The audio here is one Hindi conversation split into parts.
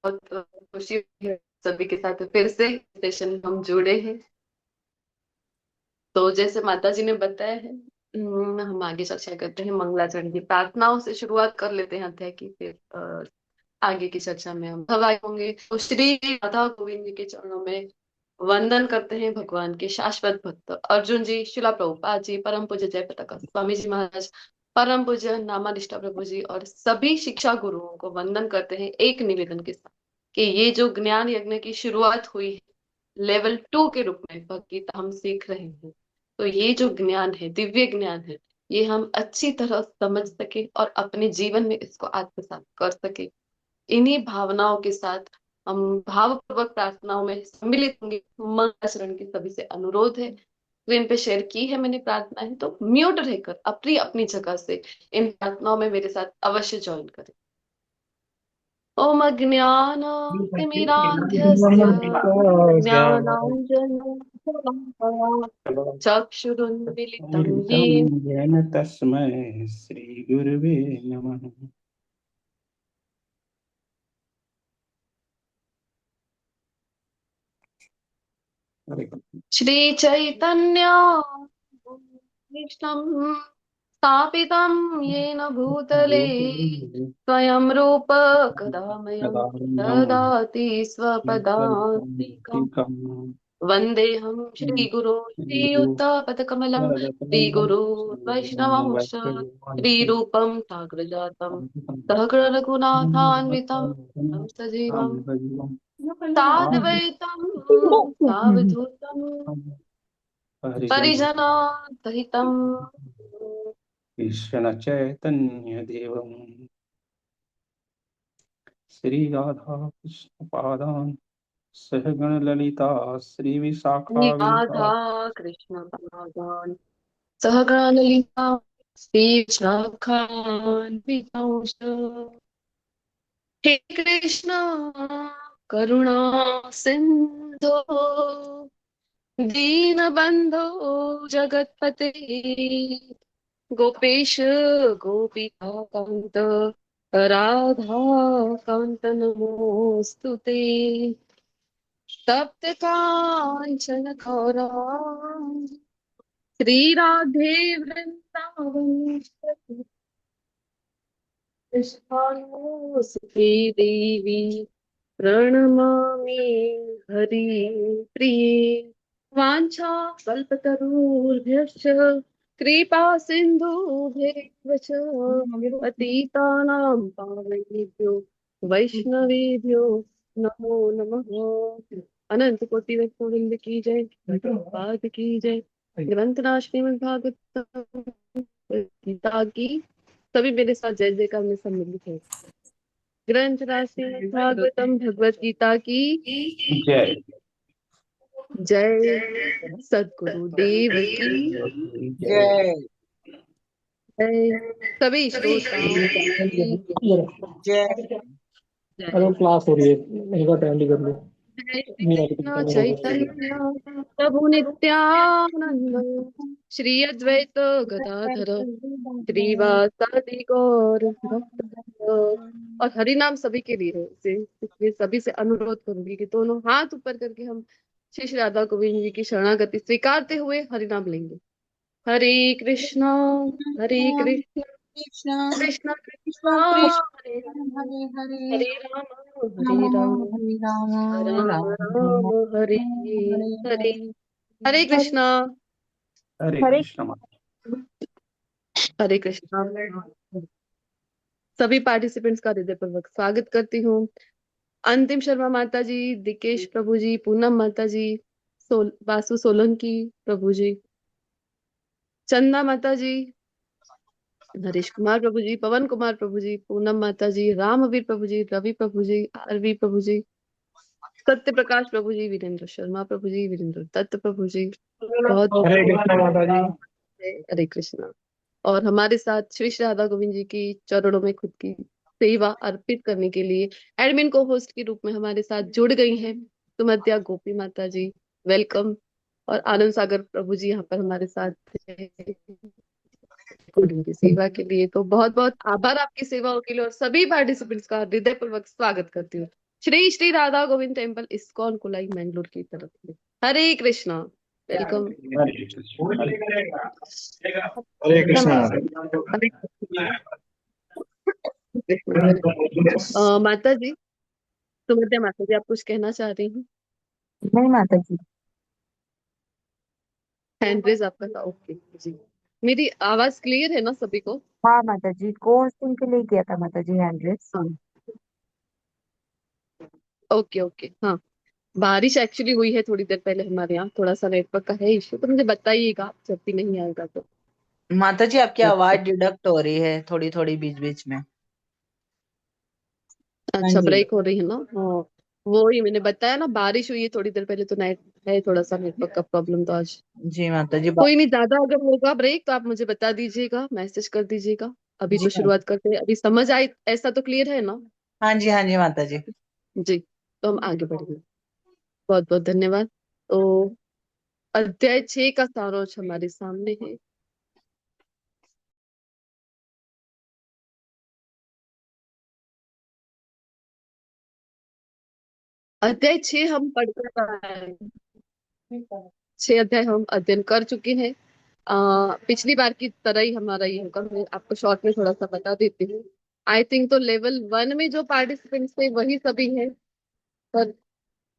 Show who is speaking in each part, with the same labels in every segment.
Speaker 1: बहुत खुशी हुई है सभी के साथ फिर से सेशन में हम जुड़े हैं। तो जैसे माता जी ने बताया है, हम आगे चर्चा करते हैं मंगलाचरण की प्रार्थनाओं से शुरुआत कर लेते हैं अध्याय की। फिर आगे की चर्चा में हम भाग होंगे। तो श्री राधा गोविंद जी के चरणों में वंदन करते हैं भगवान के शाश्वत भक्त अर्जुन जी, शिला प्रभुपाद जी, परम पूज्य जयप्रकाश स्वामी जी महाराज, परम पूज्य नामानिष्ठा प्रभु जी और सभी शिक्षा गुरुओं को वंदन करते हैं एक निवेदन के साथ कि ये जो ज्ञान यज्ञ की शुरुआत हुई है लेवल 2 के रूप में भगवत गीता हम सीख रहे हैं। तो ये जो ज्ञान है, दिव्य ज्ञान है, ये हम अच्छी तरह समझ सके और अपने जीवन में इसको आत्मसात कर सके। इन्हीं भावनाओं के साथ हम भावपूर्वक प्रार्थनाओं में सम्मिलित होंगे। मंगलाचरण की सभी से अनुरोध है, स्क्रीन पे शेयर की है मैंने प्रार्थना है, तो म्यूट रहकर अपनी अपनी जगह से इन प्रार्थनाओं में मेरे साथ अवश्य ज्वाइन करें। ओम अज्ञानातिमिरान्धस्य ज्ञानाञ्जनशलाकया चक्षुरुन्मीलितं येन
Speaker 2: येन तस्मै श्रीगुरुवे नमः।
Speaker 1: श्रीचैतन्य कृष्णं स्थापितं येन भूतले स्वयं रूप कदा मह्यं ददाति स्वपदान्तिकम्। वन्देऽहं श्रीगुरो श्रीयुतापदकमलं श्रीगुरो वैष्णवंश श्रीरूपं साग्रजातं सहगणरघुनाथान्वितं तं सजीवं साद्वैतं सावधूतं परिजनासहितं
Speaker 2: कृष्ण चैतन्य देवम् श्री राधा कृष्ण पादान् सहगण ललिता श्री
Speaker 1: राधा
Speaker 2: विशाखान्विता
Speaker 1: कृष्ण पादान् सहगणललिता श्रीशाखान्वितांश्च। हे कृष्ण करुणा सिंधो दीनबन्धो जगत्पते गोपेश गोपिकान्त राधा कान्त नमोऽस्तु ते। तप्त काञ्चन गौराङ्गी श्रीराधे वृन्दावनेश्वरी कृष्णानुसुते देवी प्रणमामि हरिप्रिये। वाञ्छा कल्पतरुभ्यश्च कृपा सिन्धुभ्यैव च पतितानां पावनेभ्यो वैष्णवेभ्यो नमो नमः। अनंत कोटि वैष्णववृंद की जय, प्रभुपाद की जय। ग्रंथराज श्रीमद् भागवतम गीता की सभी मेरे साथ जय जयकार में सम्मिलित है। ग्रंथराज श्रीमद् भागवतम भगवत गीता की
Speaker 2: जय।
Speaker 1: जय। सद्गुरु देव की
Speaker 2: जय।
Speaker 3: जय
Speaker 1: जय। सभी श्रोताओं की
Speaker 3: जय
Speaker 1: जय।
Speaker 4: अरे क्लास हो रही है, इनका अटेंड कर लो।
Speaker 1: जय श्री
Speaker 4: मेरा
Speaker 1: कृष्ण
Speaker 4: कितने हो गया?
Speaker 1: चैतन्य प्रभु नित्यानंद श्री अद्वैत गदाधर श्रीवासादि गौर भक्त। और हरि नाम सभी के लिए है, इसलिए सभी से अनुरोध करूंगी कि दोनों हाथ ऊपर करके हम श्री श्री राधा गोविंद जी की शरणागति स्वीकारते हुए हरि नाम लेंगे। हरे कृष्णा हरे कृष्णा
Speaker 3: कृष्ण
Speaker 1: कृष्णा
Speaker 3: कृष्ण
Speaker 1: कृष्णा हरे
Speaker 3: कृष्ण
Speaker 1: हरे
Speaker 3: हरे हरे
Speaker 1: हरे राम
Speaker 3: राम
Speaker 1: हरे राम
Speaker 3: हरे राम
Speaker 1: राम
Speaker 3: राम
Speaker 1: राम हरे
Speaker 3: हरे
Speaker 1: हरे।
Speaker 3: हरे
Speaker 1: हरे कृष्णा
Speaker 2: हरे
Speaker 3: हरे
Speaker 2: कृष्ण।
Speaker 1: हरे कृष्णा। सभी पार्टिसिपेंट्स का हृदयपूर्वक स्वागत करती हूँ। अंतिम शर्मा माता जी, दिकेश प्रभु जी, पूनम माता जी, वासु सोलंकी प्रभु जी, चंदा माता जी, नरेश कुमार प्रभु जी, पवन कुमार प्रभु जी, पूनम माता जी, रामवीर प्रभु जी, रवि प्रभु जी, आरवी प्रभु जी, सत्य प्रकाश प्रभु जी, वीरेंद्र शर्मा प्रभु जी, वीरेंद्र दत्त प्रभु जी, बहुत
Speaker 4: हरे कृष्णा माता जी।
Speaker 1: हरे कृष्णा। और हमारे साथ श्री श्री राधा गोविंद जी की चरणों में खुद की सेवा अर्पित करने के लिए एडमिन को होस्ट के रूप में हमारे साथ जुड़ गई हैं सुमध्या गोपी माता जी, वेलकम। और आनंद सागर प्रभु जी यहाँ पर हमारे साथ हैं। और उनकी सेवा के लिए तो बहुत बहुत आभार आपकी सेवाओं के लिए, और सभी पार्टिसिपेंट्स का हृदयपूर्वक स्वागत करती हूँ श्री श्री राधा गोविंद टेम्पल इस्कॉन कुलाई मैंगलोर की तरफ से। हरे कृष्णा। वेलकम।
Speaker 2: हरे कृष्ण।
Speaker 4: हरे कृष्णा।
Speaker 1: हरे कृष्णा। माता जी, सुमित्रा माता जी, आप कुछ कहना चाह रही हैं?
Speaker 3: नहीं माता जी।
Speaker 1: हैंड रेज आपका था, ओके जी। मेरी आवाज क्लियर है ना सभी को?
Speaker 3: हाँ माता जी, को होस्टिंग के लिए किया था माता जी हैंड रेस।
Speaker 1: हाँ, ओके ओके, हाँ। बारिश एक्चुअली हुई है थोड़ी देर पहले हमारे यहाँ, थोड़ा सा नेटवर्क का है इशू, तो मुझे बताइएगा जब भी नहीं आएगा तो।
Speaker 3: माता जी आपकी आवाज डिडक्ट हो रही है थोड़ी थोड़ी बीच बीच में। हाँ
Speaker 1: अच्छा,
Speaker 3: जी।
Speaker 1: ब्रेक हो रही है ना? हाँ, वो ही मैंने बताया ना, बारिश हुई है थोड़ी देर पहले, तो नेट है थोड़ा सा नेटवर्क का प्रॉब्लम तो आज।
Speaker 3: जी माता जी
Speaker 1: कोई नहीं, ज्यादा अगर होगा ब्रेक तो आप मुझे बता दीजिएगा, मैसेज कर दीजिएगा। अभी
Speaker 3: जी
Speaker 1: तो शुरुआत करते हैं, अभी समझ आई ऐसा तो क्लियर है ना?
Speaker 3: हाँ जी, हाँ जी माता जी।
Speaker 1: जी, तो हम आगे बढ़ेंगे। बहुत बहुत धन्यवाद। तो अध्याय 6 का सारांश हमारे सामने है। अध्याय 6 हम पढ़कर आए हैं। 6 अध्याय हम अध्ययन कर चुके हैं। पिछली बार की तरह ही हमारा ये होगा, मैं आपको शॉर्ट में थोड़ा सा बता देती हूँ। आई थिंक तो लेवल 1 में जो पार्टिसिपेंट्स थे वही सभी हैं, पर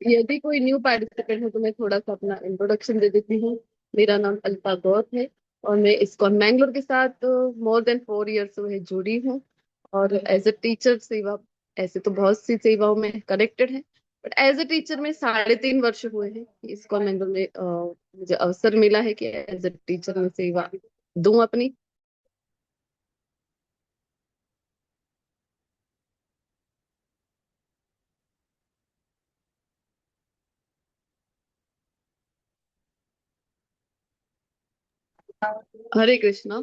Speaker 1: यदि कोई न्यू पार्टिसिपेंट हो तो मैं थोड़ा सा अपना इंट्रोडक्शन दे देती हूँ। मेरा नाम अल्पा गौर है, और मैं इस्कॉन मैंगलोर के साथ मोर देन 4 इयर्स से जुड़ी हूँ। और एज ए टीचर सेवा, ऐसे तो बहुत सी सेवाओं में कनेक्टेड है, बट एज ए टीचर में 3.5 वर्ष हुए हैं। इस्कॉन मैंगलोर में मुझे अवसर मिला है कि एज ए टीचर में सेवा दूं अपनी। हरे कृष्णा।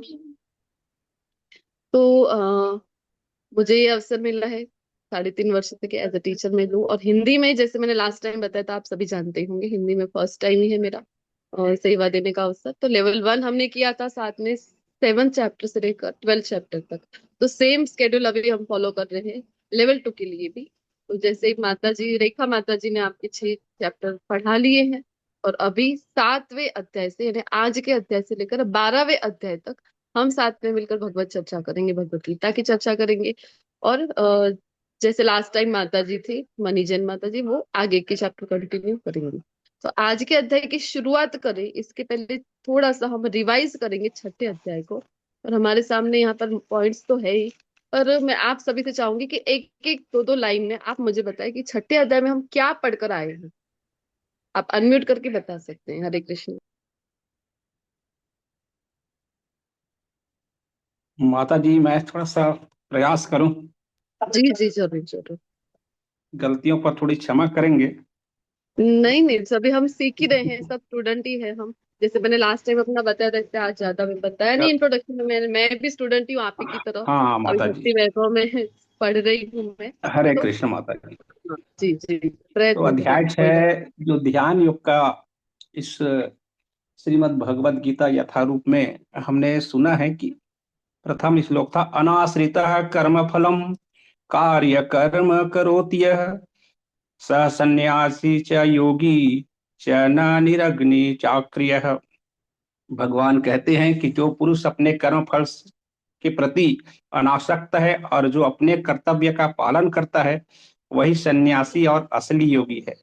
Speaker 1: तो मुझे ये अवसर मिला है 3.5 वर्ष से कि एज अ टीचर में लूँ, और हिंदी में, जैसे मैंने लास्ट टाइम बताया था, आप सभी जानते ही होंगे, हिंदी में फर्स्ट टाइम ही है मेरा सेवा देने का अवसर। तो लेवल 1 हमने किया था, साथ में 7 चैप्टर से लेकर 12 चैप्टर तक। तो सेम स्केड्यूल अभी हम फॉलो कर रहे हैं लेवल 2 के लिए भी। तो जैसे माता जी, रेखा माता जी ने आपके 6 चैप्टर पढ़ा लिए हैं, और अभी 7वें अध्याय से, यानी आज के अध्याय से लेकर 12वें अध्याय तक हम साथ में मिलकर भगवत चर्चा करेंगे, भगवत गीता की चर्चा करेंगे। और जैसे लास्ट टाइम माता जी थी, मनी जैन माता जी, वो आगे के चैप्टर कंटिन्यू करेंगे। तो आज के अध्याय की शुरुआत करें इसके पहले थोड़ा सा हम रिवाइज करेंगे 6ठे अध्याय को। और हमारे सामने यहाँ पर पॉइंट्स तो है ही, पर मैं आप सभी से चाहूंगी कि एक एक दो दो लाइन में आप मुझे बताएं कि 6ठे अध्याय में हम क्या पढ़कर आए हैं। आप अनम्यूट करके बता सकते हैं। हरे कृष्ण।
Speaker 2: माता जी, मैं थोड़ा सा प्रयास करूं।
Speaker 1: जी जी, जरूर जरूर।
Speaker 2: गलतियों पर थोड़ी क्षमा करेंगे।
Speaker 1: नहीं नहीं, सभी हम सीख ही रहे हैं, सब स्टूडेंट ही है हम। जैसे मैंने लास्ट टाइम अपना बताया था, इससे आज ज्यादा मैं बताया नहीं
Speaker 2: ग-
Speaker 1: इंट्रोडक्शन में। मैं भी स्टूडेंट ही हूँ आप ही की तरह।
Speaker 2: हाँ हाँ
Speaker 1: अभी
Speaker 2: माता जी।
Speaker 1: भक्ति वैभव में पढ़ रही हूँ मैं।
Speaker 2: हरे
Speaker 1: तो
Speaker 2: कृष्ण माता जी।
Speaker 1: जी जी,
Speaker 2: तो
Speaker 1: प्रयत्न
Speaker 2: अध्याय
Speaker 1: करेंगे, कोई बात।
Speaker 2: 6 जो ध्यान योग का, इस श्रीमद् भगवद गीता यथारूप में हमने सुना है कि प्रथम श्लोक था, अनाश्रित कर्म फलम कार्य कर्म करोति यः स सन्यासी च योगी च न निरग्नि चाक्रियः। भगवान कहते हैं कि जो पुरुष अपने कर्म फल के प्रति अनासक्त है और जो अपने कर्तव्य का पालन करता है, वही सन्यासी और असली योगी है।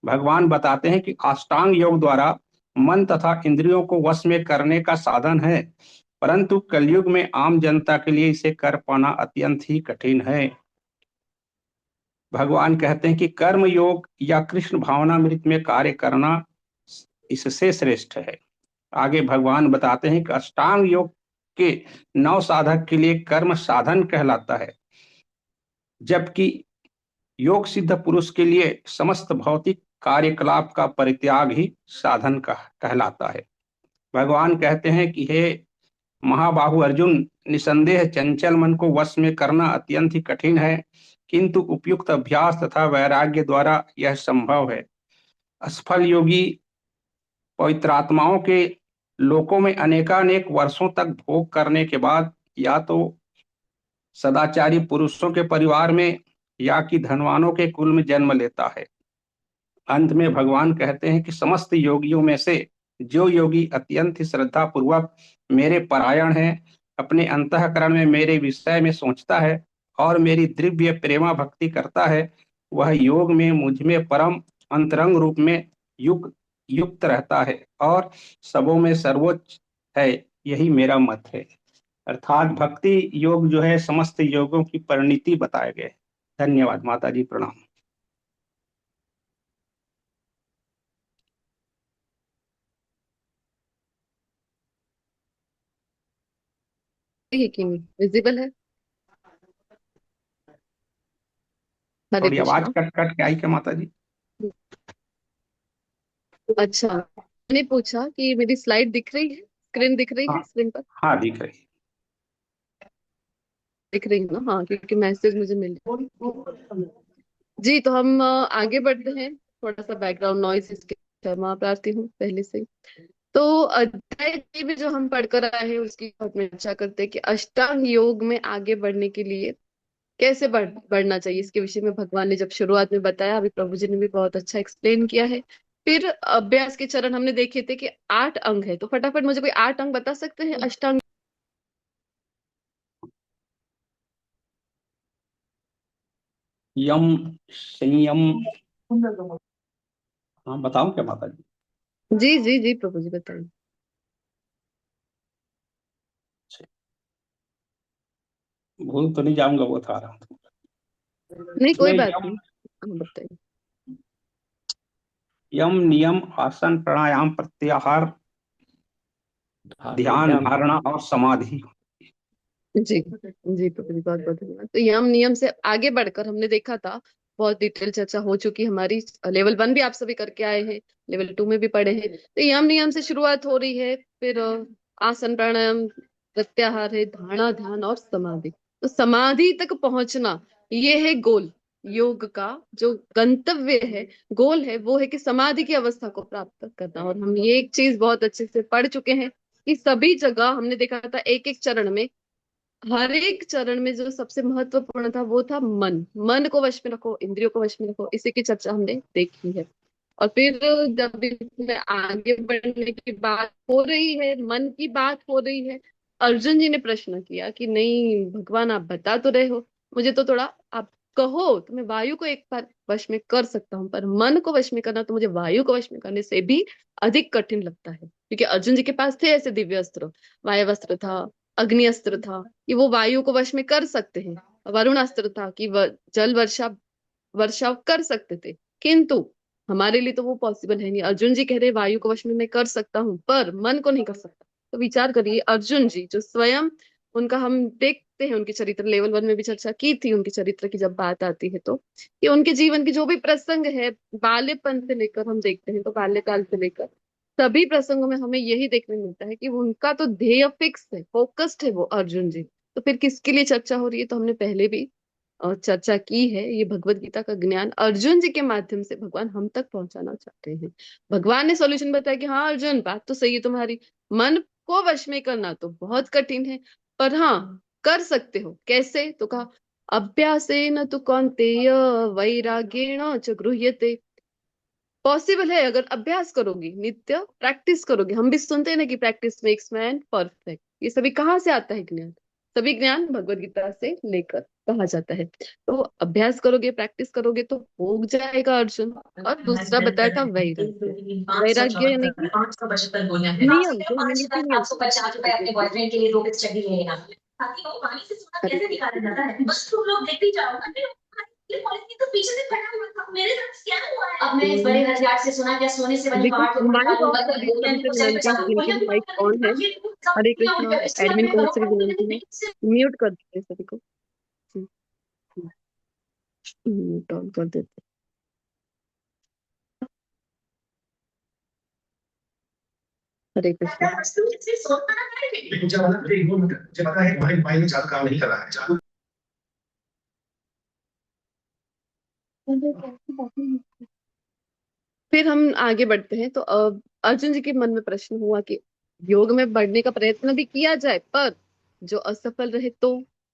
Speaker 2: भगवान बताते हैं कि अष्टांग योग द्वारा मन तथा इंद्रियों को वश में करने का साधन है, परंतु कलयुग में आम जनता के लिए इसे कर पाना अत्यंत ही कठिन है। भगवान कहते हैं कि कर्म योग या कृष्ण भावनामृत में कार्य करना इससे श्रेष्ठ है। आगे भगवान बताते हैं कि अष्टांग योग के 9 साधक के लिए कर्म साधन कहलाता है, जबकि योग सिद्ध पुरुष के लिए समस्त भौतिक कार्यकलाप का परित्याग ही साधन का कहलाता है। भगवान कहते हैं कि हे महाबाहु अर्जुन, निसंदेह चंचल मन को वश में करना अत्यंत ही कठिन है, किंतु उपयुक्त अभ्यास तथा वैराग्य द्वारा यह संभव है। असफल योगी पवित्रात्माओं के लोकों में अनेकानेक वर्षों तक भोग करने के बाद या तो सदाचारी पुरुषों के परिवार में या कि धनवानों के कुल में जन्म लेता है। अंत में भगवान कहते हैं कि समस्त योगियों में से जो योगी अत्यंत ही श्रद्धा पूर्वक मेरे परायण है, अपने अंतःकरण में मेरे विषय में सोचता है और मेरी दिव्य प्रेमा भक्ति करता है, वह योग में मुझ में परम अंतरंग रूप में युक्त युक्त रहता है और सबों में सर्वोच्च है। यही मेरा मत है। अर्थात भक्ति योग जो है समस्त योगों की परिणति बताए गए। धन्यवाद माता जी, प्रणाम।
Speaker 1: है कि नहीं, विजिबल है? हरे
Speaker 2: थोड़ी आवाज
Speaker 1: कृष्णा।
Speaker 2: कट कट के आई क्या माता जी?
Speaker 1: अच्छा, मैंने पूछा कि मेरी स्लाइड दिख रही है, स्क्रीन दिख रही
Speaker 2: हाँ,
Speaker 1: है, स्क्रीन पर
Speaker 2: हाँ दिख रही।
Speaker 1: दिख रही है ना? हाँ, क्योंकि मैसेज मुझे मिल जी। तो हम आगे बढ़ते हैं। थोड़ा सा बैकग्राउंड नॉइज इसके क्षमा प्रार्थी हूँ पहले से ही। तो अध्याय जी में जो हम पढ़कर आए हैं उसकी बहुत में चर्चा करते हैं कि अष्टांग योग में आगे बढ़ने के लिए कैसे बढ़ना चाहिए। इसके विषय में भगवान ने जब शुरुआत में बताया, अभी प्रभु जी ने भी बहुत अच्छा एक्सप्लेन किया है। फिर अभ्यास के चरण हमने देखे थे कि 8 अंग है। तो फटाफट मुझे कोई 8 अंग बता सकते हैं अष्टांग?
Speaker 2: यम, संयम। हाँ बताऊं क्या माता जी?
Speaker 1: जी जी जी, प्रभु जी बताइए।
Speaker 2: भूल तो नहीं जाऊंगा, वो था रहा हूँ।
Speaker 1: नहीं,
Speaker 2: इसमें
Speaker 1: कोई बात
Speaker 2: यम,
Speaker 1: नहीं, हाँ बताइए।
Speaker 2: यम नियम आसन प्राणायाम प्रत्याहार ध्यान धारणा और समाधि।
Speaker 1: जी जी प्रभु जी, बहुत बहुत धन्यवाद। तो यम नियम से आगे बढ़कर हमने देखा था, बहुत डिटेल चर्चा हो चुकी हमारी। लेवल 1 भी आप सभी करके आए हैं, लेवल 2 में भी पढ़े हैं। तो यम नियम से शुरुआत हो रही है, फिर आसन प्राणायाम प्रत्याहार है, धारणा ध्यान और समाधि। तो समाधि तक पहुंचना, ये है गोल। योग का जो गंतव्य है, गोल है, वो है कि समाधि की अवस्था को प्राप्त करना। और हम ये एक चीज बहुत अच्छे से पढ़ चुके हैं कि सभी जगह हमने देखा था, एक एक चरण में, हर एक चरण में जो सबसे महत्वपूर्ण था वो था मन। मन को वश में रखो, इंद्रियों को वश में रखो, इसी की चर्चा हमने देखी है। और फिर जब इसमें आगे बढ़ने की बात हो रही है, मन की बात हो रही है, अर्जुन जी ने प्रश्न किया कि नहीं भगवान, आप बता तो रहे हो, मुझे तो थोड़ा आप कहो तो मैं वायु को एक बार वश में कर सकता हूँ, पर मन को वश में करना तो मुझे वायु को वश में करने से भी अधिक कठिन लगता है। क्योंकि अर्जुन जी के पास थे ऐसे दिव्य अस्त्र, वायवस्त्र था, अग्नि अस्त्र था कि वो वायु को वश में कर सकते हैं, वरुण अस्त्र था कि जल वर्षा वर्षाव कर सकते थे। किंतु हमारे लिए तो वो पॉसिबल है नहीं। अर्जुन जी कह रहे वायु को वश में मैं कर सकता हूँ, पर मन को नहीं कर सकता। तो विचार करिए, अर्जुन जी जो स्वयं, उनका हम देखते हैं उनके चरित्र, लेवल 1 में भी चर्चा की थी उनके चरित्र की जब बात आती है, तो कि उनके जीवन की जो भी प्रसंग है, बाल्यपन से लेकर हम देखते हैं, तो बाल्यकाल से लेकर सभी प्रसंगों में हमें यही देखने मिलता है कि उनका तो ध्येय फिक्स है, फोकस्ड है वो अर्जुन जी। तो फिर किसके लिए चर्चा हो रही है? तो हमने पहले भी चर्चा की है, ये भगवत गीता का ज्ञान अर्जुन जी के माध्यम से भगवान हम तक पहुंचाना चाहते हैं। भगवान ने सॉल्यूशन बताया कि हाँ अर्जुन, बात तो सही है तुम्हारी, मन को वश में करना तो बहुत कठिन है, पर हाँ कर सकते हो। कैसे? तो कहा अभ्यासेन तु कौन्तेय वैराग्येण च गृह्यते। पॉसिबल है अगर अभ्यास करोगी, नित्य प्रैक्टिस करोगे। हम भी सुनते हैं ना कि प्रैक्टिस मेक्स मैन परफेक्ट। ये सभी कहाँ से आता है ज्ञान? सभी ज्ञान भगवत गीता से लेकर कहा जाता है। तो अभ्यास करोगे, प्रैक्टिस करोगे तो हो जाएगा अर्जुन। और दूसरा बताया था वैराग्य। वैराग्य यानी कि नियम, जो हमें नीति नियम से करने चाहिए।
Speaker 4: बॉयफ्रेंड के लिए 2 चड्डी ले लेना ताकि वो पानी से सूरत
Speaker 1: हरे
Speaker 4: कैसे
Speaker 1: कृष्ण,
Speaker 4: निकाला जाता है बस तुम लोग देखते ही जाओ ये पॉलिसी तो पीछे से खड़ा हुआ था मेरे साथ क्या हुआ है अब मैं इस बड़े हथियार से सुना क्या सोने से बनी
Speaker 1: देखो
Speaker 4: पहाड़ को
Speaker 1: माइक
Speaker 4: निकालूं
Speaker 1: ऑफ कर
Speaker 4: मतलब
Speaker 1: दीजिए,
Speaker 4: गोलियां
Speaker 1: सभी
Speaker 4: भी
Speaker 1: से
Speaker 4: कुछ नहीं
Speaker 1: विनंती है
Speaker 4: बचा
Speaker 1: जिनकी
Speaker 4: गोलियां भी
Speaker 1: माइक
Speaker 4: बहुत
Speaker 1: ऑन है।
Speaker 4: ये
Speaker 1: हरे
Speaker 4: सब
Speaker 1: कृष्णा।
Speaker 4: इसके बारे
Speaker 1: एडमिन
Speaker 4: में
Speaker 1: को
Speaker 4: करो
Speaker 1: से भी विनंती है, म्यूट कर दीजिए सभी को। म्यूट ऑन कर देते हैं। हरे कृष्णा।
Speaker 4: मुझे पता है तुम्हारे मोबाइल में जादू काम नहीं कर रहा है जादू
Speaker 1: फिर हम आगे बढ़ते हैं। तो अर्जुन जी के मन में प्रश्न हुआ कि योग में बढ़ने का प्रयत्न भी किया जाए पर जो असफल रहे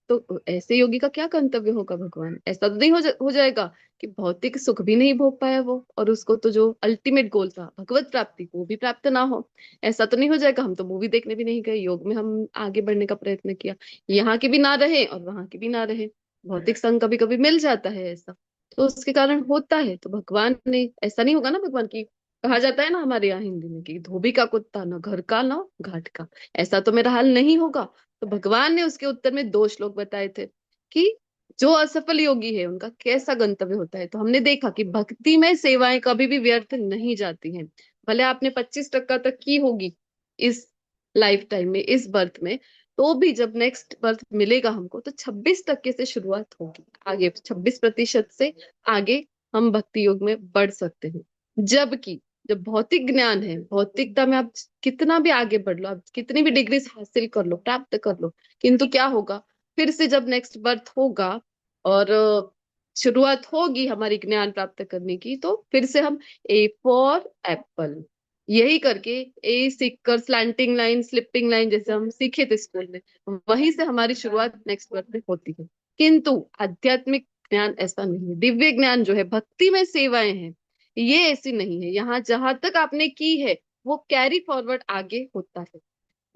Speaker 1: तो ऐसे योगी का क्या गंतव्य होगा भगवान? ऐसा तो नहीं हो जाएगा कि भौतिक सुख भी नहीं भोग पाया वो, और उसको तो जो अल्टीमेट गोल था भगवत प्राप्ति वो भी प्राप्त ना हो। ऐसा तो नहीं हो जाएगा। हम तो मूवी देखने भी नहीं गए, योग में हम आगे बढ़ने का प्रयत्न किया, यहाँ की भी ना रहे और वहां की भी ना रहे। भौतिक संग कभी कभी मिल जाता है ऐसा, तो उसके कारण होता है। तो भगवान ने ऐसा नहीं होगा ना, भगवान की कहा जाता है ना हमारे यहाँ हिंदी में कि धोबी का कुत्ता, ना घर का ना घाट का। ऐसा तो मेरा हाल नहीं होगा। तो भगवान ने उसके उत्तर में 2 श्लोक बताए थे कि जो असफल योगी है उनका कैसा गंतव्य होता है। तो हमने देखा कि भक्ति में सेवाएं कभी भी व्यर्थ नहीं जाती हैं। भले आपने 25% तक की होगी इस लाइफ टाइम में, इस बर्थ में, तो भी जब नेक्स्ट बर्थ मिलेगा हमको तो 26% से शुरुआत होगी, आगे 26% से आगे हम भक्ति योग में बढ़ सकते हैं। जबकि जो भौतिक ज्ञान है, भौतिकता में आप कितना भी आगे बढ़ लो, आप कितनी भी डिग्री हासिल कर लो, प्राप्त कर लो, किंतु क्या होगा, फिर से जब नेक्स्ट बर्थ होगा और शुरुआत होगी हमारी ज्ञान प्राप्त करने की, तो फिर से हम ए फॉर एप्पल यही करके, ए सीख कर स्लैंटिंग लाइन, स्लिपिंग लाइन जैसे हम सीखे थे स्कूल में, वहीं से हमारी शुरुआत नेक्स्ट बर्थ में होती है। किंतु आध्यात्मिक ज्ञान ऐसा नहीं है। दिव्य ज्ञान जो है, भक्ति में सेवाएं हैं, ये ऐसी नहीं है। यहाँ जहां तक आपने की है वो कैरी फॉरवर्ड आगे होता है।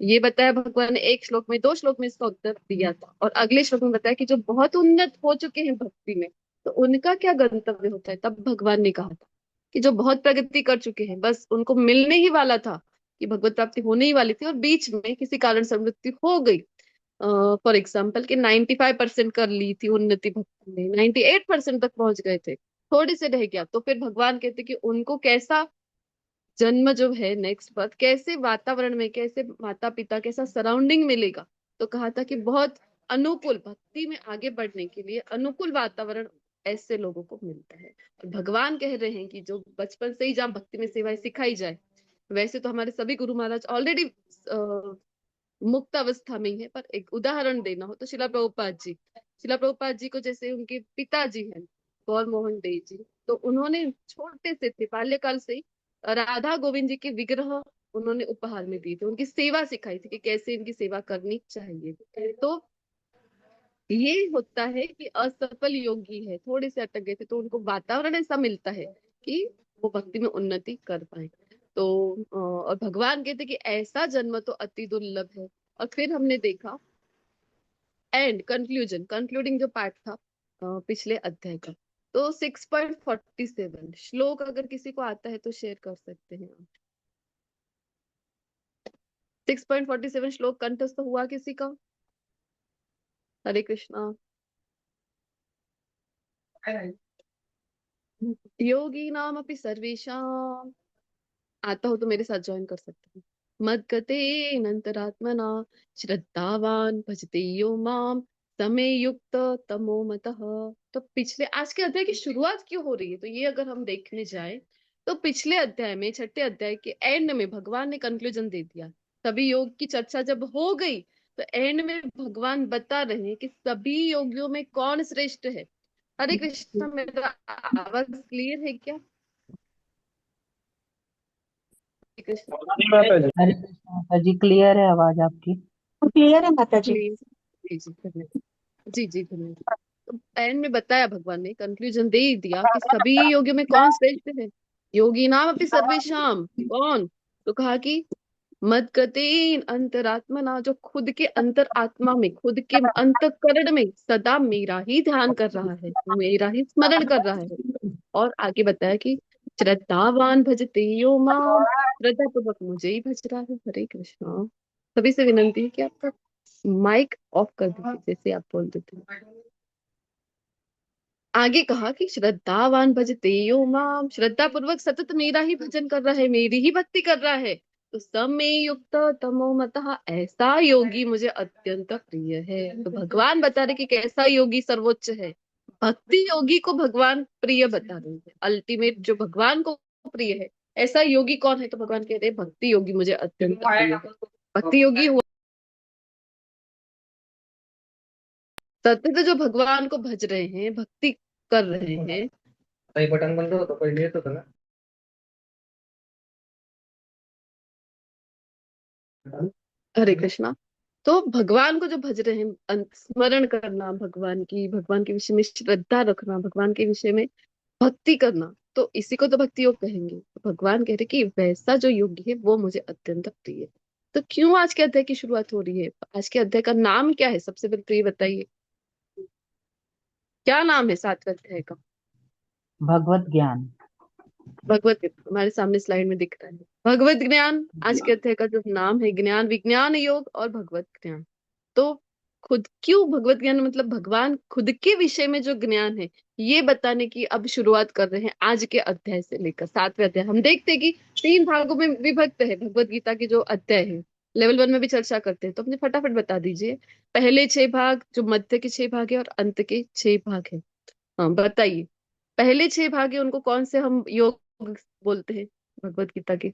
Speaker 1: ये बताया भगवान ने 1 श्लोक में, 2 श्लोक में इसका उत्तर दिया था। और अगले श्लोक में बताया कि जो बहुत उन्नत हो चुके हैं भक्ति में, तो उनका क्या गंतव्य होता है। तब भगवान ने कहा था कि जो बहुत प्रगति कर चुके हैं, बस उनको मिलने ही वाला था कि भगवत प्राप्ति होने ही वाली थी, और बीच में किसी कारण से मृत्यु हो गई। फॉर एग्जाम्पल कि 95% कर ली थी उन्नति भक्ति में, 98% तक पहुंच गए थे, थोड़ी से रह गया, तो फिर भगवान कहते कि उनको कैसा जन्म जो है नेक्स्ट बर्थ, कैसे वातावरण में, कैसे माता पिता, कैसा सराउंडिंग मिलेगा। तो कहा था कि बहुत अनुकूल, भक्ति में आगे बढ़ने के लिए अनुकूल वातावरण ऐसे लोगों को मिलता है। और भगवान कह रहे हैं कि जो बचपन से ही जहाँ भक्ति में सेवाएं सिखाई जाए, वैसे तो हमारे सभी गुरु महाराज ऑलरेडी मुक्त अवस्था में ही है, पर एक उदाहरण देना हो तो शिला प्रभुपाद जी को, जैसे उनके पिताजी हैं गौर मोहन देव जी, तो उन्होंने छोटे से थे, बाल्यकाल से ही राधा गोविंद जी के विग्रह उन्होंने उपहार में दिए थे, उनकी सेवा सिखाई थी कि कैसे इनकी सेवा करनी चाहिए। तो ये होता है कि असफल योगी है, थोड़े से अटक गए थे, तो उनको वातावरण ऐसा मिलता है कि वो भक्ति में उन्नति कर पाए। तो और भगवान कहते कि ऐसा जन्म तो अति दुर्लभ है। और फिर हमने देखा एंड कंक्लूडिंग जो पार्ट था पिछले अध्याय का, तो 6.47 श्लोक अगर किसी को आता है तो शेयर कर सकते हैं आप। 6.47 श्लोक कंठस्थ हुआ किसी का? हरे कृष्णा। योगी नाम अपि सर्वेशम, आता हो तो मेरे साथ ज्वाइन कर सकते हैं। मद्गतेनन्तरात्मना श्रद्धावान भजते यो माम समय युक्त तमो मतः। तो पिछले, आज के अध्याय की शुरुआत क्यों हो रही है, तो ये अगर हम देखने जाए तो पिछले अध्याय में, 6ठे अध्याय के एंड में भगवान ने कंक्लूजन दे दिया। सभी योग की चर्चा जब हो गई तो एंड में भगवान बता रहे हैं कि सभी योगियों में कौन श्रेष्ठ है। हरे कृष्ण, मेरा आवाज क्लियर है क्या? हरे कृष्ण।
Speaker 2: जी माता जी।
Speaker 3: हरे कृष्ण माता जी, क्लियर है आवाज आपकी। क्लियर है माता जी।
Speaker 1: प्लीज। जी जी धन्यवाद। जी जी धन्यवाद। तो एंड में बताया भगवान ने, कंक्लूजन दे ही दिया कि सभी योगियों में कौन श्रेष्ठ है। योगी नाम अपनी सर्वेशाम, कौन? तो कहा कि मद गते अंतरात्मना, जो खुद के अंतर आत्मा में, खुद के अंतःकरण में सदा मेरा ही ध्यान कर रहा है, मेरा ही स्मरण कर रहा है। और आगे बताया कि श्रद्धावान भजते यो माम, श्रद्धा पूर्वक मुझे ही भज रहा है। हरे कृष्णा। सभी से विनंती है कि आपका माइक ऑफ कर दीजिए जैसे आप बोल देते हैं। आगे कहा कि श्रद्धावान भजते यो माम, श्रद्धा पूर्वक सतत मेरा ही भजन कर रहा है, मेरी ही भक्ति कर रहा है, तो समय युक्त तमो मतः, ऐसा योगी मुझे अत्यंत प्रिय है। तो भगवान बता रहे कि कैसा योगी सर्वोच्च है। भक्ति योगी को भगवान प्रिय बता रहे हैं, अल्टीमेट जो भगवान को प्रिय है, ऐसा योगी कौन है? तो भगवान कहते हैं भक्ति योगी मुझे अत्यंत प्रिय है। भक्ति योगी हुआ सतत जो भगवान को भज रहे हैं, भक्ति कर रहे हैं।
Speaker 5: सही बटन बंद हो तो कोई ले तो था ना।
Speaker 1: हरे कृष्णा। तो भगवान को जो भज रहे हैं, स्मरण करना भगवान की, भगवान के विषय में श्रद्धा रखना, भगवान के विषय में भक्ति करना, तो इसी को तो भक्ति योग कहेंगे। तो भगवान कह रहे कि वैसा जो योग है वो मुझे अत्यंत प्रिय है। तो क्यों आज के अध्याय की शुरुआत हो रही है? आज के अध्याय का नाम क्या है? सबसे पहले तो ये बताइए, क्या नाम है 7वें अध्याय का?
Speaker 3: भगवत ज्ञान।
Speaker 1: भगवत गीता हमारे सामने स्लाइड में दिख रहा है। भगवत ज्ञान आज के अध्याय का जो नाम है, ज्ञान विज्ञान योग और भगवत ज्ञान। तो खुद क्यों भगवत ज्ञान, मतलब भगवान खुद के विषय में जो ज्ञान है ये बताने की अब शुरुआत कर रहे हैं आज के अध्याय से लेकर 7वें अध्याय। हम देखते हैं कि 3 भागों में विभक्त है भगवत गीता की जो अध्याय है। लेवल 1 में भी चर्चा करते हैं, तो अपने फटाफट बता दीजिए। पहले 6 भाग, जो मध्य के 6 भाग है और अंत के 6 भाग है। हाँ बताइए, पहले 6 भाग है उनको कौन से हम योग बोलते हैं भगवत गीता के?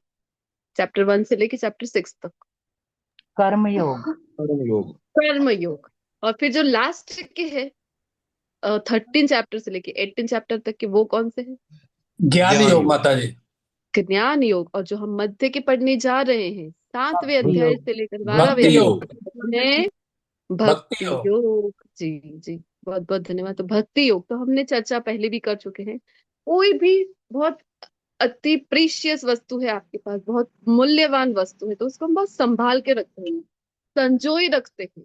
Speaker 1: चैप्टर 1 से लेके चैप्टर 6 तक।
Speaker 3: कर्म योग।
Speaker 2: कर्म योग।
Speaker 1: कर्म योग। और फिर जो लास्ट के है 13 चैप्टर से लेके 18 चैप्टर तक के, वो कौन से हैं?
Speaker 6: ज्ञान योग माता जी।
Speaker 1: ज्ञान योग। और जो हम मध्य के पढ़ने जा रहे हैं 7वें
Speaker 3: भक्ति
Speaker 1: अध्याय
Speaker 3: योग।
Speaker 1: से लेकर 12वें
Speaker 6: भक्ति
Speaker 1: अध्याय
Speaker 6: योग।
Speaker 1: तक है
Speaker 6: भक्ति
Speaker 1: भक्ति
Speaker 6: योग।
Speaker 1: योग। जी जी, बहुत बहुत धन्यवाद। तो भक्ति योग तो हमने चर्चा पहले भी कर चुके हैं। कोई भी बहुत अति प्रीशियस वस्तु है आपके पास, बहुत मूल्यवान वस्तु है, तो उसको हम बहुत संभाल के रखते हैं, संजोए रखते हैं।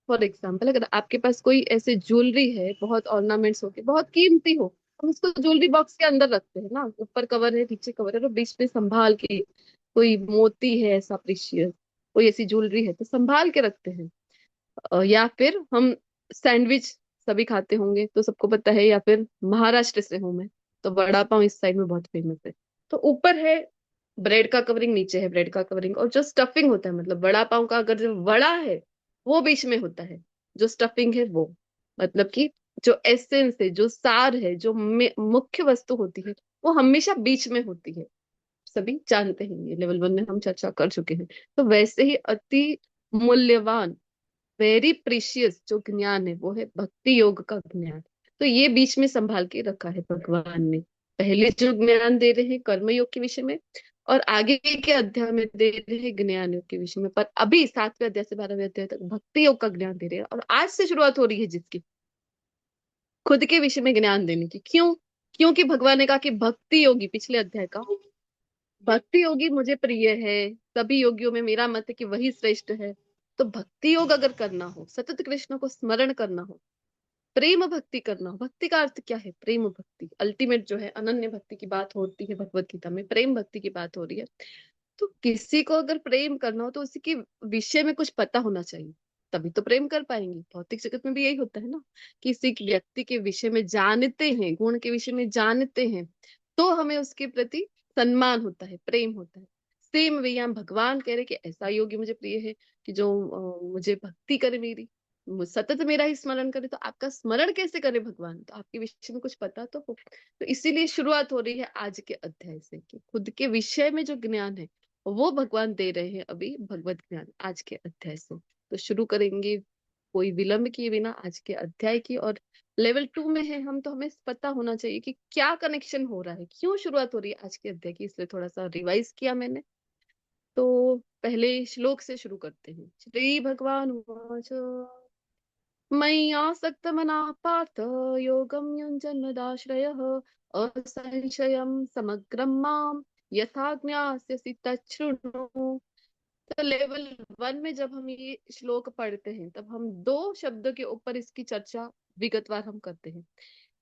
Speaker 1: फॉर एग्जाम्पल, अगर आपके पास कोई ऐसे ज्वेलरी है, बहुत ऑर्नामेंट्स होके बहुत कीमती हो, हम उसको ज्वेलरी बॉक्स के अंदर रखते हैं ना, ऊपर कवर है नीचे कवर है, और बीच में संभाल के, कोई मोती है ऐसा प्रीशियस, कोई ऐसी ज्वेलरी है तो संभाल के रखते हैं। या फिर हम सैंडविच सभी खाते होंगे तो सबको पता है, या फिर महाराष्ट्र से हूं मैं तो वड़ा पाव इस साइड में बहुत फेमस है। तो ऊपर है ब्रेड का कवरिंग, नीचे है ब्रेड का कवरिंग, और जो स्टफिंग होता है, मतलब वड़ा पाव का अगर जो वड़ा है वो बीच में होता है, जो स्टफिंग है वो, मतलब कि जो एसेंस है, जो सार है, जो मुख्य वस्तु होती है वो हमेशा बीच में होती है। सभी जानते हैं, ये लेवल 1 में हम चर्चा कर चुके हैं। तो वैसे ही अति मूल्यवान, वेरी प्रीशियस जो ज्ञान है वो है भक्ति योग का ज्ञान। तो ये बीच में संभाल के रखा है भगवान ने। पहले जो ज्ञान दे रहे हैं कर्म योग के विषय में, और आगे के अध्याय में दे रहे हैं ज्ञान योग के विषय में, पर अभी 7वें अध्याय से 12वें अध्याय तक भक्ति योग का ज्ञान दे रहे हैं। और आज से शुरुआत हो रही है जिसकी खुद के विषय में ज्ञान देने की। क्यों? क्योंकि भगवान ने कहा कि भक्ति योगी, पिछले अध्याय का, भक्ति योगी मुझे प्रिय है, सभी योगियों में मेरा मत है कि वही श्रेष्ठ है। तो भक्ति योग अगर करना हो, सतत कृष्ण को स्मरण करना हो, प्रेम भक्ति करना हो, भक्ति का अर्थ क्या है? प्रेम भक्ति, अल्टीमेट जो है अनन्य भक्ति की बात होती है भगवत गीता में, प्रेम भक्ति की बात हो रही है। तो किसी को अगर प्रेम करना हो तो उसी के विषय में कुछ पता होना चाहिए, तभी तो प्रेम कर पाएंगे। भौतिक जगत में भी यही होता है ना, किसी व्यक्ति के विषय में जानते हैं, गुण के विषय में जानते हैं, तो हमें उसके प्रति सम्मान होता है, प्रेम होता है। सेम वे यहाँ भगवान कह रहे कि ऐसा योगी मुझे प्रिय है कि जो मुझे भक्ति करे, मेरी सतत मेरा ही स्मरण करे। तो आपका स्मरण कैसे करे भगवान? तो आपके विषय में कुछ पता तो हो। तो इसीलिए शुरुआत हो रही है आज के अध्याय से कि खुद के विषय में जो ज्ञान है वो भगवान दे रहे हैं अभी भगवत ज्ञान आज के अध्याय से। तो शुरू करेंगे कोई विलंब किए बिना आज के अध्याय की। और लेवल 2 में है हम, तो हमें पता होना चाहिए कि क्या कनेक्शन हो रहा है, क्यों शुरुआत हो रही है आज के अध्याय की, इसलिए थोड़ा सा रिवाइज किया मैंने। तो पहले श्लोक से शुरू करते हैं। श्री भगवान उवाच, मयि आसक्तमना पार्थ योगं युञ्जन्मदाश्रयः असंशयं समग्रं मां यथा ज्ञास्यसि तच्छृणु। तो लेवल 1 में जब हम ये श्लोक पढ़ते हैं तब हम 2 शब्दों के ऊपर इसकी चर्चा विगतवार हम करते हैं।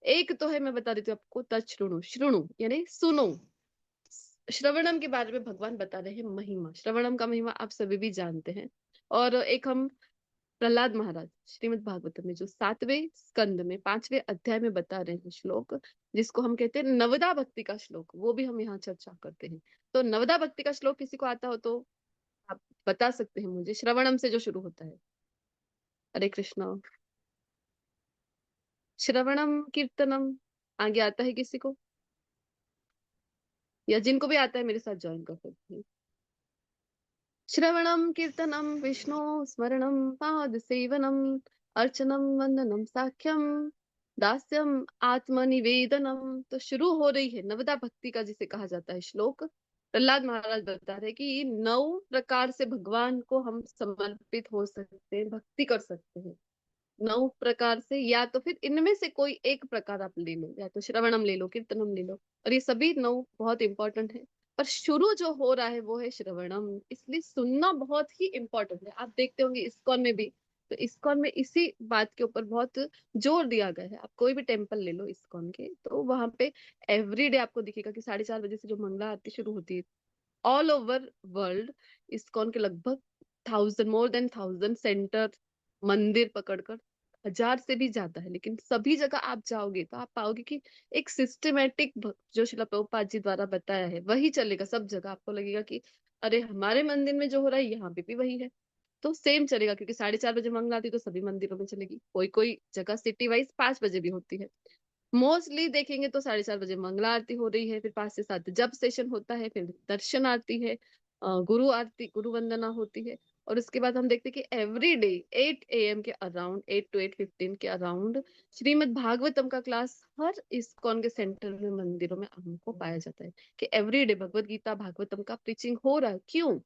Speaker 1: एक तो है, मैं बता देती हूँ आपको, तच्छृणु, श्रृणु यानी सुनो। श्रवणम के बारे में भगवान बता रहे हैं महिमा, श्रवणम का महिमा आप सभी भी जानते हैं। और एक हम प्रहलाद महाराज श्रीमद् भागवत में जो 7वें स्कंद में 5वें अध्याय में बता रहे हैं श्लोक, जिसको हम कहते हैं नवदा भक्ति का श्लोक, वो भी हम यहाँ चर्चा करते हैं। तो नवदा भक्ति का श्लोक किसी को आता हो तो आप बता सकते हैं मुझे, श्रवणम से जो शुरू होता है। हरे कृष्णा। श्रवणम कीर्तनम आगे आता है किसी को? या जिनको भी आता है मेरे साथ ज्वाइन कर सकते हैं। श्रवणम कीर्तनम विष्णु स्मरणम पाद सेवनम अर्चनम वंदनम साख्यम दास्यम आत्मनिवेदनम। तो शुरू हो रही है नवदा भक्ति का, जिसे कहा जाता है श्लोक, प्रहलाद महाराज बता रहे कि 9 प्रकार से भगवान को हम समर्पित हो सकते हैं, भक्ति कर सकते हैं 9 प्रकार से, या तो फिर इनमें से कोई एक प्रकार आप ले लो, या तो श्रवणम ले लो, कीर्तनम ले लो, और ये सभी 9 बहुत इंपॉर्टेंट है। पर शुरू जो हो रहा है वो है श्रवणम, इसलिए सुनना बहुत ही इंपॉर्टेंट है। आप देखते होंगे इस्कॉन में भी, तो इस्कॉन में इसी बात के ऊपर बहुत जोर दिया गया है। आप कोई भी टेम्पल ले लो इस्कॉन के, तो वहां पे एवरीडे आपको दिखेगा कि 4:30 बजे से जो मंगला आरती शुरू होती है ऑल ओवर वर्ल्ड। इस्कॉन के लगभग 1000 सेंटर, मंदिर पकड़कर 1000 से भी ज्यादा है, लेकिन सभी जगह आप जाओगे तो आप पाओगे कि एक सिस्टमेटिक जो शिला प्रभुपाद जी द्वारा बताया है वही चलेगा सब जगह। आपको लगेगा कि अरे हमारे मंदिर में जो हो रहा है यहाँ पे भी वही है, तो सेम चलेगा, क्योंकि 4:30 बजे मंगला आती तो सभी मंदिरों में चलेगी। कोई कोई जगह सिटी वाइज 5 बजे भी होती है। मोस्टली देखेंगे तो 4:30 बजे मंगला आरती हो रही है, फिर 5 से 7 जब सेशन होता है, फिर दर्शन आरती है, गुरु आरती, गुरु वंदना होती है, और उसके बाद हम देखते हैं कि एवरी डे 8 AM के अराउंड, 8 to 8:15 के अराउंड श्रीमद् भागवतम का क्लास हर इस्कॉन के सेंटर में, मंदिरों में हमको पाया जाता है कि एवरी डे भगवत गीता भागवतम का प्रीचिंग हो रहा है। क्यों?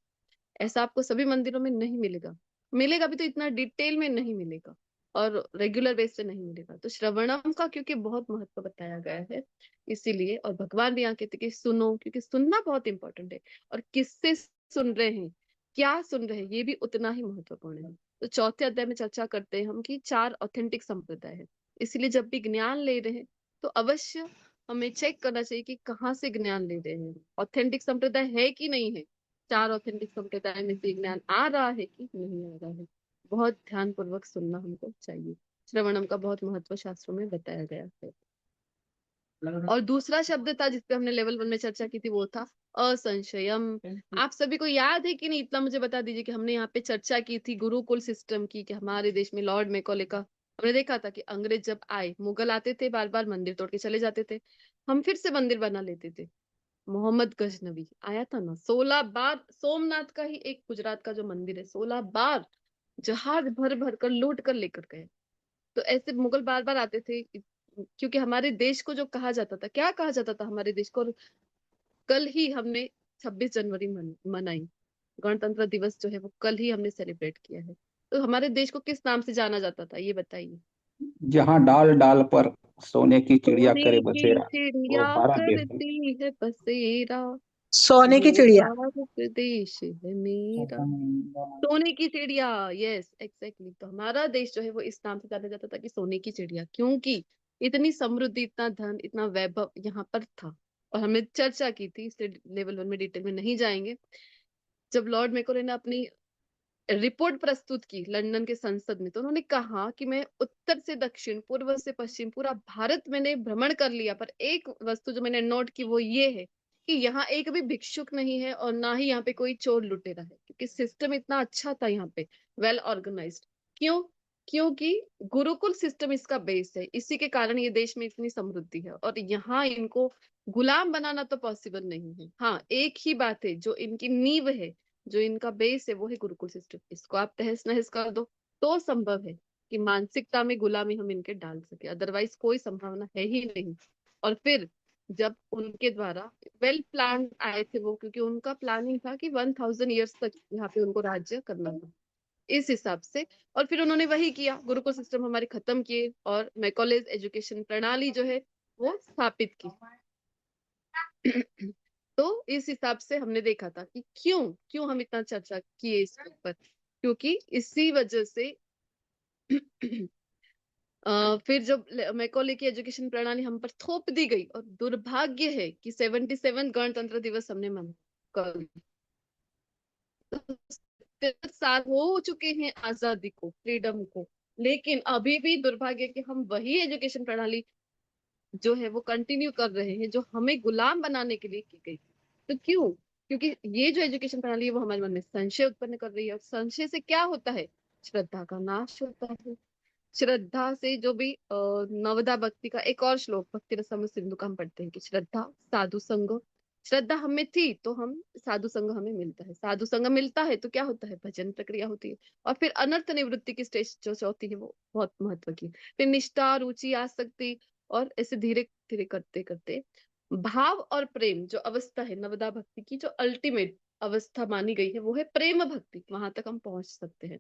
Speaker 1: ऐसा आपको सभी मंदिरों में नहीं मिलेगा, मिलेगा भी तो इतना डिटेल में नहीं मिलेगा, और रेगुलर बेस से नहीं मिलेगा। तो श्रवणम का क्योंकि बहुत महत्व बताया गया है इसीलिए, और भगवान भी यहाँ कहते हैं कि सुनो, क्योंकि सुनना बहुत इंपॉर्टेंट है, और किससे सुन रहे हैं, क्या सुन रहे हैं, ये भी उतना ही महत्वपूर्ण है। तो चौथे अध्याय में चर्चा करते हैं हम कि 4 ऑथेंटिक संप्रदाय है। इसीलिए जब भी ज्ञान ले रहे हैं तो अवश्य हमें चेक करना चाहिए कि कहाँ से ज्ञान ले रहे हैं, ऑथेंटिक संप्रदाय है कि नहीं है, 4 ऑथेंटिक संप्रदाय में से ज्ञान आ रहा है कि नहीं आ रहा है। बहुत ध्यान पूर्वक सुनना हमको चाहिए। श्रवणम का बहुत महत्व शास्त्रों में बताया गया है। और दूसरा शब्द था जिसपे हमने लेवल 1 में चर्चा की थी, वो था असंशयम। आप सभी को याद है कि नहीं, इतना मुझे बता दीजिए कि हमने यहाँ पे चर्चा की थी गुरुकुल सिस्टम की, कि हमारे देश में लॉर्ड मैकॉले का हमने देखा था कि अंग्रेज जब आए, मुगल आते थे, बार बार मंदिर तोड़ के चले जाते थे, हम फिर से मंदिर बना लेते थे। मोहम्मद गजनवी आया था ना, 16 बार सोमनाथ का ही एक गुजरात का जो मंदिर है, 16 बार जहाज भर भर कर लूट कर लेकर गए। तो ऐसे मुगल बार बार आते थे, क्योंकि हमारे देश को जो कहा जाता था, क्या कहा जाता था हमारे देश को, और कल ही हमने 26 जनवरी मनाई, गणतंत्र दिवस जो है वो कल ही हमने सेलिब्रेट किया है। तो हमारे देश को किस नाम से जाना जाता था, ये बताइए।
Speaker 2: जहाँ डाल डाल पर सोने की चिड़िया
Speaker 1: सोने
Speaker 2: करे
Speaker 1: की
Speaker 2: बसेरा, वो
Speaker 1: चिड़िया
Speaker 2: भारत देश है।
Speaker 1: करती है बसेरा,
Speaker 3: सोने की
Speaker 1: वो
Speaker 3: चिड़िया।
Speaker 1: भारत देश है मेरा। सोने की चिड़िया, यस एग्जैक्टली। तो हमारा देश जो है वो इस नाम से जाना जाता था कि सोने की चिड़िया, क्योंकि इतनी समृद्धि, इतना धन, इतना वैभव यहाँ पर था। और हमने चर्चा की थी, इससे लेवल 1 में डिटेल में नहीं जाएंगे। जब लॉर्ड मैकॉले ने अपनी रिपोर्ट प्रस्तुत की लंदन के संसद में, तो उन्होंने कहा कि मैं उत्तर से दक्षिण, पूर्व से पश्चिम, पूरा भारत मैंने भ्रमण कर लिया, पर एक वस्तु जो मैंने नोट की वो ये है कि यहाँ एक भी भिक्षुक नहीं है, और ना ही यहाँ पे कोई चोर लुटेरा है, क्योंकि सिस्टम इतना अच्छा था यहाँ पे, वेल ऑर्गेनाइज्ड। क्यों? क्योंकि गुरुकुल सिस्टम इसका बेस है, इसी के कारण ये देश में इतनी समृद्धि है, और यहाँ इनको गुलाम बनाना तो पॉसिबल नहीं है। हाँ, एक ही बात है, जो इनकी नींव है, जो इनका बेस है, वो है गुरुकुल सिस्टम। इसको आप तहस नहस कर दो तो संभव है कि मानसिकता में गुलामी हम इनके डाल सके, अदरवाइज कोई संभावना है ही नहीं। और फिर जब उनके द्वारा वेल प्लान आए थे वो, क्योंकि उनका प्लानिंग था कि 1000 ईयर्स तक यहाँ पे उनको राज्य करना था, इस हिसाब से। और फिर उन्होंने वही किया, गुरुकुल सिस्टम हमारे खत्म किए, और मैकॉलेज एजुकेशन प्रणाली जो है वो स्थापित की। तो इस हिसाब से हमने देखा था कि क्यों क्यों हम इतना चर्चा किए इसके ऊपर, क्योंकि इसी वजह से फिर जब मैकॉले की एजुकेशन प्रणाली हम पर थोप दी गई, और दुर्भाग्य है कि 77 गणतंत्र दिवस हमने मना कल, 7 हो चुके हैं आजादी को, फ्रीडम को, लेकिन अभी भी दुर्भाग्य कि हम वही एजुकेशन प्रणाली जो है वो कंटिन्यू कर रहे हैं, जो हमें गुलाम बनाने के लिए की गई। तो क्यों? क्योंकि ये जो एजुकेशन प्रणाली है वो हमारे मन में संशय उत्पन्न कर रही है, और संशय से क्या होता है? श्रद्धा का नाश होता है। श्रद्धा से जो भी नवदा भक्ति का एक और श्लोक, भक्ति रसम सिंधु का हम पढ़ते हैं कि श्रद्धा साधु संग, श्रद्धा हमें थी तो हम साधु संग हमें मिलता है, साधु संग मिलता है तो क्या होता है? भजन प्रक्रिया होती है। और फिर अनर्थ निवृत्ति की स्टेज जो चौथी है वो बहुत महत्व की, फिर निष्ठा, रुचि, आसक्ति, और ऐसे धीरे धीरे करते करते भाव और प्रेम जो अवस्था है नवदा भक्ति की, जो अल्टीमेट अवस्था मानी गई है वो है प्रेम भक्ति, वहां तक हम पहुंच सकते हैं।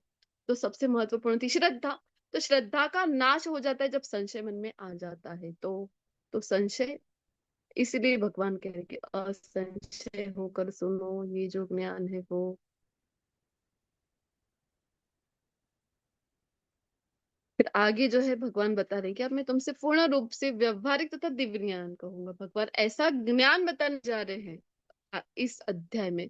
Speaker 1: तो सबसे महत्वपूर्ण थी श्रद्धा। तो श्रद्धा का नाश हो जाता है जब संशय मन में आ जाता है। तो संशय, इसलिए भगवान कह रहे कि असंशय होकर सुनो, ये जो ज्ञान है वो। फिर आगे जो है भगवान बता रहे हैं कि अब मैं तुमसे पूर्ण रूप से व्यवहारिक तथा दिव्य ज्ञान कहूंगा। भगवान ऐसा ज्ञान बताने जा रहे हैं इस अध्याय में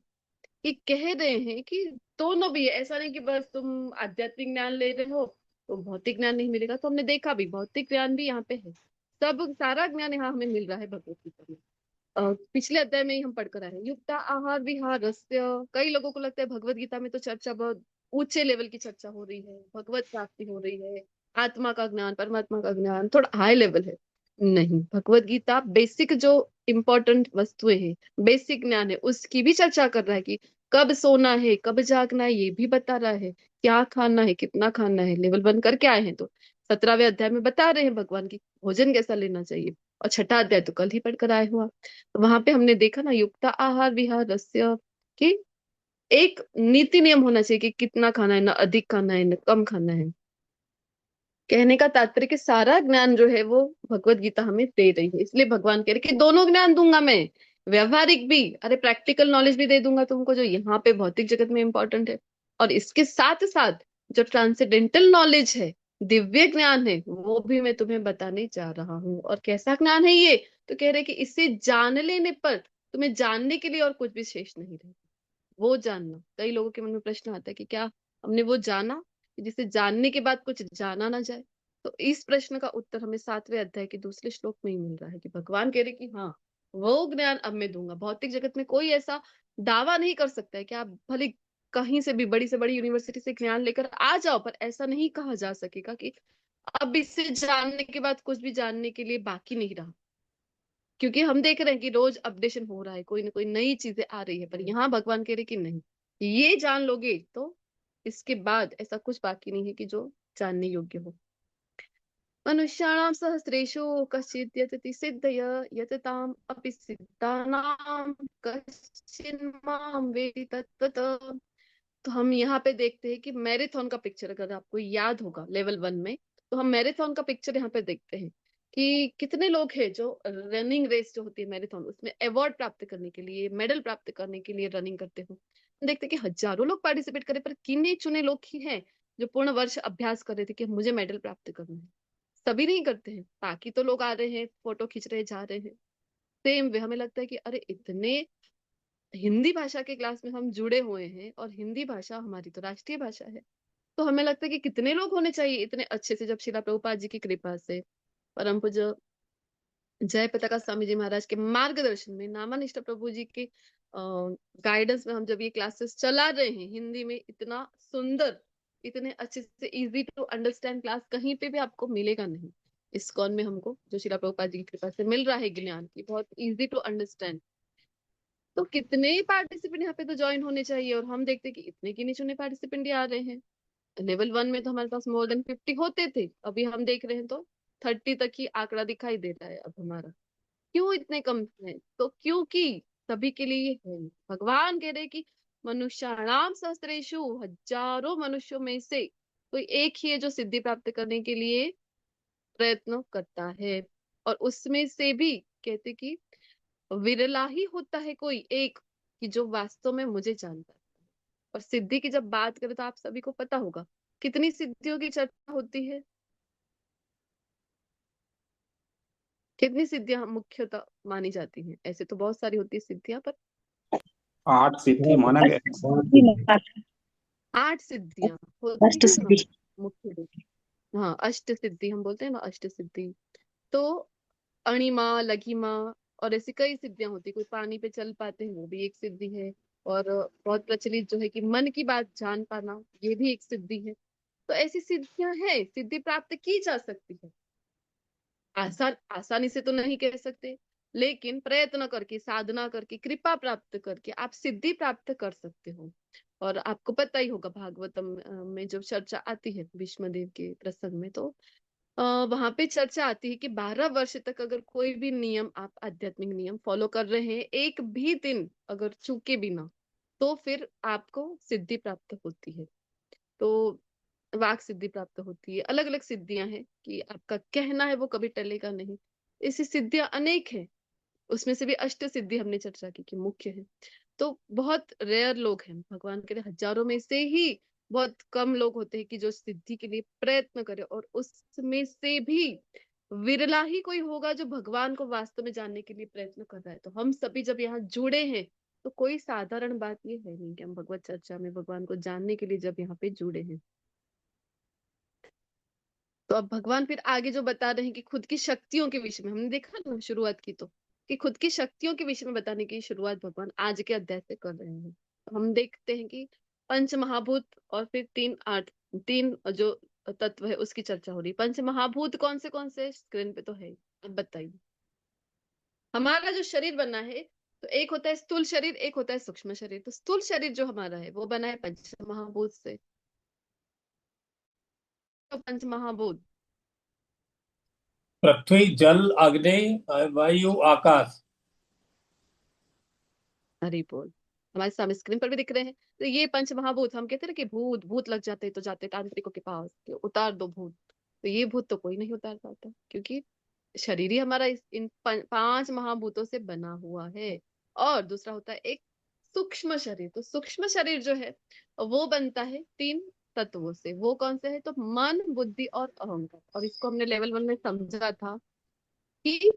Speaker 1: कि कह रहे हैं कि दोनों भी है। ऐसा नहीं कि बस तुम आध्यात्मिक ज्ञान ले रहे हो तो भौतिक ज्ञान नहीं मिलेगा। तो हमने देखा भी भौतिक ज्ञान भी यहाँ पे है, सब सारा ज्ञान यहाँ हमें मिल रहा है भगवत गीता में। पिछले अध्याय में ही हम पढ़कर आए हैं युक्त आहार विहार रस्य। कई लोगों को लगता है भगवत गीता में तो चर्चा बहुत ऊंचे लेवल की चर्चा हो रही है, भगवत प्राप्ति हो रही है, आत्मा का ज्ञान परमात्मा का ज्ञान थोड़ा हाई लेवल है। नहीं, भगवत गीता बेसिक जो इम्पोर्टेंट वस्तुएं हैं, बेसिक ज्ञान है, उसकी भी चर्चा कर रहा है कि कब सोना है कब जागना है, ये भी बता रहा है, क्या खाना है कितना खाना है। लेवल 1 करके आए हैं तो 17वें अध्याय में बता रहे हैं भगवान की भोजन कैसा लेना चाहिए। और छठा अध्याय तो कल ही पढ़कर आए हुआ। तो वहां पे हमने देखा ना युक्त आहार विहार रस्य कि एक नीति नियम होना चाहिए कि कितना खाना है, ना अधिक खाना है ना कम खाना है। कहने का तात्पर्य कि सारा ज्ञान जो है वो भगवत गीता हमें दे रही है। इसलिए भगवान कह रहे कि दोनों ज्ञान दूंगा मैं, व्यवहारिक भी, अरे प्रैक्टिकल नॉलेज भी दे दूंगा तुमको जो यहाँ पे भौतिक जगत में इंपॉर्टेंट है, और इसके साथ साथ जो ट्रांसेंडेंटल नॉलेज है, दिव्य ज्ञान है, वो भी मैं तुम्हें बताने जा रहा हूँ। और कैसा ज्ञान है ये? तो कह रहे कि इसे जान लेने पर तुम्हें जानने के लिए और कुछ भी शेष नहीं रहेगा। वो जानना, कई लोगों के मन में प्रश्न आता है कि क्या हमने वो जाना जिसे जानने के बाद कुछ जाना ना जाए। तो इस प्रश्न का उत्तर हमें 7वें अध्याय के दूसरे श्लोक में ही मिल रहा है कि भगवान कह रहे कि हाँ, वो ज्ञान अब मैं दूंगा। भौतिक जगत में कोई ऐसा दावा नहीं कर सकता है कि आप भले कहीं से बड़ी यूनिवर्सिटी से ज्ञान लेकर आ जाओ, पर ऐसा नहीं कहा जा सकेगा कि अब इसे जानने के बाद कुछ भी जानने के लिए बाकी नहीं रहा। क्योंकि हम देख रहे हैं कि रोज अपडेशन हो रहा है, कोई ना कोई नई चीजें आ रही है। पर यहाँ भगवान कह रहे कि नहीं, ये जान लोगे तो इसके बाद ऐसा कुछ बाकी नहीं है कि जो जानने योग्य हो। मनुष्याणां सहस्रेषु कश्चित् यतति सिद्धय यतताम् अपि सिद्धानां कश्चिन् मां वेत्ति तत्त्वतः। तो हम यहाँ पे देखते हैं कि मैराथन का पिक्चर, अगर आपको याद होगा लेवल 1 में, तो हम मैराथन का पिक्चर यहाँ पे देखते हैं कि कितने लोग हैं जो रनिंग रेस जो होती है मैराथन, उसमें अवार्ड प्राप्त करने के लिए, मेडल प्राप्त करने के लिए रनिंग करते हो। हम देखते हैं कि हजारों लोग पार्टिसिपेट करे, पर गिने चुने लोग ही हैं जो पूर्ण वर्ष अभ्यास कर रहे थे कि मुझे मेडल प्राप्त करना है। सभी नहीं करते हैं, बाकी तो लोग आ रहे हैं, फोटो खींच रहे जा रहे हैं। सेम वे हमें लगता है कि अरे इतने हिंदी भाषा के क्लास में हम जुड़े हुए हैं, और हिंदी भाषा हमारी तो राष्ट्रीय भाषा है, तो हमें लगता है कि कितने लोग होने चाहिए इतने अच्छे से। जब शिला प्रभुपाद जी की कृपा से, परम पूज्य जय पताका स्वामी जी महाराज के मार्गदर्शन में, नामानिष्ठ प्रभु जी के गाइडेंस में हम जब ये क्लासेस चला रहे हैं हिंदी में, इतना सुंदर, इतने अच्छे से इजी टू अंडरस्टैंड क्लास कहीं पे भी आपको मिलेगा नहीं। इस्कॉन में हमको जो शिला प्रभुपाद जी की कृपा से मिल रहा है ज्ञान की, बहुत इजी टू अंडरस्टैंड। तो कितने पार्टिसिपेंट यहाँ पे तो ज्वाइन होने चाहिए, और हम देखते हैं कि इतने गिने चुने पार्टिसिपेंट ही आ रहे हैं। लेवल 1 में तो हमारे पास मोर देन 50 होते थे, अभी हम देख रहे हैं तो 30 तक ही आंकड़ा दिखाई दे रहा है अब हमारा। क्यों इतने कम है? तो क्योंकि सभी के लिए ये है। भगवान कह रहे कि मनुष्याणाम सहस्रेषु, हजारों मनुष्यों में से कोई एक ही है जो सिद्धि प्राप्त करने के लिए प्रयत्न करता है। और उसमें से भी कहते कि विरला ही होता है कोई एक कि जो वास्तव में मुझे जानता है। और सिद्धि की जब बात करें तो आप सभी को पता होगा कितनी सिद्धियों की चर्चा होती है, कितनी सिद्धियां मुख्यतः मानी जाती हैं। ऐसे तो बहुत सारी होती है सिद्धियां, पर
Speaker 2: 8 सिद्धि माना गया है।
Speaker 1: 8 सिद्धियां होती
Speaker 3: अष्ट
Speaker 1: है ना
Speaker 3: सिद्धि।
Speaker 1: मुख्य रूप। हाँ, अष्ट सिद्धि हम बोलते हैं ना, अष्ट सिद्धि। तो अणिमा लघिमा और ऐसी कई सिद्धियां होती है। कोई पानी पे चल पाते हैं वो भी एक सिद्धि है। और बहुत प्रचलित जो है कि मन की बात जान पाना, ये भी एक सिद्धि है। तो ऐसी सिद्धियां हैं, सिद्धि प्राप्त की जा सकती है। आसानी से तो नहीं कह सकते, लेकिन प्रयत्न करके, साधना करके, कृपा प्राप्त करके आप सिद्धि प्राप्त कर सकते हो। और आपको पता ही होगा भागवतम में जब चर्चा आती है भीष्म देव के प्रसंग में, तो वहां पे चर्चा आती है कि 12 वर्ष तक अगर कोई भी नियम, आप आध्यात्मिक नियम फॉलो कर रहे हैं, एक भी दिन अगर चूके भी ना, तो फिर आपको सिद्धि प्राप्त होती है। तो वाक सिद्धि प्राप्त होती है, अलग अलग सिद्धियां हैं कि आपका कहना है वो कभी टलेगा नहीं। ऐसी सिद्धियां अनेक है, उसमें से भी अष्ट सिद्धि हमने चर्चा की कि मुख्य है। तो बहुत रेयर लोग हैं, भगवान के हजारों में से ही बहुत कम लोग होते हैं कि जो सिद्धि के लिए प्रयत्न करे, और उसमें से भी विरला ही कोई होगा जो भगवान को वास्तव में जानने के लिए प्रयत्न कर रहा है। तो हम सभी जब यहाँ जुड़े हैं, तो कोई साधारण बात ये है नहीं कि हम भगवत चर्चा में भगवान को जानने के लिए जब यहाँ पे जुड़े हैं। तो अब भगवान फिर आगे जो बता रहे हैं कि खुद की शक्तियों के विषय में, हमने देखा ना शुरुआत की तो, कि खुद की शक्तियों के विषय में बताने की शुरुआत भगवान आज के अध्याय से कर रहे हैं। तो हम देखते हैं कि पंच महाभूत और फिर तीन जो तत्व है उसकी चर्चा हो रही है। पंच महाभूत कौन से स्क्रीन पे तो है, अब बताइए। हमारा जो शरीर बना है, तो एक होता है स्थूल शरीर, एक होता है सूक्ष्म शरीर। तो स्थूल शरीर जो हमारा है वो बना है पंच महाभूत से। तो पंच महाभूत
Speaker 6: पृथ्वी, जल, अग्नि, वायु, आकाश।
Speaker 1: हरि बोल। हमारे सामने स्क्रीन पर भी दिख रहे हैं। तो ये पंच महाभूत, हम कहते हैं ना कि भूत भूत लग जाते तो जाते तांत्रिकों के पास कि उतार दो भूत। तो ये भूत तो कोई नहीं उतार पाता, क्योंकि शरीर ही हमारा इन पांच महाभूतों से बना हुआ है। और दूसरा होता है एक सूक्ष्म शरीर। तो सूक्ष्म शरीर जो है वो बनता है तीन तत्वों से। वो कौन से है? तो मन, बुद्धि और अहंकार। और इसको हमने लेवल 1 में समझा था कि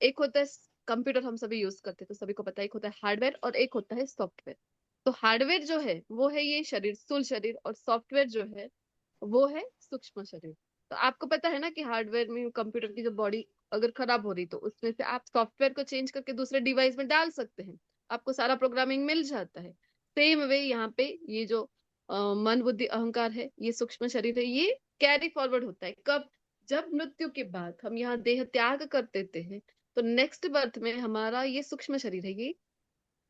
Speaker 1: एक होता है कंप्यूटर, हम सभी यूज करते हैं तो सभी को पता है, एक होता है हार्डवेयर और एक होता है सॉफ्टवेयर। तो हार्डवेयर जो है वो है ये शरीर, स्थूल शरीर, और सॉफ्टवेयर जो है वो है सूक्ष्म शरीर। तो आपको पता है ना कि हार्डवेयर में कंप्यूटर की जो बॉडी अगर खराब हो रही तो उसमें से आप सॉफ्टवेयर को चेंज करके दूसरे डिवाइस में डाल सकते हैं, आपको सारा प्रोग्रामिंग मिल जाता है। सेम वे यहाँ पे ये जो मन, बुद्धि, अहंकार है, ये सूक्ष्म शरीर है, ये कैरी फॉरवर्ड होता है कब? जब मृत्यु के बाद हम यहाँ देह त्याग कर देते हैं, तो नेक्स्ट बर्थ में हमारा ये सूक्ष्म शरीर है, ये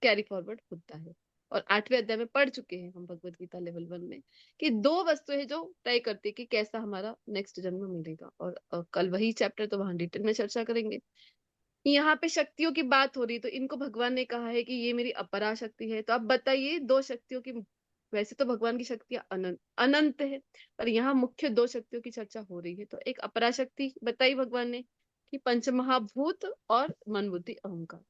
Speaker 1: कैरी फॉरवर्ड होता है। और 8वें अध्याय में पढ़ चुके हैं हम भगवत गीता लेवल 1 में कि दो वस्तु है जो तय करती है कि कैसा हमारा नेक्स्ट जन्म मिलेगा। और कल वही चैप्टर तो वहां डिटेल में चर्चा करेंगे। यहाँ पे शक्तियों की बात हो रही, तो इनको भगवान ने कहा है कि ये मेरी अपरा शक्ति है। तो अब बताइए, दो शक्तियों की, वैसे तो भगवान की शक्तियां अनंत अनंत है, पर यहाँ मुख्य दो शक्तियों की चर्चा हो रही है। तो एक अपरा शक्ति बताई भगवान ने कि पंचमहाभूत और मन, बुद्धि, अहंकार,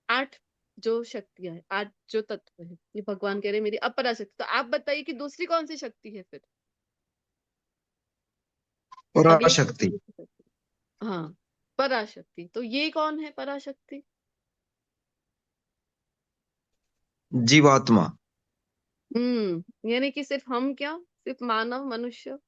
Speaker 1: 8 जो शक्तियां हैं, 8 जो तत्व है, ये भगवान कह रहे हैं मेरी अपरा शक्ति। तो आप बताइए कि दूसरी कौन सी शक्ति है फिर? अब ये
Speaker 7: पराशक्ति।
Speaker 1: हाँ, पराशक्ति। तो ये कौन है पराशक्ति?
Speaker 7: जीवात्मा।
Speaker 1: यानी कि सिर्फ हम क्या, सिर्फ मानव मनुष्य?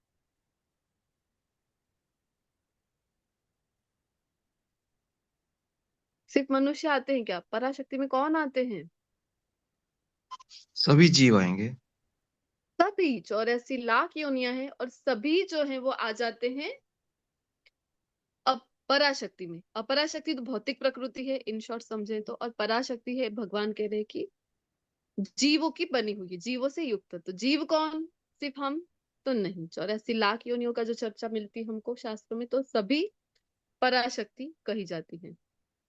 Speaker 1: सिर्फ मनुष्य आते हैं क्या? पराशक्ति में कौन आते हैं?
Speaker 7: सभी जीव आएंगे।
Speaker 1: सभी 84 लाख योनियां हैं, और सभी जो है वो आ जाते हैं पराशक्ति में। अपराशक्ति तो भौतिक प्रकृति है, इन शॉर्ट समझे तो। और पराशक्ति है, भगवान कह रहे हैं कि जीवों की बनी हुई है, जीवों से युक्त। तो जीव कौन? सिर्फ हम तो नहीं, 84 लाख योनियों का जो चर्चा मिलती है हमको शास्त्रों में, तो सभी पराशक्ति कही जाती है।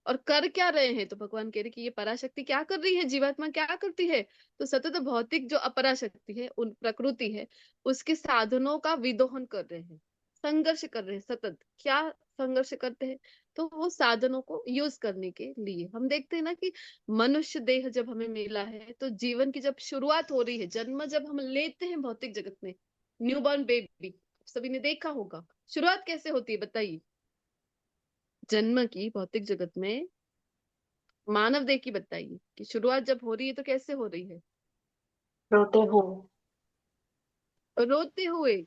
Speaker 1: और कर क्या रहे हैं? तो भगवान कह रहे कि ये पराशक्ति क्या कर रही है, जीवात्मा क्या करती है? तो सतत भौतिक जो अपराशक्ति है, उन प्रकृति है, उसके साधनों का विदोहन कर रहे हैं, संघर्ष कर रहे हैं सतत। क्या संघर्ष करते हैं? तो वो साधनों को यूज करने के लिए। हम देखते हैं ना कि मनुष्य देह जब हमें मिला है, तो जीवन की जब शुरुआत हो रही है, जन्म जब हम लेते हैं भौतिक जगत में, न्यूबॉर्न बेबी, सभी ने देखा होगा, शुरुआत कैसे होती है बताइए? जन्म की भौतिक जगत में मानव देह की बताइए कि शुरुआत जब हो रही है तो कैसे हो रही है?
Speaker 4: रोते हुए।
Speaker 1: रोते हुए।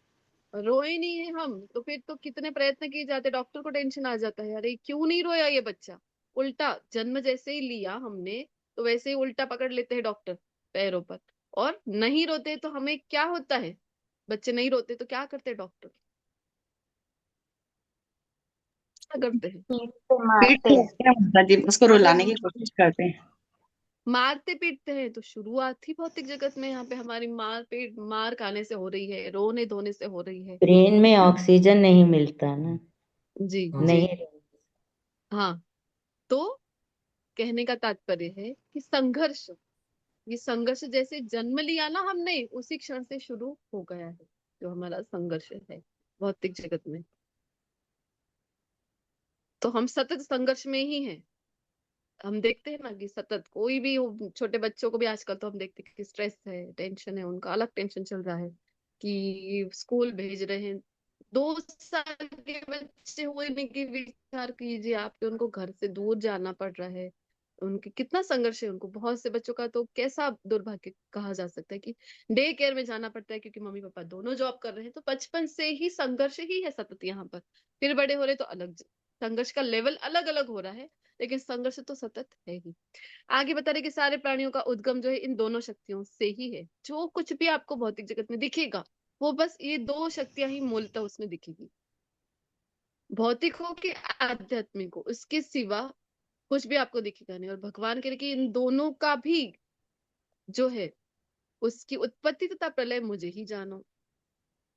Speaker 1: रोए नहीं है हम तो फिर तो कितने प्रयत्न किए जाते, डॉक्टर को टेंशन आ जाता है, अरे क्यों नहीं रोया ये बच्चा। उल्टा जन्म जैसे ही लिया हमने, तो वैसे ही उल्टा पकड़ लेते हैं डॉक्टर पैरों पर। और नहीं रोते तो हमें क्या होता है? बच्चे नहीं रोते तो क्या करते हैं डॉक्टर? क्या करते हैं?
Speaker 4: पीठ से
Speaker 3: पीठ
Speaker 4: मारते हैं।
Speaker 3: पीटते हैं माता जी, उसको
Speaker 1: अरे
Speaker 3: रुलाने की कोशिश करते हैं।
Speaker 1: मारते पीटते हैं तो शुरुआत ही भौतिक जगत में यहाँ पे हमारी मार खाने से हो रही है, रोने धोने से हो रही है।
Speaker 3: ब्रेन में ऑक्सीजन नहीं मिलता ना,
Speaker 1: जी जी
Speaker 3: नहीं।
Speaker 1: हाँ। तो कहने का तात्पर्य है कि संघर्ष, ये संघर्ष जैसे जन्म लिया ना हमने, उसी क्षण से शुरू हो गया है जो हमारा संघर्ष है भौतिक जगत में। तो हम सतत संघर्ष में ही हैं। हम देखते हैं ना कि सतत कोई भी छोटे बच्चों को भी आजकल तो हम देखते हैं कि स्ट्रेस है, टेंशन है, उनका अलग टेंशन चल रहा है कि स्कूल भेज रहे हैं। 2 साल के बच्चे हुए नहीं कि विचार कीजिए आपके, उनको घर से दूर जाना पड़ रहा है। उनके कितना संघर्ष है, उनको बहुत से बच्चों का तो कैसा दुर्भाग्य कहा जा सकता है कि डे केयर में जाना पड़ता है क्योंकि मम्मी पापा दोनों जॉब कर रहे हैं। तो बचपन से ही संघर्ष ही है सतत यहाँ पर। फिर बड़े हो रहे तो अलग, संघर्ष का लेवल अलग अलग हो रहा है, लेकिन संघर्ष तो सतत है ही। आगे बता रहे कि सारे प्राणियों का उद्गम जो है इन दोनों शक्तियों से ही है। जो कुछ भी आपको भौतिक जगत में दिखेगा वो बस ये 2 शक्तियां ही मूलतः उसमें दिखेगी, भौतिक हो कि आध्यात्मिक हो, इसके सिवा कुछ भी आपको दिखेगा नहीं। और भगवान कह रहे कि इन दोनों का भी जो है उसकी उत्पत्ति तथा प्रलय मुझे ही जानो।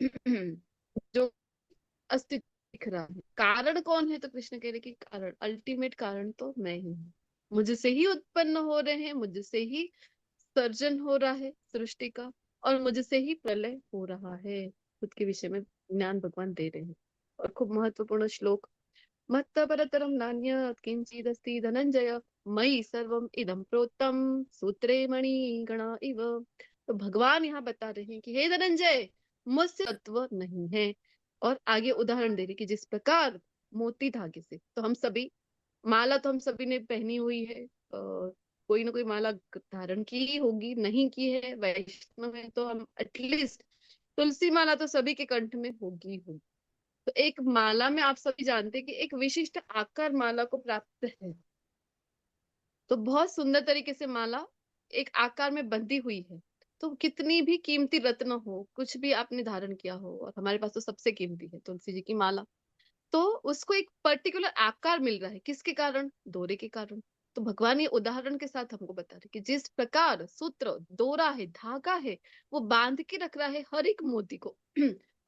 Speaker 1: जो अस्तित्व दिख रहा है, कारण कौन है? तो कृष्ण कह रहे कि कारण, अल्टीमेट कारण तो मैं ही हूँ। मुझसे ही उत्पन्न हो रहे हैं, मुझसे ही सर्जन हो रहा है सृष्टि का, और मुझसे ही प्रलय हो रहा है। खुद के विषय में ज्ञान भगवान दे रहे हैं। और खूब महत्वपूर्ण श्लोक, मत्त परतरम नान्यत् किंचिदस्ति धनंजय मयि सर्वम इदं प्रोक्तम सूत्रे मणिगणा इव। तो भगवान यहाँ बता रहे हैं कि हे धनंजय, मुझसे तत्व नहीं है। और आगे उदाहरण दे रहे कि जिस प्रकार मोती धागे से, तो हम सभी माला तो हम सभी ने पहनी हुई है, कोई ना कोई माला धारण की ही होगी, नहीं की है वैष्णव है तो हम एटलीस्ट तुलसी माला तो सभी के कंठ में होगी होगी। तो एक माला में आप सभी जानते हैं कि एक विशिष्ट आकार माला को प्राप्त है। तो बहुत सुंदर तरीके से माला एक आकार में बंधी हुई है। तो कितनी भी कीमती रत्न हो, कुछ भी आपने धारण किया हो, और हमारे पास तो सबसे कीमती है तुलसी जी की माला, तो उसको एक पर्टिकुलर आकार मिल रहा है, किसके कारण? डोरे के कारण। तो भगवान ये उदाहरण के साथ हमको बता रहे कि जिस प्रकार सूत्र, डोरा है, धागा है, वो बांध के रख रहा है हर एक मोती को।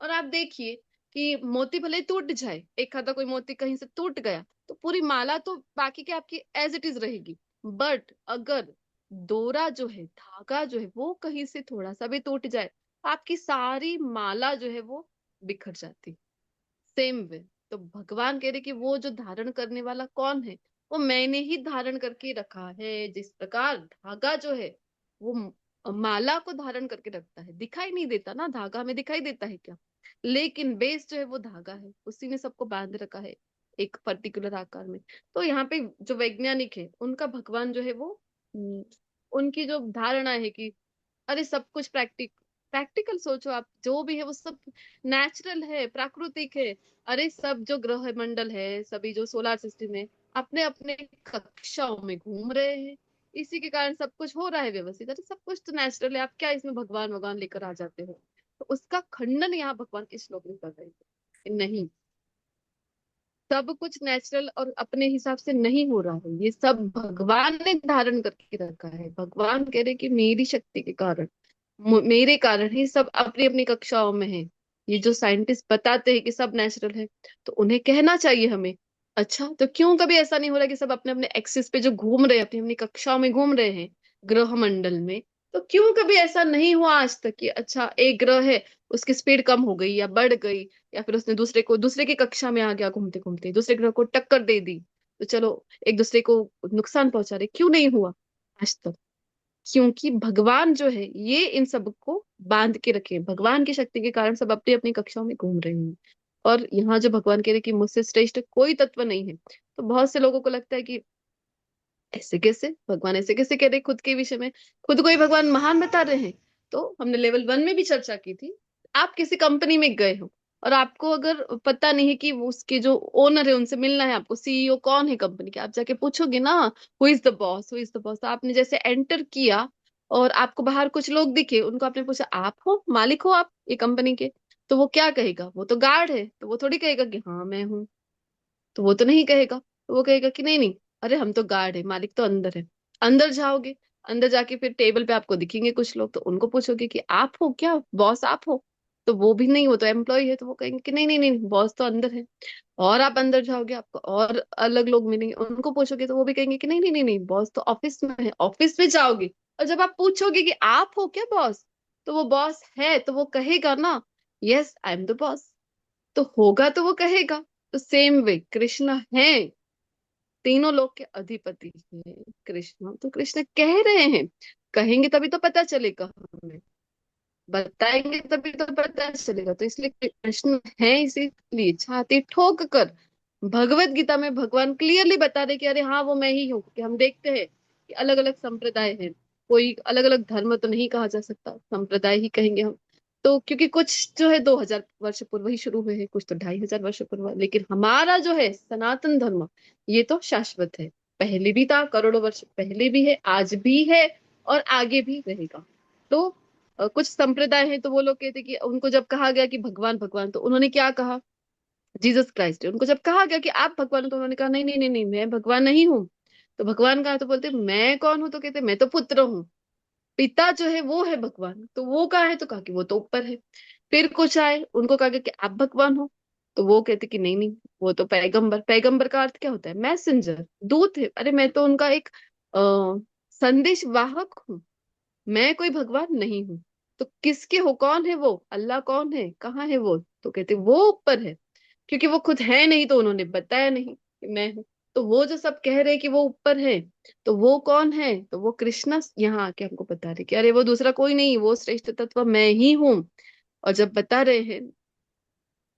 Speaker 1: और आप देखिए कि मोती भले ही टूट जाए, एक आधा कोई मोती कहीं से टूट गया तो पूरी माला तो बाकी के आपकी एज इट इज रहेगी। बट अगर डोरा जो है, धागा जो है, वो कहीं से थोड़ा सा भी टूट जाए, आपकी सारी माला जो है वो बिखर जाती। सेम वे, तो भगवान कह रहे कि वो जो धारण करने वाला कौन है, वो मैंने ही धारण करके रखा है। जिस प्रकार धागा जो है वो माला को धारण करके रखता है, दिखाई नहीं देता ना, धागा हमें दिखाई देता है क्या? लेकिन बेस जो है वो धागा है, उसी ने सबको बांध रखा है एक पर्टिकुलर आकार में। तो यहाँ पे जो वैज्ञानिक है उनका भगवान जो है वो उनकी जो धारणा है कि अरे सब कुछ प्रैक्टिकल सोचो आप, जो भी है वो सब नेचुरल है, प्राकृतिक है। अरे सब जो ग्रह मंडल है, सभी जो सोलर सिस्टम है, अपने अपने कक्षाओं में घूम रहे हैं, इसी के कारण सब कुछ हो रहा है व्यवस्थित। अरे सब कुछ तो नेचुरल है, आप क्या इसमें भगवान भगवान लेकर आ जाते हो? तो उसका खंडन यहाँ भगवान इस श्लोक में कर रहे हैं। नहीं, सब कुछ नेचुरल और अपने हिसाब से नहीं हो रहा है, ये सब भगवान ने धारण करके रखा है। भगवान कह रहे कि मेरी शक्ति के कारण, मेरे कारण ही सब अपनी अपनी कक्षाओं में है। ये जो साइंटिस्ट बताते हैं कि सब नेचुरल है, तो उन्हें कहना चाहिए हमें, अच्छा तो क्यों कभी ऐसा नहीं हो रहा कि सब अपने अपने एक्सिस पे जो घूम रहे हैं, अपनी अपनी कक्षाओं में घूम रहे हैं ग्रह मंडल में? तो क्यों कभी ऐसा नहीं हुआ आज तक कि अच्छा एक ग्रह है, उसकी स्पीड कम हो गई या बढ़ गई, या फिर उसने दूसरे की कक्षा में आ गया घूमते घूमते, दूसरे ग्रह को टक्कर दे दी, तो चलो एक दूसरे को नुकसान पहुंचा रहे, क्यों नहीं हुआ आज तक? क्योंकि भगवान जो है ये इन सबको बांध के रखे, भगवान की शक्ति के कारण सब अपनी अपनी कक्षाओं में घूम रहे हैं। और यहाँ जो भगवान कह रहे कि मुझसे श्रेष्ठ कोई तत्व नहीं है, तो बहुत से लोगों को लगता है कि ऐसे कैसे भगवान, ऐसे कैसे कह रहे खुद के विषय में, खुद को ही भगवान महान बता रहे हैं। तो हमने लेवल 1 में भी चर्चा की थी। आप किसी कंपनी में गए हो और आपको अगर पता नहीं है कि वो उसके जो ओनर है उनसे मिलना है, आपको सीईओ कौन है कंपनी के, आप जाके पूछोगे ना, who is the boss, who is the boss. आपने जैसे एंटर किया और आपको बाहर कुछ लोग दिखे, उनको आपने पूछा आप हो मालिक हो आप ये कंपनी के, तो वो क्या कहेगा? वो तो गार्ड है, तो वो थोड़ी कहेगा कि हाँ मैं हूँ, तो वो तो नहीं कहेगा। तो वो कहेगा कि नहीं नहीं, अरे हम तो गार्ड है, मालिक तो अंदर है। अंदर जाओगे, अंदर जाके फिर टेबल पे आपको दिखेंगे कुछ लोग, तो उनको पूछोगे कि आप हो क्या, बॉस आप हो, तो वो भी नहीं, वो तो एम्प्लॉय है, तो वो कहेंगे कि नहीं नहीं नहीं, बॉस तो अंदर है। और आप अंदर जाओगे, आपको और अलग लोग मिलेंगे, उनको पूछोगे तो वो भी कहेंगे कि नहीं नहीं नहीं नहीं, बॉस तो ऑफिस में है। ऑफिस में जाओगे और जब आप पूछोगे कि आप हो क्या बॉस, तो वो बॉस है तो वो कहेगा ना, yes I am the boss, तो होगा तो वो कहेगा। तो सेम वे कृष्ण है, तीनों लोग के अधिपति है कृष्ण, तो कृष्ण कह रहे हैं, कहेंगे तभी तो पता चलेगा हमें, बताएंगे तभी तो पता चलेगा। तो इसलिए कृष्ण है, इसीलिए छाती ठोक कर भगवत गीता में भगवान क्लियरली बता रहे कि अरे हाँ वो मैं ही हूँ। कि हम देखते हैं कि अलग अलग संप्रदाय हैं, कोई अलग अलग धर्म तो नहीं कहा जा सकता, संप्रदाय ही कहेंगे हम। तो क्योंकि कुछ जो है 2000 वर्ष पूर्व ही शुरू हुए हैं, कुछ तो 2500 वर्ष पूर्व, लेकिन हमारा जो है सनातन धर्म, ये तो शाश्वत है, पहले भी था, करोड़ों वर्ष पहले भी है, आज भी है और आगे भी रहेगा। तो कुछ संप्रदाय है तो वो लोग कहते कि उनको जब कहा गया कि भगवान भगवान, तो उन्होंने क्या कहा, जीसस क्राइस्ट है, उनको जब कहा गया कि आप भगवान हो, तो उन्होंने कहा नहीं नहीं नहीं नहीं, मैं भगवान नहीं हूँ। तो भगवान कहा, तो बोलते मैं कौन हूँ, तो कहते मैं तो पुत्र हूँ, पिता जो है वो है भगवान, तो वो कहाँ है, तो कहा कि वो तो ऊपर है। फिर कुछ आए, उनको कहा गया कि आप भगवान हो, तो वो कहते कि नहीं नहीं, वो तो पैगंबर, पैगंबर का अर्थ क्या होता है, मैसेंजर, दूत है, अरे मैं तो उनका एक संदेश वाहक हूँ, मैं कोई भगवान नहीं हूँ। तो किसके हो, कौन है वो, अल्लाह कौन है, कहाँ है वो, तो कहते वो ऊपर है, क्योंकि वो खुद है नहीं तो उन्होंने बताया नहीं कि मैं हूँ। तो वो जो सब कह रहे हैं कि वो ऊपर है, तो वो कौन है, तो वो कृष्णा यहाँ आके हमको बता रहे कि अरे वो दूसरा कोई नहीं, वो श्रेष्ठ तत्व मैं ही हूँ। और जब बता रहे हैं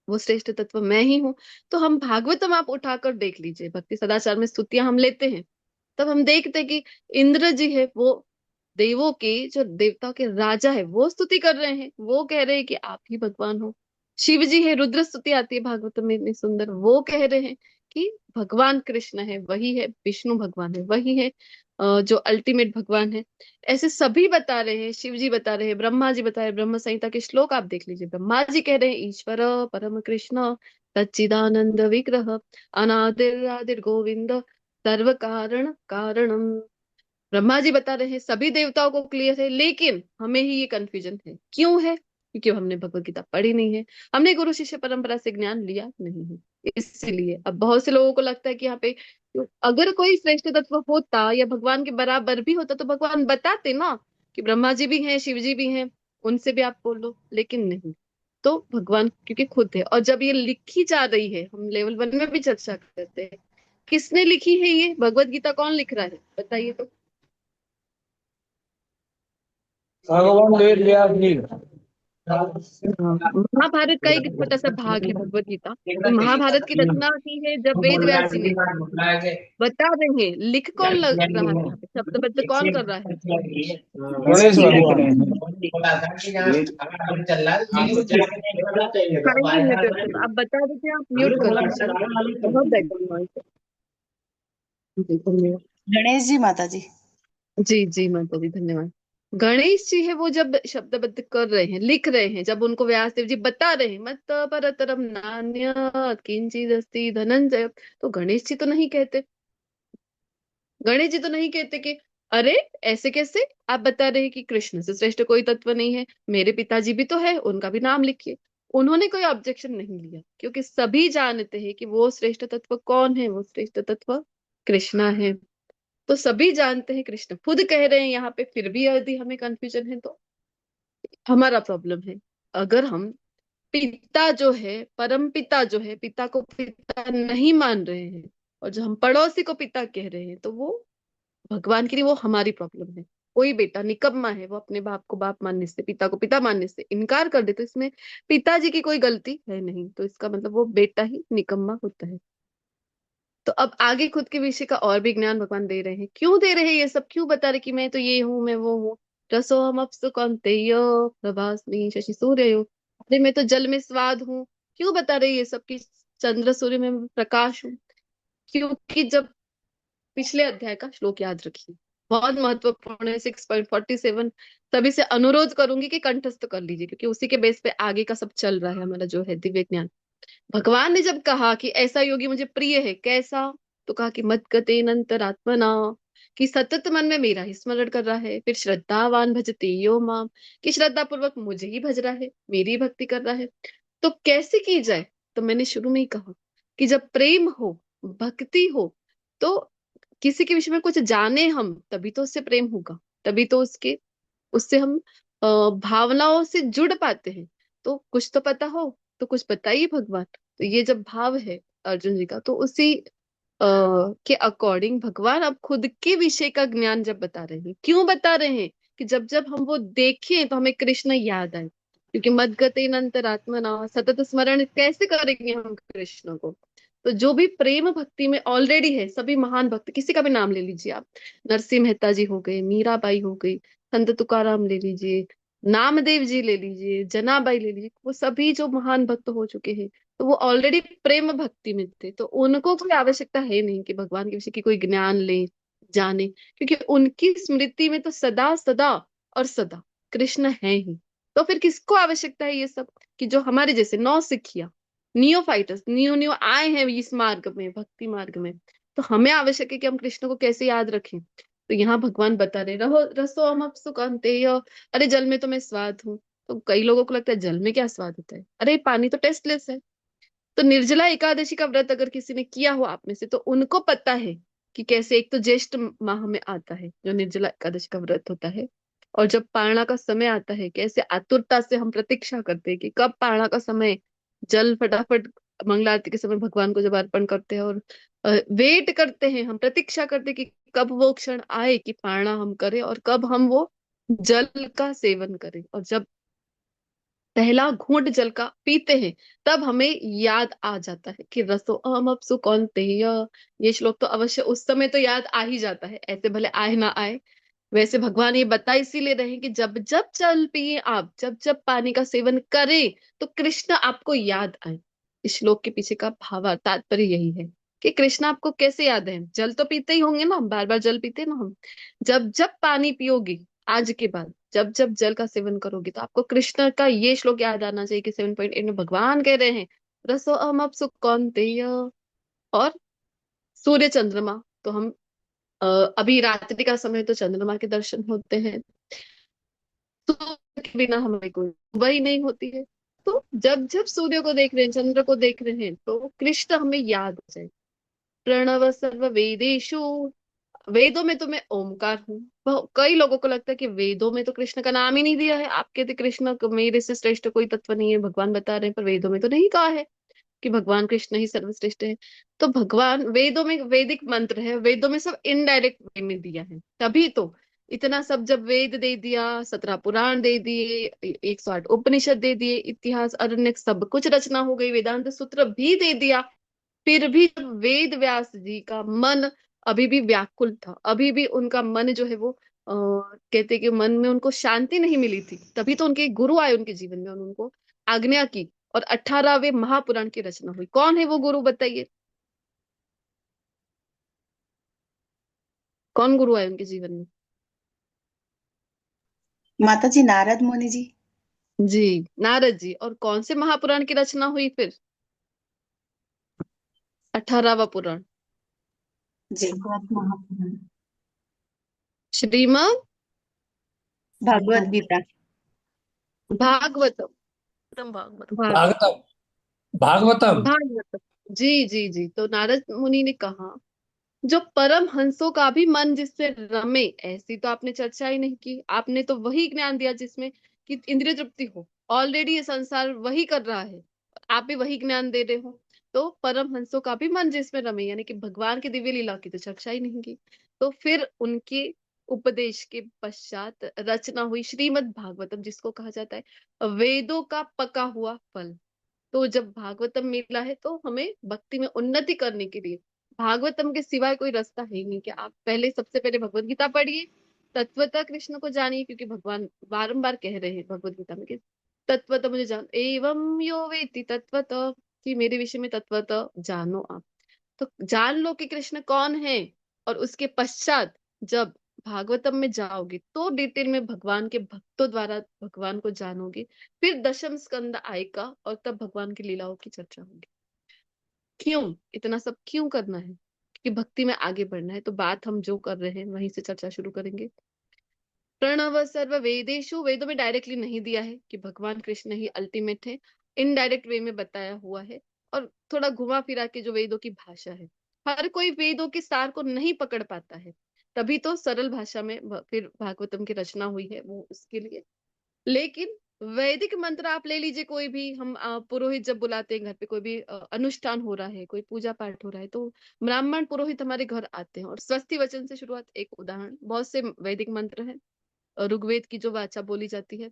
Speaker 1: वो श्रेष्ठ तत्व मैं ही हूँ, तो हम भागवतम आप उठाकर देख लीजिए, भक्ति सदाचार में स्तुतियां हम लेते हैं, तब हम देखते हैं कि इंद्र जी है, वो देवों के जो देवताओं के राजा है, वो स्तुति कर रहे हैं, वो कह रहे हैं कि आप ही भगवान हो। शिव जी है, रुद्र स्तुति आती है भागवत में इतनी सुंदर, वो कह रहे हैं कि भगवान कृष्ण है वही है, विष्णु भगवान है वही है, जो अल्टीमेट भगवान है। ऐसे सभी बता रहे हैं, शिव जी बता रहे हैं, ब्रह्मा जी बता रहे हैं, ब्रह्म संहिता के श्लोक आप देख लीजिए, ब्रह्मा जी कह रहे हैं ईश्वर परम कृष्ण सच्चिदानंद विग्रह अनादिर आदिर गोविंद सर्व कारण कारणम। ब्रह्मा जी बता रहे हैं, सभी देवताओं को क्लियर है, लेकिन हमें ही ये कंफ्यूजन है, क्यों है, क्योंकि हमने भगवत गीता पढ़ी नहीं है, हमने गुरु शिष्य परंपरा से ज्ञान लिया नहीं है। इसलिए अब बहुत से लोगों को लगता है कि यहाँ पे अगर कोई श्रेष्ठ तत्व होता या भगवान के बराबर भी होता तो भगवान बताते ना, कि ब्रह्मा जी भी हैं, शिव जी भी हैं, उनसे भी आप बोलो, लेकिन नहीं। तो भगवान क्योंकि खुद है, और जब ये लिखी जा रही है, हम लेवल 1 में भी चर्चा करते हैं, किसने लिखी है ये भगवत गीता, कौन लिख रहा है बताइए तो।
Speaker 6: भगवान वेद व्यास जी।
Speaker 1: महाभारत का एक छोटा सा भाग है भगवत गीता, तो महाभारत की रचना की है जब वेद व्यास जी ने, बता रहे हैं लिख कौन लग रहा है यहाँ पे, शब्दबद्ध कौन कर रहा है,
Speaker 2: गणेश जी लिख रहे हैं।
Speaker 1: साइलेंट है तो आप बता देते हैं, आप म्यूट कर दीजिए, बहुत बैकग्राउंड नॉइस है। जी धन्यवाद।
Speaker 3: गणेश जी माता जी।
Speaker 1: जी जी माता जी धन्यवाद। गणेश जी है वो जब शब्दबद्ध कर रहे हैं, लिख रहे हैं, जब उनको व्यास देव जी बता रहे हैं मत परतरम नान्यत् किंचिदस्ति धनंजय, तो गणेश जी तो नहीं कहते, गणेश जी तो नहीं कहते कि अरे ऐसे कैसे, आप बता रहे हैं कि कृष्ण से श्रेष्ठ कोई तत्व नहीं है, मेरे पिताजी भी तो है, उनका भी नाम लिखिए। उन्होंने कोई ऑब्जेक्शन नहीं लिया, क्योंकि सभी जानते हैं कि वो श्रेष्ठ तत्व कौन है, वो श्रेष्ठ तत्व कृष्णा है। तो सभी जानते हैं, कृष्ण खुद कह रहे हैं यहाँ पे, फिर भी यदि हमें कंफ्यूजन है तो हमारा प्रॉब्लम है। अगर हम पिता जो है, परम पिता जो है, पिता को पिता नहीं मान रहे हैं, और जो हम पड़ोसी को पिता कह रहे हैं, तो वो भगवान के लिए वो हमारी प्रॉब्लम है। कोई बेटा निकम्मा है, वो अपने बाप को बाप मानने से, पिता को पिता मानने से इनकार कर दे, तो इसमें पिताजी की कोई गलती है नहीं, तो इसका मतलब वो बेटा ही निकम्मा होता है। तो अब आगे खुद के विषय का और भी ज्ञान भगवान दे रहे हैं, क्यों दे रहे हैं ये सब, क्यों बता रहे कि मैं तो ये हूँ, मैं वो हूँ। रसोहम अप्सु कौन्तेय प्रभास्मि शशि सूर्ययो, अरे मैं तो जल में स्वाद हूँ, क्यों बता रहे ये सब कि चंद्र सूर्य में प्रकाश हूँ। क्योंकि जब पिछले अध्याय का श्लोक याद रखिए, बहुत महत्वपूर्ण है, 6.47, सभी से अनुरोध करूंगी कि कंठस्थ कर लीजिए, क्योंकि उसी के बेस पे आगे का सब चल रहा है हमारा जो है दिव्य ज्ञान। भगवान ने जब कहा कि ऐसा योगी मुझे प्रिय है, कैसा, तो कहा कि मत गतेन अंतरात्मना, कि सतत मन में मेरा ही स्मरण कर रहा है। फिर श्रद्धावान भजते यो माम, कि श्रद्धा पूर्वक मुझे ही भज रहा है, मेरी ही भक्ति कर रहा है। तो कैसे की जाए? तो मैंने शुरू में ही कहा कि जब प्रेम हो, भक्ति हो, तो किसी के विषय में कुछ जाने हम, तभी तो उससे प्रेम होगा, तभी तो उससे हम भावनाओं से जुड़ पाते हैं। तो कुछ तो पता हो, तो कुछ बताइए भगवान। तो ये जब भाव है अर्जुन जी का, तो उसी के अकॉर्डिंग भगवान अब खुद के विषय का ज्ञान जब बता रहे हैं, क्यों बता रहे हैं? कि जब जब हम वो देखें तो हमें कृष्ण याद आए। क्योंकि मद्गतेन अंतरात्मना, सतत स्मरण कैसे करेंगे हम कृष्ण को? तो जो भी प्रेम भक्ति में ऑलरेडी है, सभी महान भक्त, किसी का भी नाम ले लीजिए आप, नरसिंह मेहता जी हो गए, मीराबाई हो गई, संत तुकाराम ले लीजिए, नामदेव जी ले लीजिए, जनाबाई ले लीजिए, वो सभी जो महान भक्त हो चुके हैं, तो वो ऑलरेडी प्रेम भक्ति में थे। तो उनको कोई आवश्यकता है नहीं कि भगवान के विषय की कोई ज्ञान ले, जाने, क्योंकि उनकी स्मृति में तो सदा सदा और सदा कृष्ण है ही। तो फिर किसको आवश्यकता है ये सब? कि जो हमारे जैसे नौ सिखिया, नियो फाइटर्स, नियो नियो आए हैं इस मार्ग में, भक्ति मार्ग में, तो हमें आवश्यक है कि हम कृष्ण को कैसे याद रखें। तो यहाँ भगवान बता रहे, रहो रसो हम सुकांते, अरे जल में तो मैं स्वाद हूँ। तो कई लोगों को लगता है जल में क्या स्वाद होता है, अरे पानी तो टेस्टलेस है। तो निर्जला एकादशी का व्रत अगर किसी ने किया हो आप में से, तो उनको पता है कि कैसे, एक तो ज्येष्ठ माह में आता है जो निर्जला एकादशी का व्रत होता है, और जब पारणा का समय आता है, कैसे आतुरता से हम प्रतीक्षा करते हैं कि कब पारणा का समय, जल फटाफट मंगला आरती के समय भगवान को जब अर्पण करते हैं, और वेट करते हैं, हम प्रतीक्षा करते हैं कि कब वो क्षण आए कि पारणा हम करें और कब हम वो जल का सेवन करें। और जब पहला घूंट जल का पीते हैं, तब हमें याद आ जाता है कि रसो अहम अप्सु कौन्तेय। ये श्लोक तो अवश्य उस समय तो याद आ ही जाता है, ऐसे भले आए ना आए। वैसे भगवान ये बता इसीलिए रहे हैं कि जब जब जल पिए आप, जब जब पानी का सेवन करें, तो कृष्ण आपको याद आए। इस श्लोक के पीछे का भाव तात्पर्य यही है कि कृष्ण आपको कैसे याद है। जल तो पीते ही होंगे ना, बार बार जल पीते हैं ना हम। जब जब पानी पियोगे आज के बाद, जब जब जल का सेवन करोगे, तो आपको कृष्ण का ये श्लोक याद आना चाहिए कि 7.8 में भगवान कह रहे हैं, रसो अहमअप्सु कौन्तेय। और सूर्य चंद्रमा तो हम अ, अभी रात्रि का समय, तो चंद्रमा के दर्शन होते हैं, सूर्य के बिना हमें कोई सुबह ही नहीं होती है। तो जब जब सूर्य को देख रहे हैं, चंद्र को देख रहे हैं, तो कृष्ण हमें याद आ जाए। प्रणव सर्व वेदेषु, वेदों में तो मैं ओमकार हूँ। कई लोगों को लगता है कि वेदों में तो कृष्ण का नाम ही नहीं दिया है, आप कहते कृष्ण मेरे से श्रेष्ठ कोई तत्व नहीं है, भगवान बता रहे हैं, पर वेदों में तो नहीं कहा है कि भगवान कृष्ण ही सर्वश्रेष्ठ है। तो भगवान, वेदों में वैदिक मंत्र है, वेदों में सब इनडायरेक्ट वे में दिया है, तभी तो इतना सब, जब वेद दे दिया, 17 पुराण दे दिए, 108 उपनिषद दे दिए, इतिहास अरण्य सब कुछ रचना हो गई, वेदांत सूत्र भी दे दिया, फिर भी जब वेद व्यास जी का मन अभी भी व्याकुल था, अभी भी उनका मन जो है वो कहते कि मन में उनको शांति नहीं मिली थी, तभी तो उनके एक गुरु आए उनके जीवन में और उनको आज्ञा की, और 18वें महापुराण की रचना हुई। कौन है वो गुरु, बताइए? कौन गुरु आए उनके जीवन में?
Speaker 8: माता जी, नारद मुनि जी।
Speaker 1: जी, नारद जी। और कौन से महापुराण की रचना हुई फिर? 18वां पुराण,
Speaker 8: जी।
Speaker 1: श्रीमद्
Speaker 8: भगवत गीता।
Speaker 1: भागवतम। भागवत
Speaker 6: भागवतम। भागवतम।
Speaker 1: भागवतम। जी जी जी। तो नारद मुनि ने कहा, जो परम हंसों का भी मन जिससे रमे, ऐसी तो आपने चर्चा ही नहीं की। आपने तो वही ज्ञान दिया जिसमें कि इंद्रिय तृप्ति हो, ऑलरेडी ये संसार वही कर रहा है, आप भी वही ज्ञान दे रहे हो। तो परम हंसों का भी मन जिसमें रमे, यानी कि भगवान की दिव्य लीला की तो चर्चा ही नहीं की। तो फिर उनके उपदेश के पश्चात रचना हुई श्रीमद् भागवतम, जिसको कहा जाता है वेदों का पका हुआ फल। तो जब भागवतम मिला है, तो हमें भक्ति में उन्नति करने के लिए भागवतम के सिवाय कोई रास्ता है ही नहीं कि आप पहले, सबसे पहले भगवत गीता पढ़िए, तत्वतः कृष्ण को जानिए, क्योंकि भगवान बारंबार कह रहे हैं भगवत गीता में कि तत्वतः मुझे जान, एवं यो वेति तत्वतः, कि मेरे विषय में तत्वतः जानो आप। तो जान लो कि कृष्ण कौन है, और उसके पश्चात जब भागवतम में जाओगे तो डिटेल में भगवान के भक्तों द्वारा भगवान को जानोगे। फिर दशम स्कंद आएगा और तब भगवान की लीलाओं की चर्चा होगी। क्यों इतना सब क्यों करना है? कि भक्ति में आगे बढ़ना है, तो बात हम जो कर रहे हैं वहीं से चर्चा शुरू करेंगे। प्रणव सर्व वेदेषु, वेदों में डायरेक्टली नहीं दिया है कि भगवान कृष्ण ही अल्टीमेट है, इनडायरेक्ट वे में बताया हुआ है, और थोड़ा घुमा फिरा के जो वेदों की भाषा है, हर कोई वेदों के सार को नहीं पकड़ पाता है, तभी तो सरल भाषा में फिर भागवतम की रचना हुई है वो उसके लिए। लेकिन वैदिक मंत्र आप ले लीजिए, कोई भी हम पुरोहित जब बुलाते हैं घर पे, कोई भी अनुष्ठान हो रहा है, कोई पूजा पाठ हो रहा है, तो ब्राह्मण पुरोहित हमारे घर आते हैं और स्वस्ति वचन से शुरुआत, एक उदाहरण, बहुत से वैदिक मंत्र हैं। ऋग्वेद की जो वाचा बोली जाती है,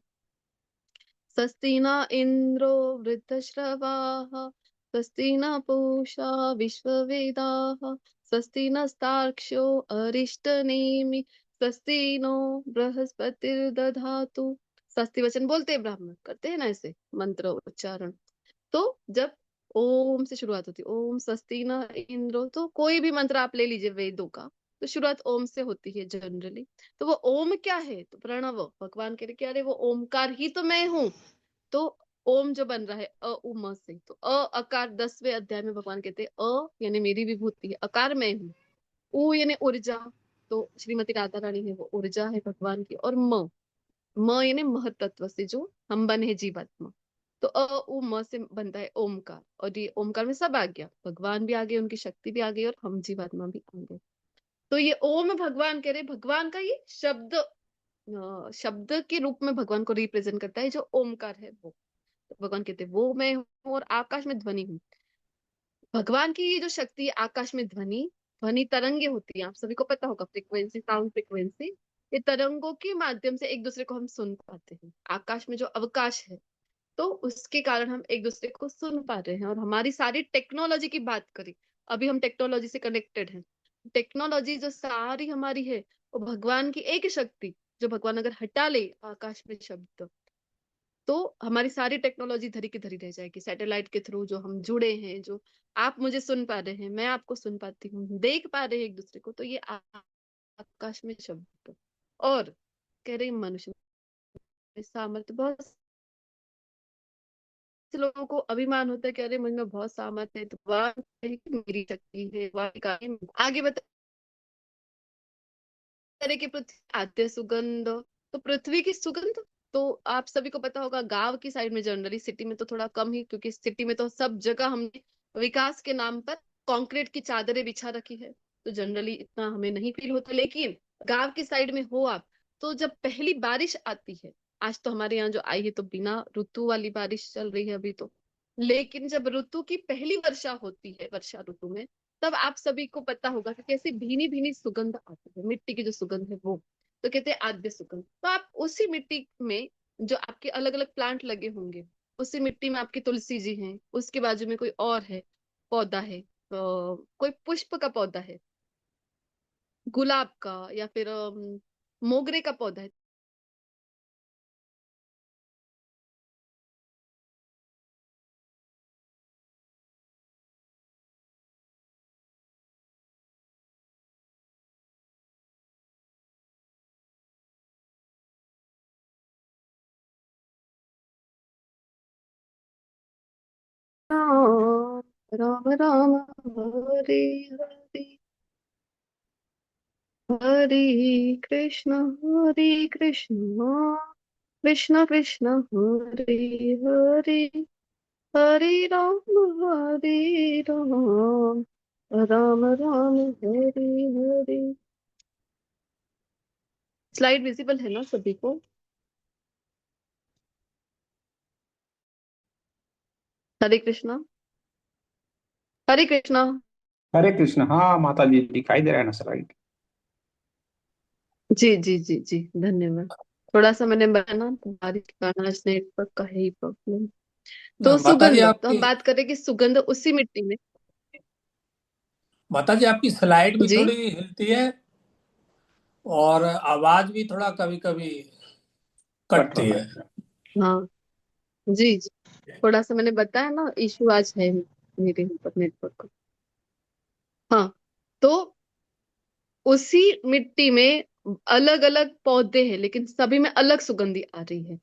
Speaker 1: स्वस्ति न इंद्रो वृद्धश्रवाः, स्वस्ति न पूषा विश्ववेदाः, स्वस्ति नस्तार्क्ष्यो अरिष्टनेमि, स्वस्ति नो बृहस्पतिर्दधातु। स्वस्ति वचन बोलते हैं ब्राह्मण, करते हैं ना ऐसे मंत्र उच्चारण। तो जब ओम से शुरुआत होती है, ओम स्वस्ति न इंद्रो, तो कोई भी मंत्र आप ले लीजिए वेदों का, तो शुरुआत ओम से होती है जनरली। तो वो ओम क्या है, तो प्रणव, भगवान कह रहे क्या, अरे वो ओमकार ही तो मैं हूँ। तो ओम जो बन रहा है अ उ म से, तो अकार 10वें अध्याय में भगवान कहते हैं अ यानी मेरी विभूति है, अकार मैं हूँ, उ यानी ऊर्जा, तो श्रीमती राधा रानी है वो ऊर्जा है भगवान की, और म यानी महतत्व से जो हम बने हैं जीवात्मा। तो अ उ म से बनता है ओमकार, और ये ओमकार में सब आ गया, भगवान भी आ गए, उनकी शक्ति भी आ गई, और हम जीवात्मा भी आ गए। तो ये ओम भगवान कह रहे, भगवान का ये शब्द शब्द के रूप में भगवान को रिप्रेजेंट करता है, जो ओमकार है वो। तो भगवान कहते हैं वो मैं हूँ, और आकाश में ध्वनि हूँ। भगवान की ये जो शक्ति है, आकाश में ध्वनि, ध्वनि तरंगे होती है, आप सभी को पता होगा, फ्रीक्वेंसी, साउंड फ्रीक्वेंसी, ये तरंगों के माध्यम से एक दूसरे को हम सुन पाते हैं। आकाश में जो अवकाश है, तो उसके कारण हम एक दूसरे को सुन पा रहे हैं। और हमारी सारी टेक्नोलॉजी की बात करें, अभी हम टेक्नोलॉजी से कनेक्टेड हैं, टेक्नोलॉजी जो सारी हमारी है, वो भगवान की एक शक्ति, जो भगवान अगर हटा ले आकाश में शब्द, तो हमारी सारी टेक्नोलॉजी धरी की धरी रह जाएगी। सैटेलाइट के थ्रू जो हम जुड़े हैं, जो आप मुझे सुन पा रहे हैं, मैं आपको सुन पाती हूँ, देख पा रहे हैं एक दूसरे को, तो ये आकाश में शब्द। और कह रहे मनुष्य में सामर्थ्य, बहुत से लोगों को अभिमान होता है कि अरे मुझ में बहुत सामर्थ्य है, तो भगवान कहे कि मेरी शक्ति है, भगवान का आगे बता रहे कि पृथ्वी आद्य सुगंध, तो पृथ्वी की सुगंध, तो आप सभी को पता होगा गांव की साइड में जनरली, सिटी में तो थोड़ा कम ही, क्योंकि सिटी में तो सब जगह हमने विकास के नाम पर कंक्रीट की चादरें बिछा रखी है, तो जनरली इतना हमें नहीं फील होता। लेकिन गांव की साइड में हो आप, तो जब पहली बारिश आती है, आज तो हमारे यहाँ जो आई है तो बिना ऋतु वाली बारिश चल रही है अभी तो, लेकिन जब ऋतु की पहली वर्षा होती है, वर्षा ऋतु में, तब आप सभी को पता होगा कि कैसी भीनी भीनी सुगंध आती है, मिट्टी की जो सुगंध है वो, तो कहते हैं आद्य सुगंध। तो आप उसी मिट्टी में जो आपके अलग अलग प्लांट लगे होंगे, उसी मिट्टी में आपकी तुलसी जी हैं, उसके बाजू में कोई और है, पौधा है, कोई पुष्प का पौधा है, गुलाब का, या फिर मोगरे का पौधा है, राम राम हरे हरे, हरे कृष्ण कृष्ण कृष्ण हरे हरे, हरे राम राम राम हरे हरे। स्लाइड विजिबल है ना सभी को? हरे कृष्णा, हरे कृष्णा।
Speaker 2: हरे कृष्ण। हाँ माता जी, दिखाई दे रहा है ना स्लाइड?
Speaker 1: जी जी जी जी, धन्यवाद। थोड़ा सा मैंने बताया ना, तो बारिश के कारण आज नेटवर्क का है ही प्रॉब्लम। तो
Speaker 6: माता जी
Speaker 1: सुगंध, तो हम
Speaker 6: आपकी
Speaker 1: बात करें कि सुगंध उसी मिट्टी में।
Speaker 6: माता जी आपकी स्लाइड भी
Speaker 1: जी
Speaker 6: थोड़ी हिलती है, और आवाज भी थोड़ा कभी कभी
Speaker 2: कट
Speaker 6: कटती
Speaker 2: रहा
Speaker 6: है।
Speaker 2: है।
Speaker 1: हाँ, जी जी, थोड़ा सा मैंने बताया ना, इशू आज है मेरे ऊपर नेटवर्क का। हाँ, तो उसी मिट्टी में अलग अलग पौधे हैं, लेकिन सभी में अलग सुगंधी आ रही है।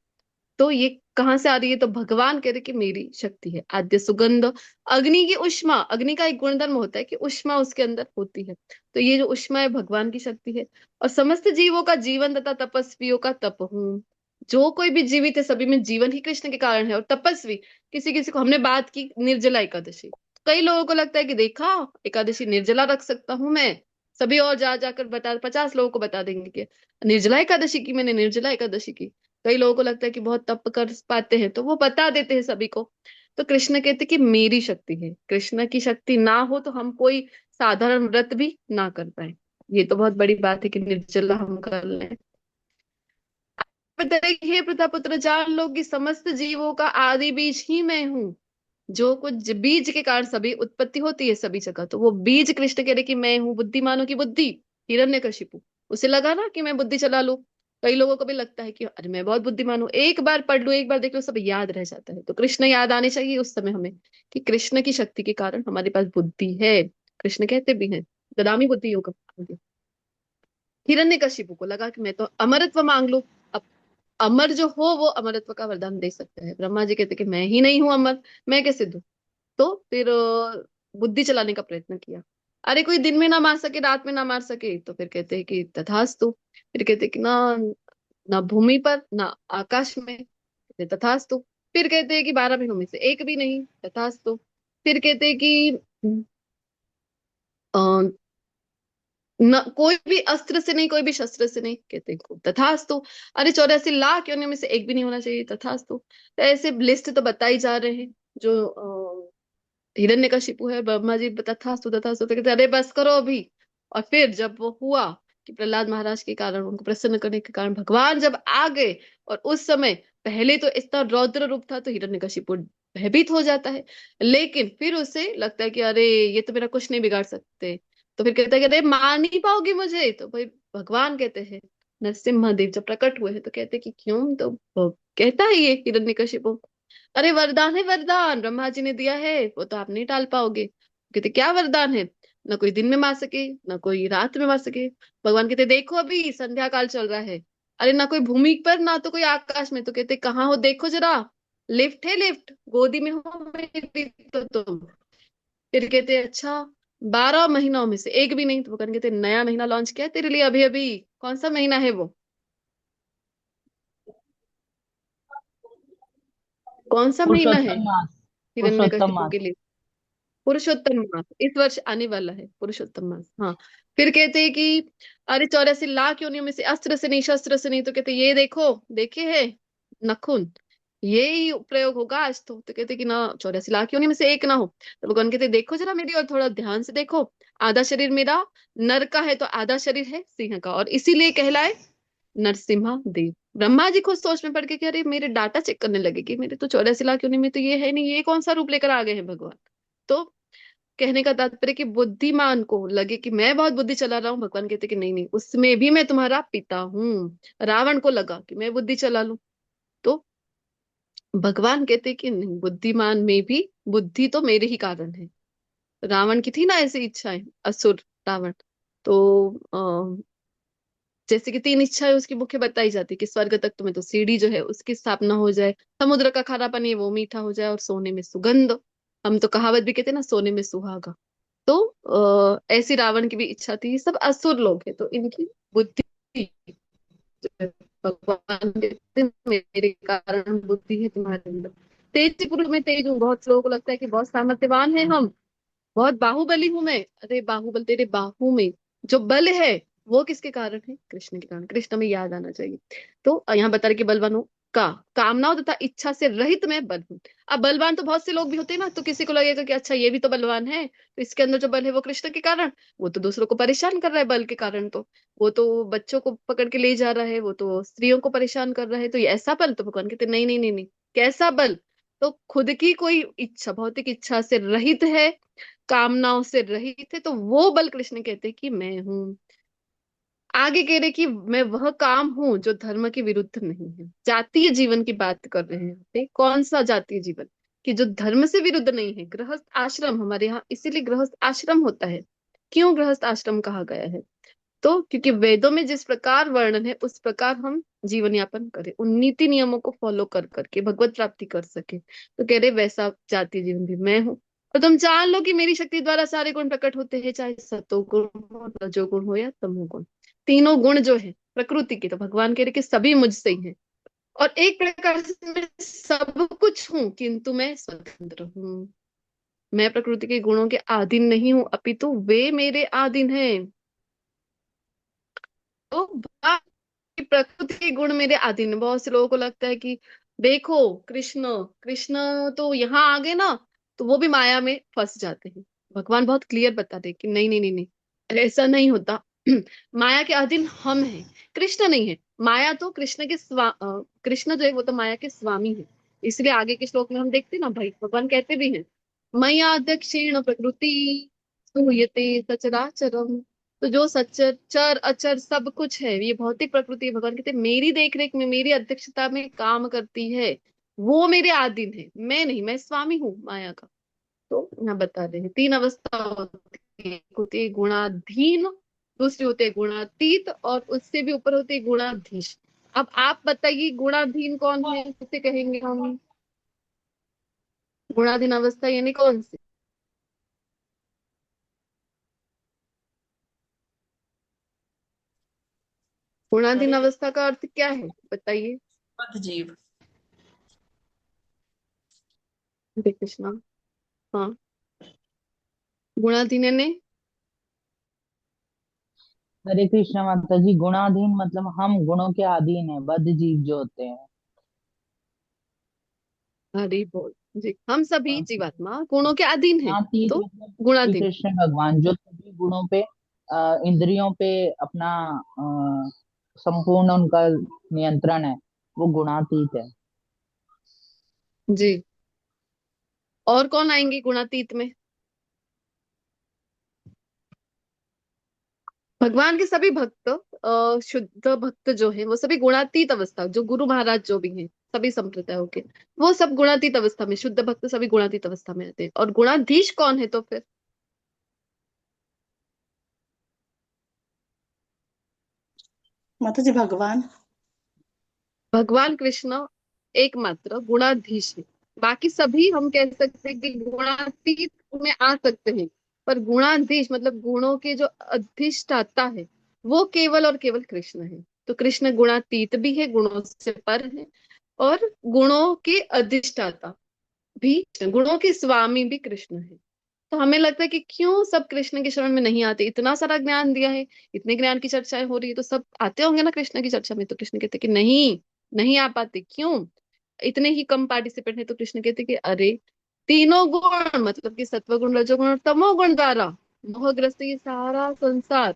Speaker 1: तो ये कहाँ से आ रही है? तो भगवान कह रहे कि मेरी शक्ति है। आद्य सुगंध, अग्नि की उष्मा, अग्नि का एक गुणधर्म होता है कि उष्मा उसके अंदर होती है, तो ये जो उष्मा है भगवान की शक्ति है। और समस्त जीवों का जीवन तथा तपस्वियों का तप हूँ। जो कोई भी जीवित है सभी में जीवन ही कृष्ण के कारण है। और तपस्वी, किसी किसी को, हमने बात की निर्जला एकादशी, कई लोगों को लगता है कि देखा एकादशी निर्जला रख सकता हूं मैं, सभी और जा जाकर बता 50 लोगों को बता देंगे कि निर्जला एकादशी की, मैंने निर्जला एकादशी की। कई लोगों को लगता है कि बहुत तप कर पाते हैं तो वो बता देते हैं सभी को। तो कृष्ण कहते कि मेरी शक्ति है, कृष्ण की शक्ति ना हो तो हम कोई साधारण व्रत भी ना कर पाए। ये तो बहुत बड़ी बात है कि निर्जला हम कर लें। बताइए, हे प्रतापुत्र जान लो कि समस्त जीवों का आदि बीज ही मैं हूँ। जो कुछ बीज के कारण सभी उत्पत्ति होती है सभी जगह, तो वो बीज कृष्ण कह रहे कि मैं हूँ। बुद्धिमानों की बुद्धि, हिरण्यकशिपु, उसे लगा ना कि मैं बुद्धि चला लूं। कई लोगों को भी लगता है कि अरे मैं बहुत बुद्धिमान हूँ, एक बार पढ़ लूं, एक बार देख लो, सब याद रह जाता है। तो कृष्ण याद आने चाहिए उस समय हमें, कि कृष्ण की शक्ति के कारण हमारे पास बुद्धि है। कृष्ण कहते भी हैं ददामी बुद्धि योग। हिरण्यकशिपु को लगा कि मैं तो अमरत्व मांग लूं, अब अमर जो हो वो अमरत्व का वरदान दे सकता है। ब्रह्मा जी कहते कि मैं ही नहीं हूं अमर, मैं कैसे दूं? तो फिर बुद्धि चलाने का प्रयत्न किया। अरे कोई दिन में ना मार सके, रात में ना मार सके, तो फिर कहते हैं कि तथास्तु। फिर कहते हैं कि ना, ना भूमि पर ना आकाश में, कहते तथास्तु। फिर कहते हैं कि 12 महीनों में से एक भी नहीं, तथास्तु। फिर कहते हैं कि अ, न कोई भी अस्त्र से नहीं, कोई भी शस्त्र से नहीं, कहते हैं तथास्तु। अरे 84 लाख योनियों में से एक भी नहीं होना चाहिए, तथास्तु। तो ऐसे लिस्ट तो बताई जा रहे हैं। जो हिरण्यकशिपु है, ब्रह्मा जी तथास्तु तथास्तु, तो कहते अरे बस करो अभी। और फिर जब वो हुआ कि प्रहलाद महाराज के कारण, उनको प्रसन्न करने के कारण भगवान जब आ गए, और उस समय पहले तो इतना रौद्र रूप था तो हिरण्यकशिपु भयभीत हो जाता है, लेकिन फिर उसे लगता है कि अरे ये तो मेरा कुछ नहीं बिगाड़ सकते। तो फिर कहता है कि अरे मार नहीं पाओगे मुझे? तो भाई भगवान कहते हैं, नरसिम्हा देव जब प्रकट हुए हैं तो कहते हैं कि क्यों? तो वो कहता है ये हिरण्यकशिपु, अरे वरदान है, वरदान ब्रह्मा जी ने दिया है, वो तो आप नहीं टाल पाओगे। कहते क्या वरदान है? ना कोई दिन में मार सके, ना कोई रात में मार सके। भगवान कहते देखो अभी संध्या काल चल रहा है, अरे ना कोई भूमि पर ना तो कोई आकाश में। तो कहते कहाँ हो देखो जरा, लिफ्ट है लिफ्ट, गोदी में हो मेरी तो तुम। फिर कहते अच्छा 12 महीनों में से एक भी नहीं। तो भगवान कहते नया महीना लॉन्च किया है तेरे लिए अभी अभी। कौन सा महीना है वो? कौन सा महीना है
Speaker 3: पुरुषोत्तम मास। पुरुषोत्तम
Speaker 1: हिरण्यकशिपु
Speaker 3: मास।
Speaker 1: के लिए? पुरुषोत्तम मास, इस वर्ष आने वाला है पुरुषोत्तम मास, हाँ। फिर कहते हैं कि अरे 84 लाख योनियों में से अस्त्र से नहीं, शस्त्र से नहीं। तो कहते ये देखो, देखे है नखून, ये ही प्रयोग होगा आज तो कहते कि ना 84 लाख योनि में से एक ना हो। तो भगवान कहते देखो जरा मेरी और थोड़ा ध्यान से देखो, आधा शरीर मेरा नर का है तो आधा शरीर है सिंह का, और इसीलिए कहलाए नरसिम्हा देव। ब्रह्मा जी खुद सोच में पड़ के कि अरे मेरे डाटा चेक करने लगे कि मेरे तो 84 लाख योनि में तो ये है नहीं, ये कौन सा रूप लेकर आ गए हैं भगवान। तो कहने का तात्पर्य कि बुद्धिमान को लगे कि मैं बहुत बुद्धि चला रहा हूँ, भगवान कहते कि नहीं नहीं, उसमें भी मैं तुम्हारा पिता हूँ। रावण को लगा कि मैं बुद्धि चला लूं, तो भगवान कहते कि नहीं, बुद्धिमान में भी बुद्धि तो मेरे ही कारण है। रावण की थी ना ऐसी इच्छाएं, असुर रावण। तो जैसे कि 3 इच्छाएं उसकी मुख्य बताई जाती कि स्वर्ग तक तुम्हें तो सीढ़ी जो है उसकी स्थापना हो जाए, समुद्र का खारा पानी है वो मीठा हो जाए, और सोने में सुगंध। हम तो कहावत भी कहते हैं ना, सोने में सुहागा। तो ऐसी रावण की भी इच्छा थी। ये सब असुर लोग हैं, तो इनकी बुद्धि जो है, भगवान कहते हैं, मेरे कारण बुद्धि है तुम्हारे अंदर। तेज पुरुष में तेज हूँ। बहुत लोगों को लगता है कि बहुत सामर्थ्यवान है हम, बहुत बाहुबली हूं मैं। अरे बाहुबल तेरे बाहु में जो बल है वो किसके कारण है? कृष्ण के कारण। कृष्ण में याद आना चाहिए। तो यहाँ बता रहे कि बलवानों का कामनाओं तथा इच्छा से रहित मैं बल हूं। अब बलवान तो बहुत से लोग भी होते हैं ना, तो किसी को लगेगा कि अच्छा ये भी तो बलवान है, तो इसके अंदर जो बल है वो कृष्ण के कारण, वो तो दूसरों को परेशान कर रहा है बल के कारण। तो वो तो बच्चों को पकड़ के ले जा रहा है, वो तो स्त्रियों को परेशान कर रहा है, तो ये ऐसा बल? तो भगवान कहते नहीं नहीं नहीं नहीं, कैसा बल? तो खुद की कोई इच्छा, भौतिक इच्छा से रहित है, कामनाओं से रहित है, तो वो बल कृष्ण कहते हैं कि मैं हूं। आगे कह रहे कि मैं वह काम हूं जो धर्म के विरुद्ध नहीं है। जातीय जीवन की बात कर रहे हैं यहाँ पे। कौन सा जातीय जीवन? कि जो धर्म से विरुद्ध नहीं है। गृहस्थ आश्रम हमारे यहाँ इसीलिए गृहस्थ आश्रम होता है। क्यों गृहस्थ आश्रम कहा गया है? तो क्योंकि वेदों में जिस प्रकार वर्णन है उस प्रकार हम जीवन यापन करें, उन नीति नियमों को फॉलो कर करके भगवत प्राप्ति कर सके, तो कह रहे वैसा जातीय जीवन भी मैं हूँ। और तुम जान लो कि मेरी शक्ति द्वारा सारे गुण प्रकट होते हैं, चाहे सतोगुण हो, रजोगुण हो या तमोगुण। तीनों गुण जो है प्रकृति के, तो भगवान कह रहे कि सभी मुझसे ही है। और एक प्रकार से मैं सब कुछ हूँ, किंतु मैं स्वतंत्र हूँ। मैं प्रकृति के गुणों के अधीन नहीं हूँ, अपितु वे मेरे अधीन हैं। तो भगवान की प्रकृति के गुण मेरे अधीन हैं। बहुत से लोगों को लगता है कि देखो कृष्ण कृष्ण तो यहाँ आ गए ना, तो वो भी माया में फंस जाते हैं। भगवान बहुत क्लियर बताते हैं कि नहीं नहीं नहीं नहीं, ऐसा नहीं होता। माया के अधीन हम हैं, कृष्ण नहीं है। माया तो कृष्ण के कृष्ण जो है वो तो माया के स्वामी है। इसलिए आगे के श्लोक में हम देखते हैं ना भाई, भगवान कहते भी हैं मया दक्षिण प्रकृति स्तूयते सचराचरम। तो जो सचर चर अचर सब कुछ है, ये भौतिक प्रकृति है, भगवान कहते हैं मेरी देखरेख में, मेरी अध्यक्षता में काम करती है, वो मेरे अधीन है, मैं नहीं, मैं स्वामी हूँ माया का। तो यहाँ बता रहे हैं तीन अवस्था होती है, एक होती है गुणाधीन, दूसरी होती है गुणातीत, और उससे भी ऊपर होती है गुणाधीश। अब आप बताइए गुणाधीन कौन है, किसे कहेंगे हम? गुणाधीन अवस्था यानी कौन सी? गुणाधीन अवस्था का अर्थ क्या है बताइए?
Speaker 3: बद्ध जीव।
Speaker 1: हरे कृष्णा। हाँ, गुणाधीन ने
Speaker 3: हरे कृष्ण माता जी, गुणाधीन मतलब हम गुणों के अधीन है, बद्ध जीव जो होते हैं।
Speaker 1: हरि बोल जी, हम सभी
Speaker 3: हाँ,
Speaker 1: जीवात्मा गुणों के अधीन हैं,
Speaker 3: गुणातीत
Speaker 1: तो
Speaker 3: मतलब श्री
Speaker 1: गुणाधीन।
Speaker 3: कृष्ण भगवान जो सभी गुणों पे इंद्रियों पे अपना संपूर्ण उनका नियंत्रण है, वो गुणातीत है।
Speaker 1: जी, और कौन आएंगे गुणातीत में? भगवान के सभी भक्त, शुद्ध भक्त जो है वो सभी गुणातीत अवस्था, जो गुरु महाराज जो भी हैं सभी संप्रदायों के, वो सब गुणातीत अवस्था में, शुद्ध भक्त सभी गुणातीत अवस्था में रहते हैं। और गुणाधीश कौन है तो फिर?
Speaker 8: माता जी भगवान।
Speaker 1: भगवान कृष्ण एकमात्र गुणाधीश है। बाकी सभी हम कह सकते हैं कि गुणातीत में आ सकते हैं, पर गुणाधीश मतलब गुणों के जो अधिष्ठाता है, वो केवल और केवल कृष्ण है। तो कृष्ण गुणातीत भी है, गुणों से पर है, और गुणों के अधिष्ठाता भी, गुणों के स्वामी भी कृष्ण है। तो हमें लगता है कि क्यों सब कृष्ण के शरण में नहीं आते? इतना सारा ज्ञान दिया है, इतने ज्ञान की चर्चाएं हो रही है, तो सब आते होंगे ना कृष्ण की चर्चा में। तो कृष्ण कहते कि नहीं, नहीं आ पाते। क्यों? इतने ही कम पार्टिसिपेंट है। तो कृष्ण कहते कि अरे तीनों गुण मतलब कि सत्वगुण रजोगुण और तमोगुण द्वारा मोहग्रस्त ये सारा संसार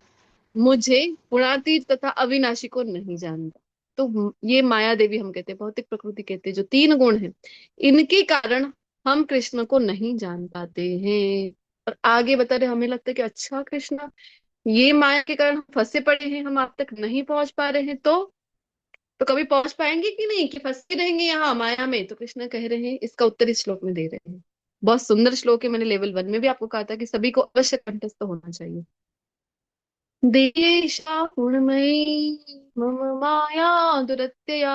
Speaker 1: मुझे गुणातीत तथा अविनाशी को नहीं जानता। तो ये माया देवी हम कहते हैं, भौतिक प्रकृति कहते हैं, जो तीन गुण है, इनके कारण हम कृष्ण को नहीं जान पाते हैं। और आगे बता रहे, हमें लगता है कि अच्छा कृष्ण, ये माया के कारण हम फंसे पड़े हैं, हम आप तक नहीं पहुंच पा रहे हैं, तो कभी पहुंच पाएंगे कि नहीं, कि फंसे रहेंगे यहाँ माया में? तो कृष्ण कह रहे हैं, इसका उत्तर इस श्लोक में दे रहे हैं। बहुत सुंदर श्लोक है, मैंने लेवल 1 में भी आपको कहा था कि सभी को अवश्य कंठस्थ होना चाहिए। देशा पूर्णमयी मम माया दुरत्यया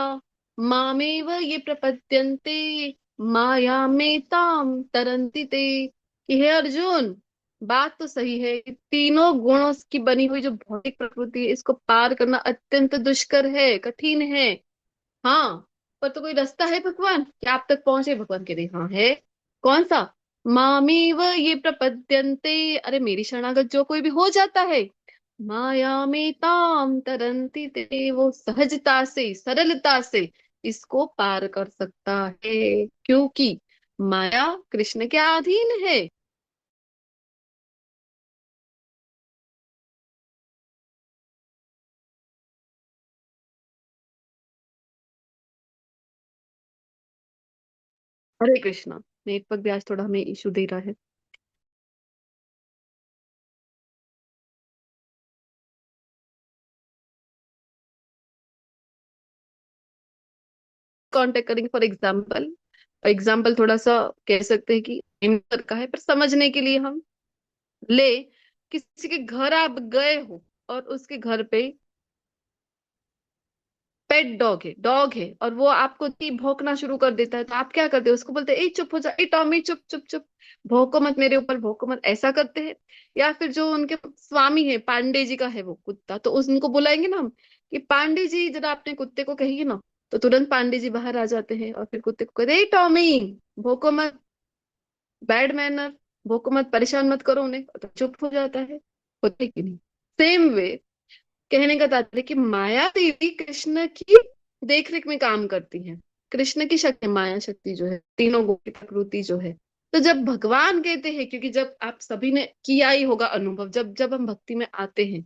Speaker 1: मामेव ये प्रपद्यन्ते माया में ताम तरन्ति ते। कि हे अर्जुन, बात तो सही है, तीनों गुणों की बनी हुई जो भौतिक प्रकृति है, इसको पार करना अत्यंत दुष्कर है, कठिन है। हाँ, पर तो कोई रास्ता है भगवान, क्या आप तक पहुंचे? भगवान कह रहे हाँ है। कौन सा? मामेव ये प्रपद्यन्ते, अरे मेरी शरणागत जो कोई भी हो जाता है, माया में ताम तरंती ते, वो सहजता से सरलता से इसको पार कर सकता है, क्योंकि माया कृष्ण के अधीन है। हरे कृष्णा। नेटवर्क भी आज थोड़ा हमें इशू दे रहा है। कांटेक्ट करेंगे फॉर एग्जाम्पल, एग्जाम्पल थोड़ा सा कह सकते हैं कि का है, पर समझने के लिए हम ले, किसी के घर आप गए हो और उसके घर पे पेट डॉग है और वो आपको भौंकना शुरू कर देता है, तो आप क्या करते हो? उसको बोलते हैं ए चुप हो जा, ए टॉमी चुप चुप चुप, भौंको मत मेरे ऊपर, भौंको मत, ऐसा करते हैं। या फिर जो उनके स्वामी है, पांडे जी का है वो कुत्ता, तो उनको बुलाएंगे ना हम कि पांडे जी जरा अपने कुत्ते को कहिए ना, तो तुरंत पांडे जी बाहर आ जाते हैं और फिर कुत्ते को कहते ए टॉमी भौंको मत, बैड मैनर, भौंको मत, परेशान मत करो उन्हें, तो चुप हो जाता है। होते कि नहीं? सेम वे कहने का तात्पर्य कि माया देवी कृष्ण की देखरेख में काम करती है। कृष्ण की शक्ति, माया शक्ति जो है, तीनों गुण की प्रकृति जो है। तो जब भगवान कहते हैं, क्योंकि जब आप सभी ने किया ही होगा अनुभव, जब जब हम भक्ति में आते हैं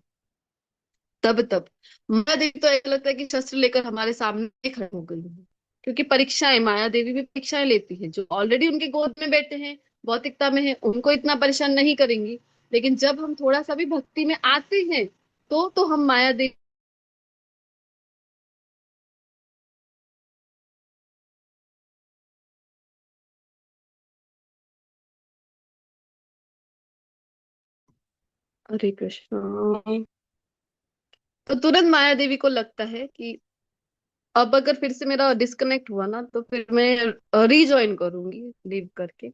Speaker 1: तब तब माया देवी तो ऐसा लगता है कि शस्त्र लेकर हमारे सामने खड़ी हो गई है। क्योंकि परीक्षाएं, माया देवी भी परीक्षाएं लेती है। जो ऑलरेडी उनके गोद में बैठे हैं, भौतिकता में है, उनको इतना परेशान नहीं करेंगी। लेकिन जब हम थोड़ा सा भी भक्ति में आते हैं तो हम माया देवी। हरे कृष्णा। तो तुरंत माया देवी को लगता है कि अब अगर फिर से मेरा डिस्कनेक्ट हुआ ना, तो फिर मैं रीजॉइन करूंगी लीव करके।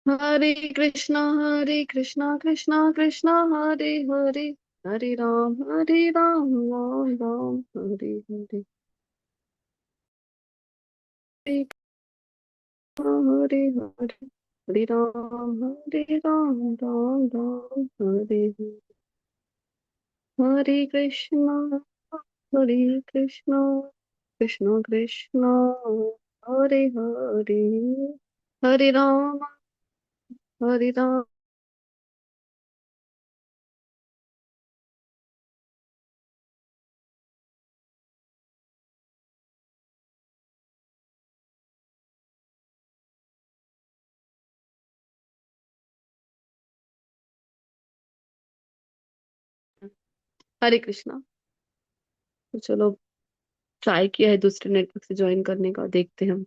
Speaker 1: हरे कृष्णा कृष्णा कृष्णा हरे हरे, हरे राम राम राम हरे हरे, हरे हरे हरे, हरे राम राम राम हरे हरे, हरे कृष्णा कृष्णा कृष्णा कृष्णा हरे हरे, हरे राम। हरे कृष्णा। तो चलो, ट्राई किया है दूसरे नेटवर्क से ज्वाइन करने का, देखते हैं हम।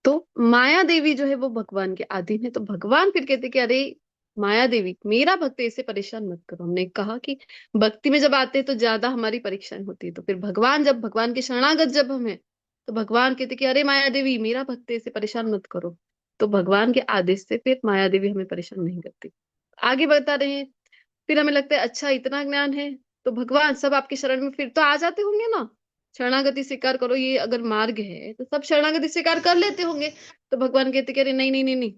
Speaker 1: तो माया देवी जो है वो भगवान के अधीन है। तो भगवान फिर कहते कि अरे माया देवी, मेरा भक्त है, इसे परेशान मत करो। हमने कहा कि भक्ति में जब आते हैं तो ज्यादा हमारी परीक्षाएं होती है। तो फिर भगवान, जब भगवान के शरणागत जब हम हैं, तो भगवान कहते कि अरे माया देवी, मेरा भक्त है, इसे परेशान मत करो। तो भगवान के आदेश से फिर माया देवी हमें परेशान नहीं करती। आगे बता रहे हैं। फिर हमें लगता है अच्छा इतना ज्ञान है, तो भगवान सब आपके शरण में फिर तो आ जाते होंगे ना। शरणागति स्वीकार करो, ये अगर मार्ग है तो सब शरणागति स्वीकार कर लेते होंगे। तो भगवान कहते कह रहे नहीं नहीं नहीं नहीं,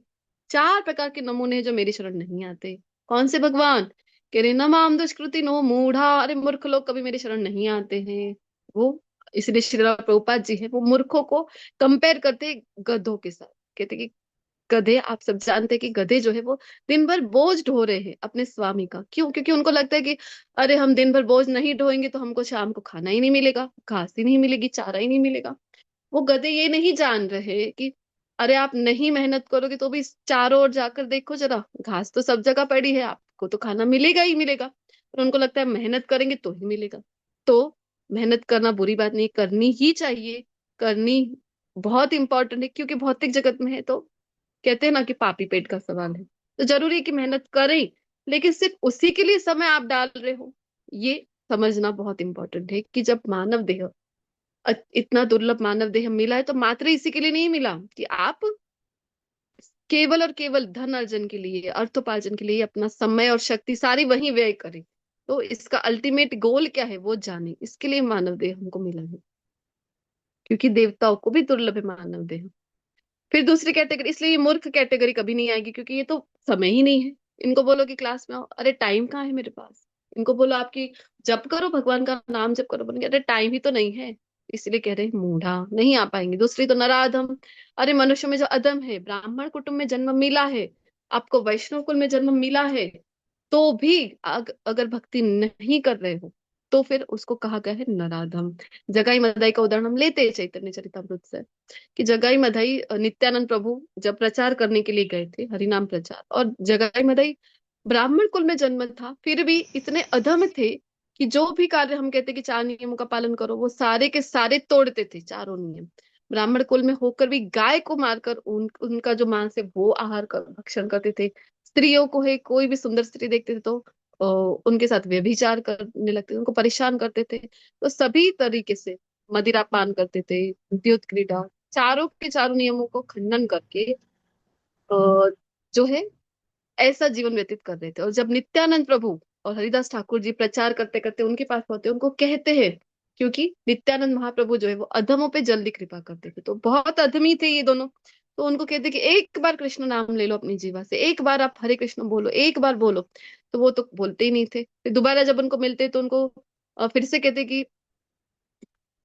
Speaker 1: चार प्रकार के नमूने हैं जो मेरी शरण नहीं आते। कौन से भगवान? कह रहे न माम दुष्कृति नो मूढ़ा, अरे मूर्ख लोग कभी मेरी शरण नहीं आते हैं। वो इसलिए श्रील प्रभुपाद जी है वो मूर्खों को कंपेयर करते गधों के साथ। कहते कि गधे, आप सब जानते हैं कि गधे जो है वो दिन भर बोझ ढो रहे हैं अपने स्वामी का। क्यों? क्योंकि उनको लगता है कि अरे हम दिन भर बोझ नहीं ढोएंगे तो हमको शाम को खाना ही नहीं मिलेगा, घास ही नहीं मिलेगी, चारा ही नहीं मिलेगा। वो गधे ये नहीं जान रहे कि अरे आप नहीं मेहनत करोगे तो भी चारों ओर जाकर देखो जरा, घास तो सब जगह पड़ी है, आपको तो खाना मिलेगा ही मिलेगा। पर उनको लगता है मेहनत करेंगे तो ही मिलेगा। तो मेहनत करना बुरी बात नहीं, करनी ही चाहिए, करनी बहुत इंपॉर्टेंट है। क्योंकि भौतिक जगत में है तो कहते हैं ना कि पापी पेट का सवाल है। तो जरूरी है कि मेहनत करें, लेकिन सिर्फ उसी के लिए समय आप डाल रहे हो, ये समझना बहुत इंपॉर्टेंट है कि जब मानव देह, इतना दुर्लभ मानव देह मिला है, तो मात्र इसी के लिए नहीं मिला कि आप केवल और केवल धन अर्जन के लिए, अर्थोपार्जन के लिए अपना समय और शक्ति सारी वहीं व्यय करें। तो इसका अल्टीमेट गोल क्या है वो जाने, इसके लिए मानव देह हमको मिला है। क्योंकि देवताओं को भी दुर्लभ है मानव देह। फिर दूसरी कैटेगरी, इसलिए ये मूर्ख कैटेगरी कभी नहीं आएगी, क्योंकि ये तो समय ही नहीं है। इनको बोलो कि क्लास में आओ, अरे टाइम कहाँ है मेरे पास। इनको बोलो आपकी जप करो, भगवान का नाम जप करो, बोलेंगे अरे टाइम ही तो नहीं है। इसलिए कह रहे हैं मूढ़ा, नहीं आ पाएंगे। दूसरी तो नराधम, अरे मनुष्य में जो अधम है, ब्राह्मण कुटुंब में जन्म मिला है, आपको वैष्णव कुल में जन्म मिला है, तो भी अगर भक्ति नहीं कर रहे हो तो फिर उसको कहा गया है नराधम। जगाई मदाई का उदाहरण हम लेते हैं चैतन्य चरितामृत से, कि जगाई मदाई नित्यानंद प्रभु जब प्रचार करने के लिए गए थे, हरिनाम प्रचार, और जगाई मदाई ब्राह्मण कुल में जन्म था, फिर भी इतने अधम थे कि जो भी कार्य हम कहते कि 4 नियमों का पालन करो, वो सारे के सारे तोड़ते थे, चारों नियम। ब्राह्मण कुल में होकर भी गाय को मारकर उनका जो मांस है वो आहार कर भक्षण करते थे। स्त्रियों को है, कोई भी सुंदर स्त्री देखते थे तो उनके साथ व्यभिचार करने लगते थे, उनको परेशान करते थे। तो सभी तरीके से मदिरा पान करते थे, द्युत क्रीड़ा, चारों के चारों नियमों को खंडन करके जो है ऐसा जीवन व्यतीत कर रहे थे। और जब नित्यानंद प्रभु और हरिदास ठाकुर जी प्रचार करते करते उनके पास पहुंचे, उनको कहते हैं, क्योंकि नित्यानंद महाप्रभु जो है वो अधमों पे जल्दी कृपा करते थे, तो बहुत अधमी थे ये दोनों। तो उनको कहते कि एक बार कृष्ण नाम ले लो अपनी जीवा से, एक बार आप हरे कृष्ण बोलो, एक बार बोलो। तो वो तो बोलते ही नहीं थे। फिर दोबारा जब उनको मिलते तो उनको फिर से कहते कि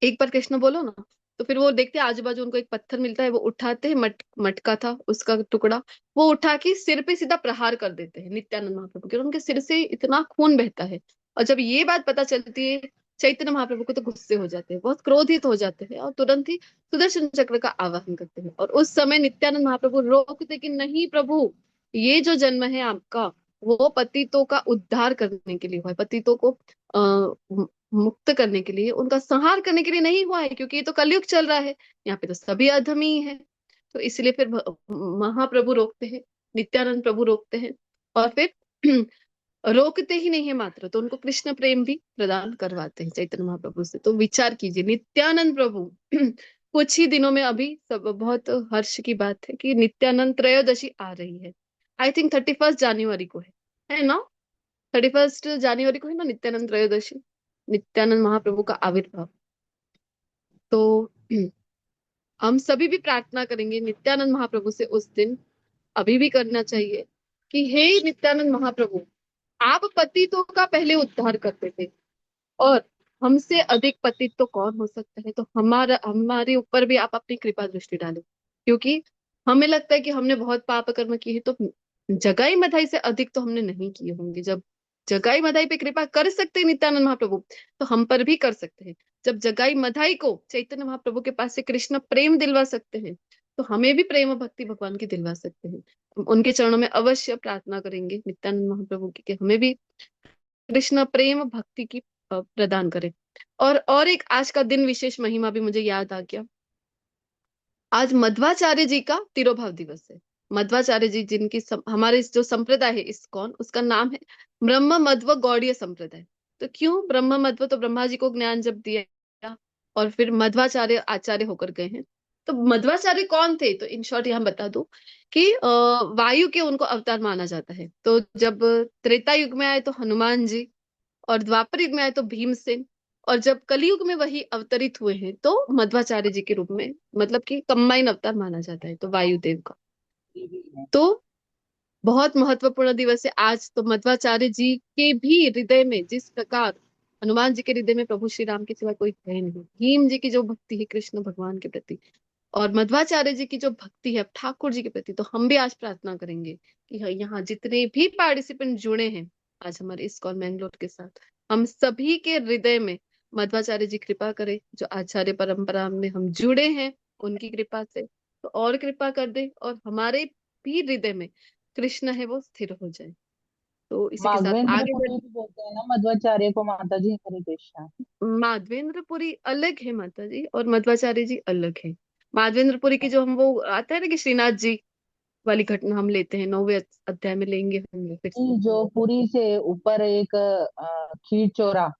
Speaker 1: एक बार कृष्ण बोलो ना। तो फिर वो देखते आजू बाजू, उनको एक पत्थर मिलता है, वो उठाते हैं, मटका था उसका टुकड़ा, वो उठा के सिर पे सीधा प्रहार कर देते हैं नित्यानंद महाप्रभु के, और उनके सिर से इतना खून बहता है। और जब ये बात पता चलती है चैतन्य महाप्रभु को, तो गुस्से हो जाते हैं, बहुत क्रोधित हो जाते हैं, और तुरंत ही सुदर्शन चक्र का आवाहन करते हैं। और उस समय नित्यानंद महाप्रभु रोकते कि नहीं प्रभु, ये जो जन्म है आपका वो पतितों का उद्धार करने के लिए हुआ है, पतितों को मुक्त करने के लिए, उनका संहार करने के लिए नहीं हुआ है, क्योंकि ये तो कलयुग चल रहा है, यहाँ पे तो सभी अधमी है। तो इसलिए फिर महाप्रभु रोकते हैं, नित्यानंद प्रभु रोकते हैं, और फिर रोकते ही नहीं है मात्र, तो उनको कृष्ण प्रेम भी प्रदान करवाते हैं चैतन्य महाप्रभु से। तो विचार कीजिए, नित्यानंद प्रभु कुछ ही दिनों में, अभी सब बहुत हर्ष की बात है कि नित्यानंद त्रयोदशी आ रही है। आई थिंक 31 जनवरी को है ना? 31 जनवरी को है ना नित्यानंद त्रयोदशी, नित्यानंद महाप्रभु का आविर्भाव। तो हम सभी भी प्रार्थना करेंगे नित्यानंद महाप्रभु से उस दिन, अभी भी करना चाहिए कि हे नित्यानंद महाप्रभु, आप पतितों का पहले उद्धार करते थे, और हमसे अधिक पतित तो कौन हो सकता है। तो हमारे ऊपर भी आप अपनी कृपा दृष्टि डालें, क्योंकि हमें लगता है कि हमने बहुत पाप कर्म किए हैं, तो जगाई मधाई से अधिक तो हमने नहीं किए होंगे। जब जगाई मधाई पे कृपा कर सकते हैं नित्यानंद महाप्रभु, तो हम पर भी कर सकते हैं। जब जगाई मधाई को चैतन्य महाप्रभु के पास से कृष्ण प्रेम दिलवा सकते हैं, तो हमें भी प्रेम और भक्ति भगवान की दिलवा सकते हैं। हम उनके चरणों में अवश्य प्रार्थना करेंगे नित्यानंद महाप्रभु की, कि हमें भी कृष्ण प्रेम भक्ति की प्रदान करे। और एक आज का दिन विशेष महिमा भी मुझे याद आ गया। आज मध्वाचार्य जी का तिरोभाव दिवस है। मध्वाचार्य जी जिनकी हमारे जो संप्रदाय है इस्कॉन, उसका नाम है ब्रह्म मध्व गौड़ीय संप्रदाय। तो क्यों ब्रह्म मध्व? तो ब्रह्मा जी को ज्ञान जब दिया और फिर मध्वाचार्य आचार्य होकर गए हैं। तो मध्वाचार्य कौन थे? तो इन शॉर्ट यहाँ बता दूं कि वायु के उनको अवतार माना जाता है। तो जब त्रेता युग में आए तो हनुमान जी, और द्वापर युग में आए तो भीमसेन, और जब कलयुग में वही अवतरित हुए हैं तो मध्वाचार्य जी के रूप में, मतलब कि कंबाइन अवतार माना जाता है, तो वायुदेव का। तो बहुत महत्वपूर्ण दिवस है आज। तो मध्वाचार्य जी के भी हृदय में, जिस प्रकार हनुमान जी के हृदय में प्रभु श्री राम के सिवा कोई है नहीं, भीम जी की जो भक्ति है कृष्ण भगवान के प्रति, और मध्वाचार्य जी की जो भक्ति है ठाकुर जी के प्रति, तो हम भी आज प्रार्थना करेंगे कि यहाँ जितने भी पार्टिसिपेंट जुड़े हैं आज हमारे इस्कॉन मैंगलोर के साथ, हम सभी के हृदय में मध्वाचार्य जी कृपा करे। जो आचार्य परंपरा में हम जुड़े हैं उनकी कृपा से तो और कृपा कर दे, और हमारे भी हृदय में कृष्ण है वो स्थिर हो जाए। तो इसी के साथ
Speaker 3: माधवेंद्र
Speaker 1: आगे
Speaker 3: पुरी भी बोलते हैं ना मध्वाचार्य को माता जी। हरे कृष्णा।
Speaker 1: माधवेंद्रपुरी अलग है माता जी, और मध्वाचार्य जी अलग है। माधवेंद्रपुरी की जो हम वो आता है ना कि श्रीनाथ जी वाली घटना हम लेते हैं, 9वें अध्याय में लेंगे हम फिर से।
Speaker 3: जो पुरी से ऊपर एक खीर चोरा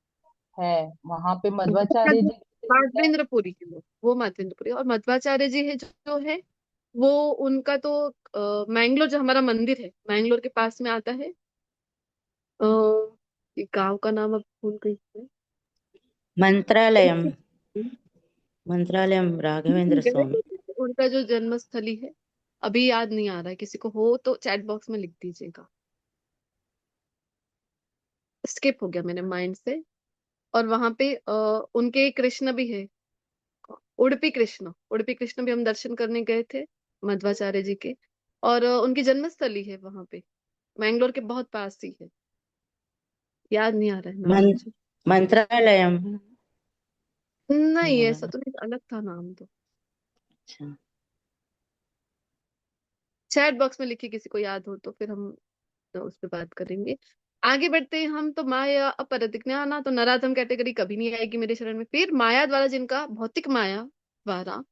Speaker 3: है, वहां पे मध्वाचार्य जी है।
Speaker 1: माधवेंद्रपुरी के लोग, वो माधवेंद्रपुरी, और मध्वाचार्य जी है जो है वो, उनका तो मैंगलोर जो हमारा मंदिर है मैंगलोर के पास में आता है। गांव का नाम अब भूल गई हूँ।
Speaker 9: मंत्रालयम, मंत्रालयम राघवेंद्र स्वामी।
Speaker 1: उनका जो जन्म स्थली है अभी याद नहीं आ रहा है, किसी को हो तो चैट बॉक्स में लिख दीजिएगा। स्किप हो गया मेरे माइंड से। और वहां पे उनके कृष्ण भी है, उड़पी कृष्ण भी हम दर्शन करने गए थे मध्वाचार्य जी के, और उनकी जन्मस्थली है वहां पे, मैंगलोर के बहुत पास ही है। याद नहीं आ रहा है नाम
Speaker 9: मन,
Speaker 1: मुझे।
Speaker 9: मंत्रालयम।
Speaker 1: नहीं, ऐसा
Speaker 9: बराबर।
Speaker 1: तो नहीं, अलग था नाम तो।
Speaker 9: अच्छा।
Speaker 1: चैट बॉक्स में लिखिए किसी को याद हो तो, फिर हम तो उस पर बात करेंगे। आगे बढ़ते हैं हम। तो माया अपरदिज्ञाना, तो नराधम कैटेगरी कभी नहीं आएगी मेरे शरण में। फिर माया द्वारा जिनका, भौतिक माया द्वारा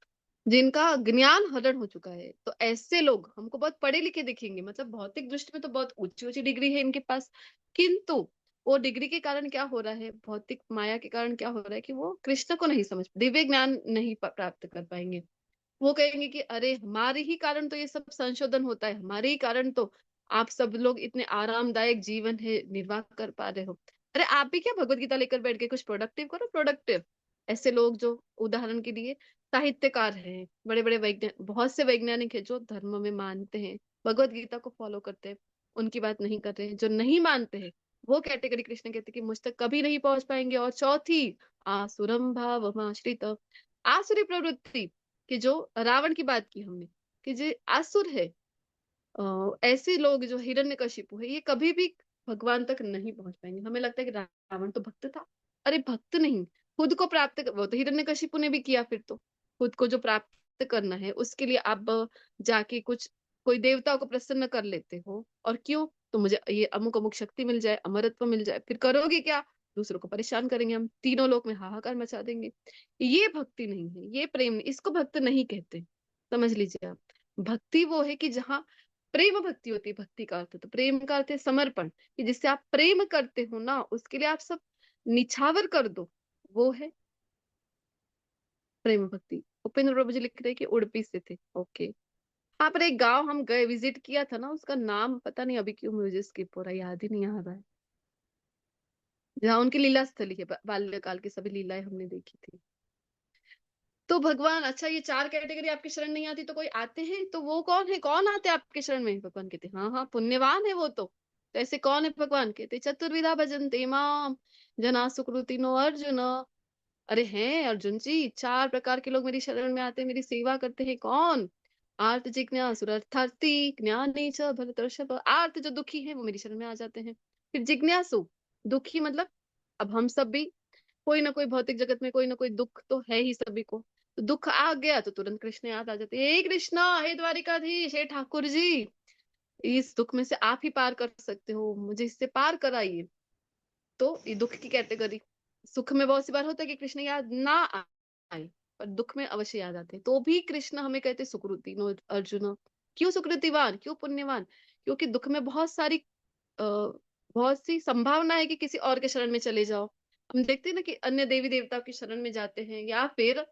Speaker 1: जिनका ज्ञान हरण हो चुका है, तो ऐसे लोग हमको बहुत पढ़े लिखे दिखेंगे, मतलब भौतिक दृष्टि में तो बहुत ऊंची ऊंची डिग्री है इनके पास, किंतु वो डिग्री के कारण क्या हो रहा है, भौतिक माया के कारण क्या हो रहा है कि वो कृष्ण को नहीं समझ, दिव्य ज्ञान नहीं प्राप्त कर पाएंगे। वो कहेंगे कि अरे हमारे ही कारण तो ये सब संशोधन होता है, हमारे ही कारण तो आप सब लोग इतने आरामदायक जीवन है निर्वाह कर पा रहे हो। अरे आप भी क्या भगवत गीता लेकर बैठ गए, कुछ प्रोडक्टिव करो, प्रोडक्टिव। ऐसे लोग जो उदाहरण के लिए साहित्यकार हैं, बड़े बड़े वैज्ञानिक, बहुत से वैज्ञानिक हैं जो धर्म में मानते हैं, भगवत गीता को फॉलो करते हैं, उनकी बात नहीं कर रहे हैं। जो नहीं मानते हैं वो कैटेगरी कृष्ण कहते हैं कि मुझ तक कभी नहीं पहुंच पाएंगे। और चौथी, आसुरम भावमाश्रित, आसुरी प्रवृत्ति, कि जो रावण की बात की हमने, कि जो आसुर है, ऐसे लोग जो हिरण्यकशिपु है, ये कभी भी भगवान तक नहीं पहुंच पाएंगे। हमें लगता है कि रावण तो भक्त था, अरे भक्त नहीं, खुद को प्राप्त वो तो हिरण्यकशिपु ने भी किया। फिर तो खुद को जो प्राप्त करना है उसके लिए आप जाके कुछ कोई देवता को प्रसन्न कर लेते हो, और क्यों, तो मुझे ये अमुक अमुक शक्ति मिल जाए, अमरत्व मिल जाए। फिर करोगे क्या, दूसरों को परेशान करेंगे, हम तीनों लोक में हाहाकार मचा देंगे। ये भक्ति नहीं है, ये प्रेम नहीं, इसको भक्त नहीं कहते। समझ लीजिए आप, भक्ति वो है कि जहाँ प्रेम भक्ति होती है। भक्ति का अर्थ, तो प्रेम का अर्थ है समर्पण, कि जिससे आप प्रेम करते हो ना, उसके लिए आप सब निछावर कर दो, वो है प्रेम भक्ति। उपेंद्र प्रभु जी लिख रहे हैं कि उड़पी से थे। ओके। हाँ, पर एक गांव हम गए, विजिट किया था ना, उसका नाम पता नहीं अभी क्यों मुझे स्किप हो रहा है, याद ही नहीं आ रहा है, जहाँ उनकी लीला स्थली है, बाल्यकाल की सभी लीलाएं हमने देखी थी। तो भगवान, अच्छा ये चार कैटेगरी आपकी शरण नहीं आती तो कोई आते हैं, तो वो कौन है, कौन आते हैं आपके शरण में? भगवान कहते हैं हाँ हाँ पुण्यवान है वो तो ऐसे कौन है? भगवान कहते चतुर्विधा भजन्ते माम जना सुकृति नो अर्जुन। अरे हैं अर्जुन जी, चार प्रकार के लोग मेरी शरण में आते हैं, मेरी सेवा करते हैं। कौन? आर्त जिज्ञासु अर्थार्थी ज्ञानी च भरतर्षभ। आर्त जो दुखी है वो मेरी शरण में आ जाते हैं। फिर जिज्ञासु, दुखी मतलब अब हम सब भी कोई ना कोई भौतिक जगत में कोई ना कोई दुख तो है ही सभी को, तो दुख आ गया तो तुरंत कृष्ण याद आ जाते हैं। हे कृष्णा, हे द्वारिकाधीश, हे ठाकुर जी, इस दुख में से आप ही पार कर सकते हो, मुझे इससे पार कराइए। तो ये दुख की कैटेगरी। सुख में बहुत सी बार होता है कि कृष्ण याद ना आए, पर दुख में अवश्य याद आते हैं, तो भी कृष्ण हमें कहते सुकृति नो अर्जुन। क्यों सुकृतिवान, क्यों पुण्यवान? क्योंकि दुख में बहुत सी संभावना है कि किसी और के शरण में चले जाओ। हम देखते हैं ना कि अन्य देवी देवताओं की शरण में जाते हैं, या फिर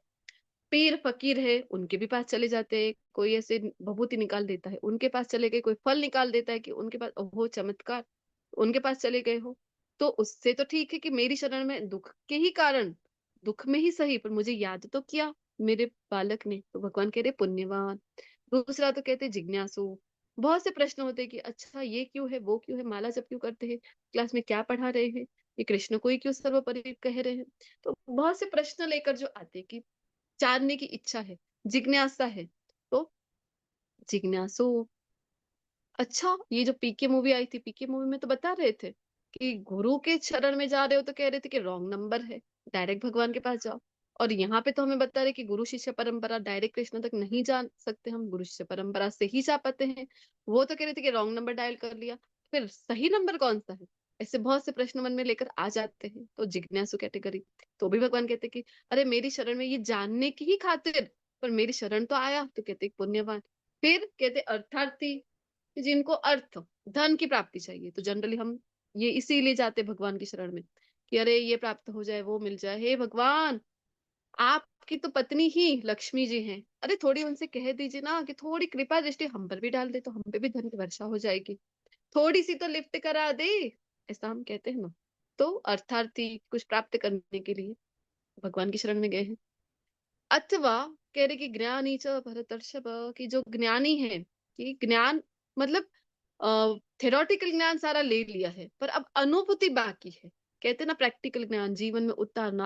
Speaker 1: पीर फकीर है उनके भी पास चले जाते हैं, कोई ऐसे भभूति निकाल देता है उनके पास चले गए, कोई फल निकाल देता है कि उनके पास, ओहो चमत्कार, उनके पास चले गए हो। तो उससे तो ठीक है कि मेरी शरण में दुख के ही कारण, दुख में ही सही, पर मुझे याद तो किया मेरे बालक ने, तो भगवान कह रहे पुण्यवान। दूसरा तो कहते जिज्ञासु, बहुत से प्रश्न होते हैं कि अच्छा ये क्यों है, वो क्यों है, माला जब क्यों करते हैं, क्लास में क्या पढ़ा रहे हैं, ये कृष्ण को ही क्यों सर्वोपरि कह रहे हैं। तो बहुत से प्रश्न लेकर जो आते हैं कि जानने की इच्छा है, जिज्ञासा है, तो जिज्ञासु। अच्छा, ये जो पीके मूवी आई थी, पीके मूवी में तो बता रहे थे कि गुरु के शरण में जा रहे हो तो कह रहे थे कि रॉन्ग नंबर है, डायरेक्ट भगवान के पास जाओ। और यहाँ पे तो हमें बता रहे कि गुरु शिष्य परंपरा, डायरेक्ट कृष्ण तक नहीं जा सकते हम, गुरु शिष्य परंपरा से ही जा पाते हैं। वो तो कह रहे थे कि रॉन्ग नंबर डायल कर लिया, फिर सही नंबर कौन सा है? ऐसे बहुत से प्रश्न मन में लेकर आ जाते हैं, तो जिज्ञासु कैटेगरी। तो भी भगवान कहते कि अरे मेरी शरण में ये जानने की ही खातिर, पर मेरी शरण तो आया, तो कहते पुण्यवान। फिर कहते अर्थार्थी, कि जिनको अर्थ, धन की प्राप्ति चाहिए, तो जनरली हम ये इसीलिए जाते भगवान की शरण में कि अरे ये प्राप्त हो जाए, वो मिल जाए। हे भगवान, आपकी तो पत्नी ही लक्ष्मी जी हैं, अरे थोड़ी उनसे कह दीजिए ना कि थोड़ी कृपा दृष्टि हम पर भी डाल दे, तो हम पे भी धन की वर्षा हो जाएगी, थोड़ी सी तो लिफ्ट करा दे, ऐसा हम कहते हैं ना। तो अर्थार्थी, कुछ प्राप्त करने के लिए भगवान की शरण में गए हैं। अथवा कह रहे कि ज्ञानी च भरतर्षभ, की जो ज्ञानी है, कि ज्ञान मतलब थेरोटिकल ज्ञान सारा ले लिया है, पर अब अनुभूति बाकी है। कहते ना प्रैक्टिकल ज्ञान जीवन में उतारना,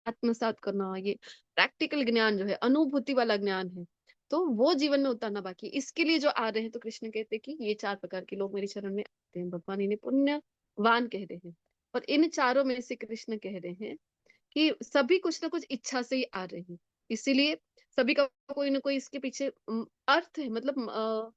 Speaker 1: आत्मसात करना, ये प्रैक्टिकल ज्ञान जो है, अनुभूति वाला ज्ञान है, तो वो जीवन में उतारना बाकी है। इसके लिए जो आ रहे हैं, तो कृष्ण कहते हैं कि ये चार प्रकार के लोग मेरी शरण में आते हैं, भगवान इन्हें पुण्यवान कह रहे हैं। और इन चारों में से कृष्ण कह रहे हैं कि सभी कुछ ना कुछ इच्छा से ही आ रहे हैं, इसीलिए सभी का कोई ना कोई इसके पीछे अर्थ है, मतलब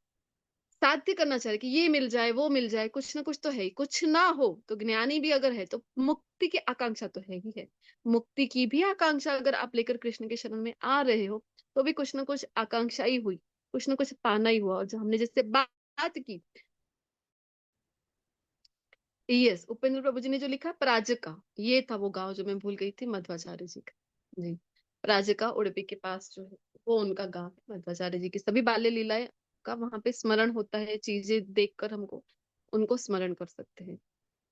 Speaker 1: साध्य करना चाह रहे कि ये मिल जाए वो मिल जाए, कुछ ना कुछ तो है ही। कुछ ना हो तो ज्ञानी भी अगर है तो मुक्ति की आकांक्षा तो है ही है। मुक्ति की भी आकांक्षा अगर आप लेकर कृष्ण के शरण में आ रहे हो तो भी कुछ ना कुछ आकांक्षा ही हुई, कुछ ना कुछ पाना ही हुआ। और जो हमने जिससे बात की, यस, उपेंद्र प्रभु जी ने जो लिखा प्राजका, ये था वो गांव जो मैं भूल गई थी, मध्वाचार्य जी का। जी, प्राजका उडुपी के पास जो है वो उनका गांव है। मध्वाचार्य जी की सभी बाल्य लीलाएं का वहां पे स्मरण होता है, चीजें देखकर हमको उनको स्मरण कर सकते हैं।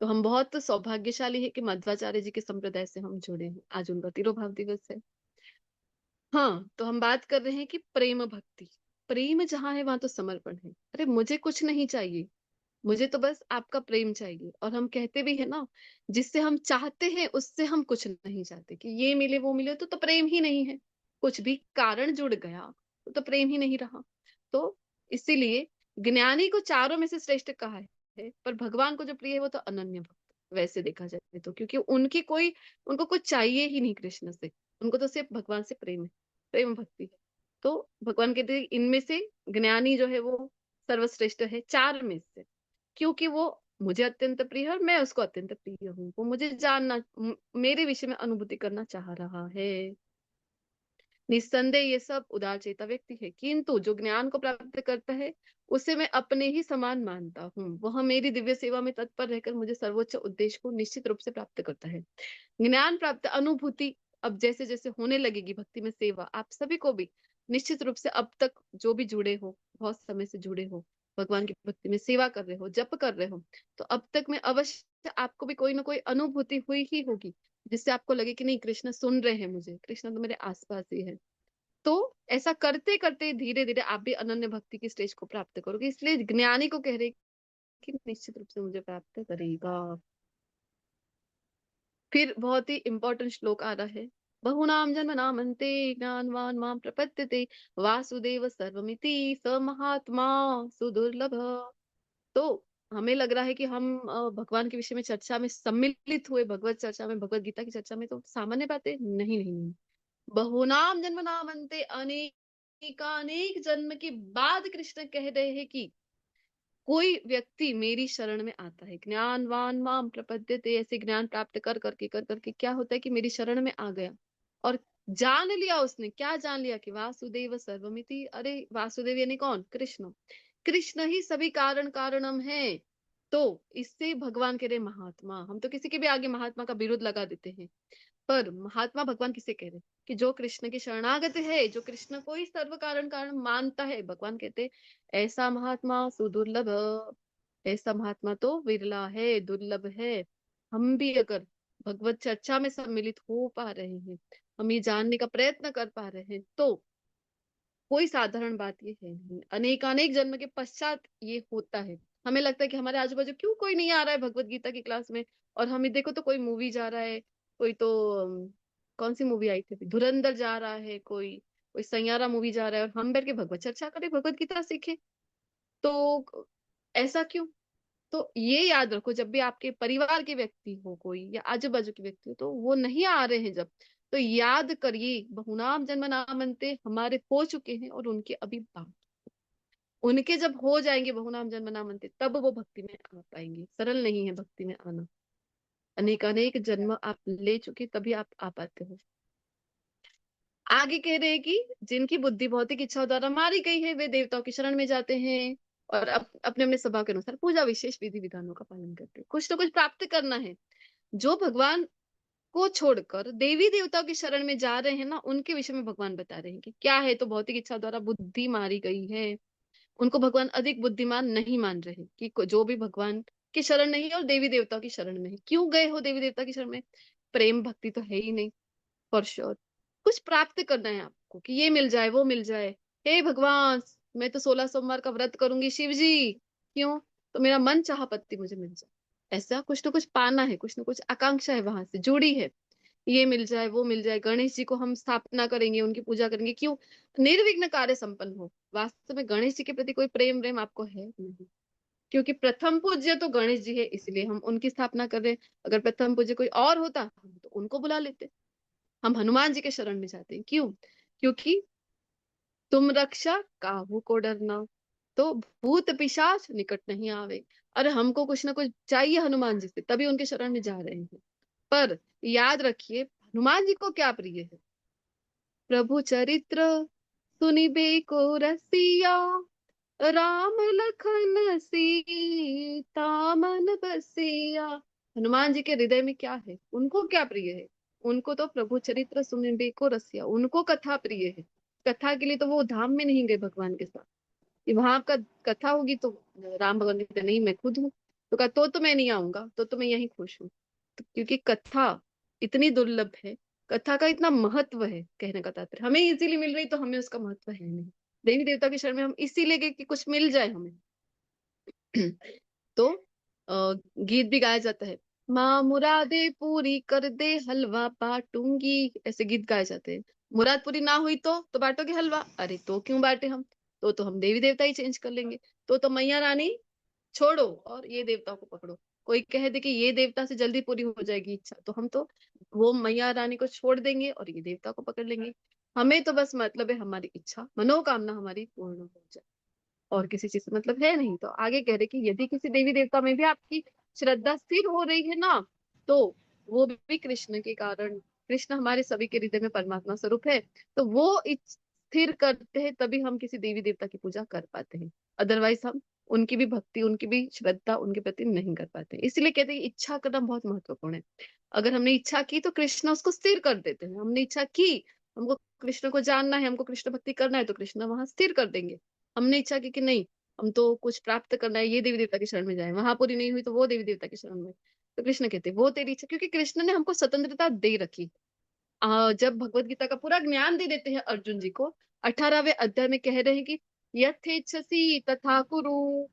Speaker 1: तो हम बहुत सौभाग्यशाली है कि मध्वाचार्य जी के संप्रदाय से हम जुड़े हैं। आज उनका तिरुभाव दिवस है। हाँ, तो हम बात कर रहे हैं कि प्रेम भक्ति, प्रेम जहाँ है वहां तो समर्पण है। अरे मुझे कुछ नहीं चाहिए, मुझे तो बस आपका प्रेम चाहिए। और हम कहते भी है ना, जिससे हम चाहते हैं उससे हम कुछ नहीं चाहते कि ये मिले वो मिले, तो प्रेम ही नहीं है। कुछ भी कारण जुड़ गया तो प्रेम ही नहीं रहा। तो इसीलिए ज्ञानी को चारों में से श्रेष्ठ कहा है, पर भगवान को जो प्रिय है वो तो अनन्य भक्त, वैसे देखा जाए तो, क्योंकि उनको कुछ चाहिए ही नहीं कृष्ण से, उनको तो सिर्फ भगवान से प्रेम है, प्रेम भक्ति है। तो भगवान कहते हैं इनमें से ज्ञानी जो है वो सर्वश्रेष्ठ है चार में से, क्योंकि वो मुझे अत्यंत प्रिय है और मैं उसको अत्यंत प्रिय हूँ। वो मुझे जानना, मेरे विषय में अनुभूति करना चाह रहा है। निस्संदेह ये सब उदार चेता व्यक्ति है, किंतु जो ज्ञान को प्राप्त करता है उसे मैं अपने ही समान मानता हूँ। वह मेरी दिव्य सेवा में तत्पर रहकर मुझे सर्वोच्च उद्देश्य को निश्चित रूप से प्राप्त करता है। ज्ञान प्राप्त अनुभूति अब जैसे जैसे होने लगेगी भक्ति में सेवा, आप सभी को भी निश्चित रूप से, अब तक जो भी जुड़े हो, बहुत समय से जुड़े हो, भगवान की भक्ति में सेवा कर रहे हो, जप कर रहे हो, तो अब तक में अवश्य आपको भी कोई ना कोई अनुभूति हुई ही होगी, जिससे आपको लगे कि नहीं कृष्ण सुन रहे हैं मुझे, कृष्ण तो मेरे आसपास ही है। तो ऐसा करते करते धीरे धीरे आप भी अनन्य भक्ति की स्टेज को प्राप्त करोगे। इसलिए ज्ञानी को कह रहे कि निश्चित रूप से मुझे प्राप्त करेगा। फिर बहुत ही इंपॉर्टेंट श्लोक आ रहा है, बहुनाम जन्मनामन्ते ज्ञानवान मां प्रपद्यते वासुदेव सर्वमिति स महात्मा सुदुर्लभ। तो हमें लग रहा है कि हम भगवान के विषय में चर्चा में सम्मिलित हुए, भगवत चर्चा में, भगवत गीता की चर्चा में, तो सामान्य बातें नहीं नहीं नहीं। बहुनाम जन्मनामन्ते, अनेक जन्म के बाद कृष्ण कह रहे हैं कि कोई व्यक्ति मेरी शरण में आता है, ज्ञानवान माम प्रपद्यते, ऐसे ज्ञान प्राप्त कर करके क्या होता है कि मेरी शरण में आ गया और जान लिया। उसने क्या जान लिया कि वासुदेव सर्वमिति, अरे वासुदेव यानी कौन? कृष्ण। कृष्ण ही सभी कारण कारणम है। तो इससे भगवान कह रहे महात्मा। हम तो किसी के भी आगे महात्मा का विरोध लगा देते हैं, पर महात्मा भगवान किसे कह रहे हैं कि जो कृष्ण के शरणागत है, जो कृष्ण को ही सर्व कारण कारण मानता है, भगवान कहते ऐसा महात्मा सुदुर्लभ, ऐसा महात्मा तो विरला है, दुर्लभ है। हम भी अगर भगवत चर्चा में सम्मिलित हो पा रहे हैं, हम ये जानने का प्रयत्न कर पा रहे हैं, तो कोई साधारण बात ये है नहीं। अनेकानेक जन्म के पश्चात ये होता है। हमें लगता है कि हमारे आजू बाजू क्यों कोई नहीं आ रहा है भगवत गीता की क्लास में, और हमें देखो तो कोई मूवी जा रहा है, कोई तो कौन सी मूवी आई थी अभी, धुरंधर जा रहा है, कोई कोई सैयारा मूवी जा रहा है, और हम बैठ के भगवत चर्चा करें, भगवत गीता सीखे। तो ऐसा क्यों? तो ये याद रखो, जब भी आपके परिवार के व्यक्ति हो कोई, या आजू बाजू के व्यक्ति हो, तो वो नहीं आ रहे हैं जब, तो याद करिए बहुनाम जन्म नामन्ते हमारे हो चुके हैं और उनके अभी बाकी। उनके जब हो जाएंगे बहुनाम जन्म नामन्ते, तब वो भक्ति में आ पाएंगे। सरल नहीं है भक्ति में आना, अनेकानेक जन्म आप ले चुके तभी आप आ पाते हो। आगे कह रहे हैं कि जिनकी बुद्धि भौतिक इच्छाओं द्वारा मारी गई है वे देवताओं की शरण में जाते हैं और अपने अपने स्वभाव के अनुसार पूजा विशेष विधि विधानों का पालन करते हैं। कुछ तो कुछ प्राप्त करना है। जो भगवान को छोड़कर देवी देवताओं की शरण में जा रहे हैं ना, उनके विषय में भगवान बता रहे हैं कि क्या है, तो भौतिक इच्छा द्वारा बुद्धि मारी गई है, उनको भगवान अधिक बुद्धिमान नहीं मान रहे कि जो भी भगवान की शरण नहीं है और देवी देवताओं की शरण में है। क्यों गए हो देवी देवता की शरण में? प्रेम भक्ति तो है ही नहीं, फॉर श्योर। कुछ प्राप्त करना है आपको कि ये मिल जाए वो मिल जाए। हे भगवान, मैं तो 16 सोमवार का व्रत करूंगी शिव जी, क्यों? तो मेरा मन चाहा पत्ती मुझे मिल जाए। ऐसा कुछ ना कुछ पाना है, कुछ ना कुछ आकांक्षा है वहां से जुड़ी है, ये मिल जाए वो मिल जाए। गणेश जी को हम स्थापना करेंगे, उनकी पूजा करेंगे, क्यों? निर्विघ्न कार्य संपन्न हो। वास्तव में गणेश जी के प्रति कोई प्रेम प्रेम आपको है नहीं। क्योंकि प्रथम पूज्य तो गणेश जी है, इसलिए हम उनकी स्थापना कर रहे हैं। अगर प्रथम पूज्य कोई और होता हम तो उनको बुला लेते। हम हनुमान जी के शरण में जाते हैं। क्यों? क्योंकि तुम रक्षा काहू को डरना, तो भूत पिशाच निकट नहीं आवे। अरे हमको कुछ ना कुछ चाहिए हनुमान जी से, तभी उनके शरण में जा रहे हैं। पर याद रखिए, हनुमान जी को क्या प्रिय है? प्रभु चरित्र सुनिबे को रसिया, राम लखन सीता मन बसिया। हनुमान जी के हृदय में क्या है? उनको क्या प्रिय है? उनको तो प्रभु चरित्र सुनिबे को रसिया, उनको कथा प्रिय है। कथा के लिए तो वो धाम में नहीं गए भगवान के साथ कि वहां आपका कथा होगी। तो राम भगवान कहते नहीं, मैं खुद हूँ। तो कहा तो मैं नहीं आऊंगा, तो मैं यहीं खुश हूँ। तो क्योंकि कथा इतनी दुर्लभ है, कथा का इतना महत्व है, कहने का तात्पर्य हमें इजीली मिल रही तो हमें उसका महत्व है नहीं। देवी देवता के शरण में हम इसीलिए गए कि कुछ मिल जाए हमें। तो गीत भी गाया जाता है, माँ मुरादे पूरी कर दे हलवा बांटूंगी, ऐसे गीत गाए जाते हैं। मुराद पूरी ना हुई तो बांटोगे हलवा? अरे तो क्यों बांटे हम? तो हम देवी देवता ही चेंज कर लेंगे। तो मैया रानी छोड़ो और ये देवता को पकड़ो। कोई कह दे कि ये देवता से जल्दी पूरी हो जाएगी इच्छा, तो हम तो वो मैया रानी को छोड़ देंगे और ये देवता को पकड़ लेंगे। हमें तो बस मतलब है हमारी इच्छा मनोकामना हमारी पूर्ण हो जाए, और किसी चीज से मतलब है नहीं। तो आगे कह रहे कि यदि किसी देवी देवता में भी आपकी श्रद्धा स्थिर हो रही है ना, तो वो भी कृष्ण के कारण, कृष्ण हमारे सभी के हृदय में परमात्मा स्वरूप है, तो वो स्थिर करते हैं, तभी हम किसी देवी देवता की पूजा कर पाते हैं। अदरवाइज हम उनकी भी भक्ति, उनकी भी श्रद्धा उनके प्रति नहीं कर पाते। इसलिए कहते हैं कि इच्छा करना बहुत महत्वपूर्ण है। अगर हमने इच्छा की तो कृष्ण उसको स्थिर कर देते हैं। हमने इच्छा की, हमको कृष्ण को जानना है, हमको कृष्ण भक्ति करना है, तो कृष्ण वहां स्थिर कर देंगे। हमने इच्छा की कि नहीं, हम तो कुछ प्राप्त करना है, ये देवी देवता की शरण में जाए, वहां पूरी नहीं हुई तो वो देवी देवता की शरण में, तो कृष्ण कहते हैं वो तेरी इच्छा। क्योंकि कृष्ण ने हमको स्वतंत्रता दे रखी। जब भगवत गीता का पूरा ज्ञान दे देते हैं अर्जुन जी को, 18वें अध्याय में कह रहे हैं कि यथेच्छसि तथा कुरु,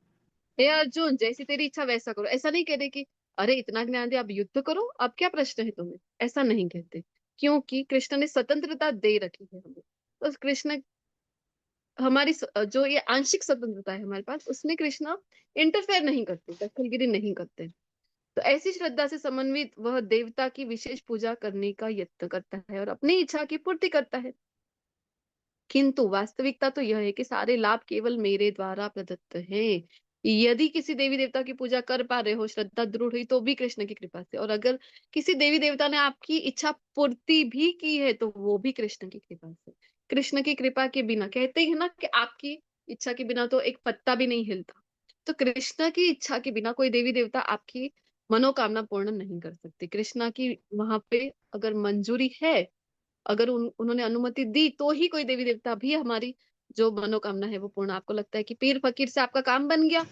Speaker 1: हे अर्जुन जैसी तेरी इच्छा वैसा करो। ऐसा नहीं कह रहे कि अरे इतना ज्ञान दिया अब युद्ध करो, अब क्या प्रश्न है तुम्हें, ऐसा नहीं कहते। क्योंकि कृष्ण ने स्वतंत्रता दे रखी है हमें। तो कृष्ण हमारी जो ये आंशिक स्वतंत्रता है हमारे पास, उसमें कृष्णा इंटरफेयर नहीं करते, दखलगिरी नहीं करते। तो ऐसी श्रद्धा से समन्वित वह देवता की विशेष पूजा करने का यत्न करता है और अपनी इच्छा की पूर्ति करता है। किंतु वास्तविकता तो यह है कि सारे लाभ केवल मेरे द्वारा प्रदत्त हैं। यदि किसी देवी देवता की पूजा कर पा रहे हो, श्रद्धा दृढ़ हुई, तो भी कृष्ण की कृपा से। और अगर किसी देवी देवता ने आपकी इच्छा पूर्ति भी की है, तो वो भी कृष्ण की कृपा से। कृष्ण की कृपा के बिना, कहते हैं ना कि आपकी इच्छा के बिना तो एक पत्ता भी नहीं हिलता, तो कृष्ण की इच्छा के बिना कोई देवी देवता आपकी मनोकामना पूर्ण नहीं कर सकते। कृष्णा की वहां पे अगर मंजूरी है, अगर उन्होंने अनुमति दी, तो ही कोई देवी देवता भी हमारी जो मनोकामना है वो पूर्ण। आपको लगता है कि पीर फकीर से आपका काम बन गया,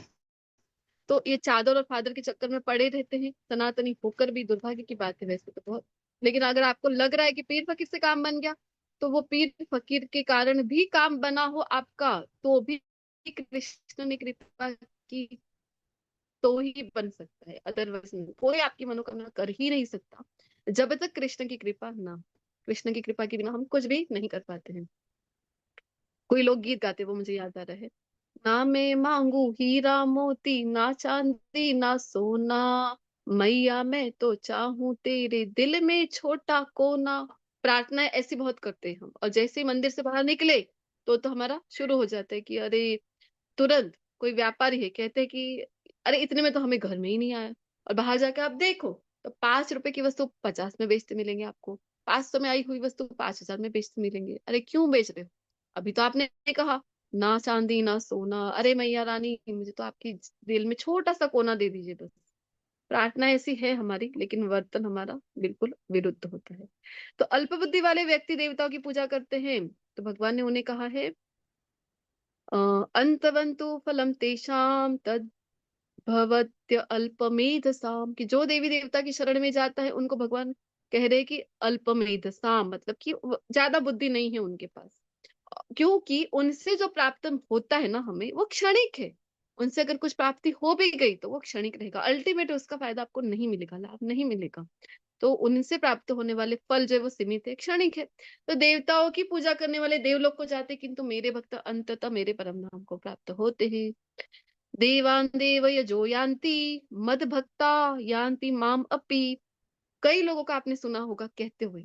Speaker 1: तो ये चादर और फादर के चक्कर में पड़े रहते हैं सनातनी होकर भी, दुर्भाग्य की बात है वैसे तो बहुत। लेकिन अगर आपको लग रहा है कि पीर फकीर से काम बन गया, तो वो पीर फकीर के कारण भी काम बना हो आपका, तो भी कृष्ण ने कृपा की तो ही बन सकता है। अदरवाइज नहीं, कोई आपकी मनोकामना कर ही नहीं सकता जब तक कृष्ण की कृपा ना। कृष्ण की कृपा के बिना हम कुछ भी नहीं कर पाते हैं। कोई लोग गीत गाते, वो मुझे याद आ रहा है, ना मैं मांगू हीरा मोती, ना चांदी ना सोना, मैया मैं तो चाहूं तेरे दिल में छोटा कोना। प्रार्थनाएं ऐसी बहुत करते हैं हम, और जैसे ही मंदिर से बाहर निकले तो हमारा शुरू हो जाता है कि अरे, तुरंत कोई व्यापारी है कहते हैं कि अरे इतने में तो हमें घर में ही नहीं आया। और बाहर जाके आप देखो तो 5 रुपए की वस्तु 50 में बेचते मिलेंगे आपको, 500 में आई हुई वस्तु 5,000 में बेचते मिलेंगे। अरे क्यों बेच रहे हो? अभी तो आपने कहा ना चांदी ना सोना, अरे मैया रानी मुझे तो आपकी दिल में छोटा सा कोना दे दीजिए बस। प्रार्थना ऐसी है हमारी, लेकिन वर्तन हमारा बिल्कुल विरुद्ध होता है। तो अल्पबुद्धि वाले व्यक्ति देवताओं की पूजा करते हैं, तो भगवान ने उन्हें कहा है अंतवंतु फलम तेषाम तद भवत्य अल्पमेधसाम, कि जो देवी देवता की शरण में जाता है उनको भगवान कह रहे कि अल्पमेधसाम, मतलब कि ज्यादा बुद्धि नहीं है उनके पास। क्योंकि उनसे जो प्राप्त होता है ना हमें, वो क्षणिक है। उनसे अगर कुछ प्राप्ति हो भी गई तो वो क्षणिक रहेगा, अल्टीमेट उसका फायदा आपको नहीं मिलेगा, लाभ नहीं मिलेगा। तो उनसे प्राप्त होने वाले फल जो है वो सीमित है, क्षणिक है। तो देवताओं की पूजा करने वाले देवलोक को जाते, किंतु मेरे भक्त अंततः मेरे परम धाम को प्राप्त होते हैं। देवान देव यजो यान्ति मद भक्ता यान्ति माम अपि। कई लोगों का आपने सुना होगा कहते हुए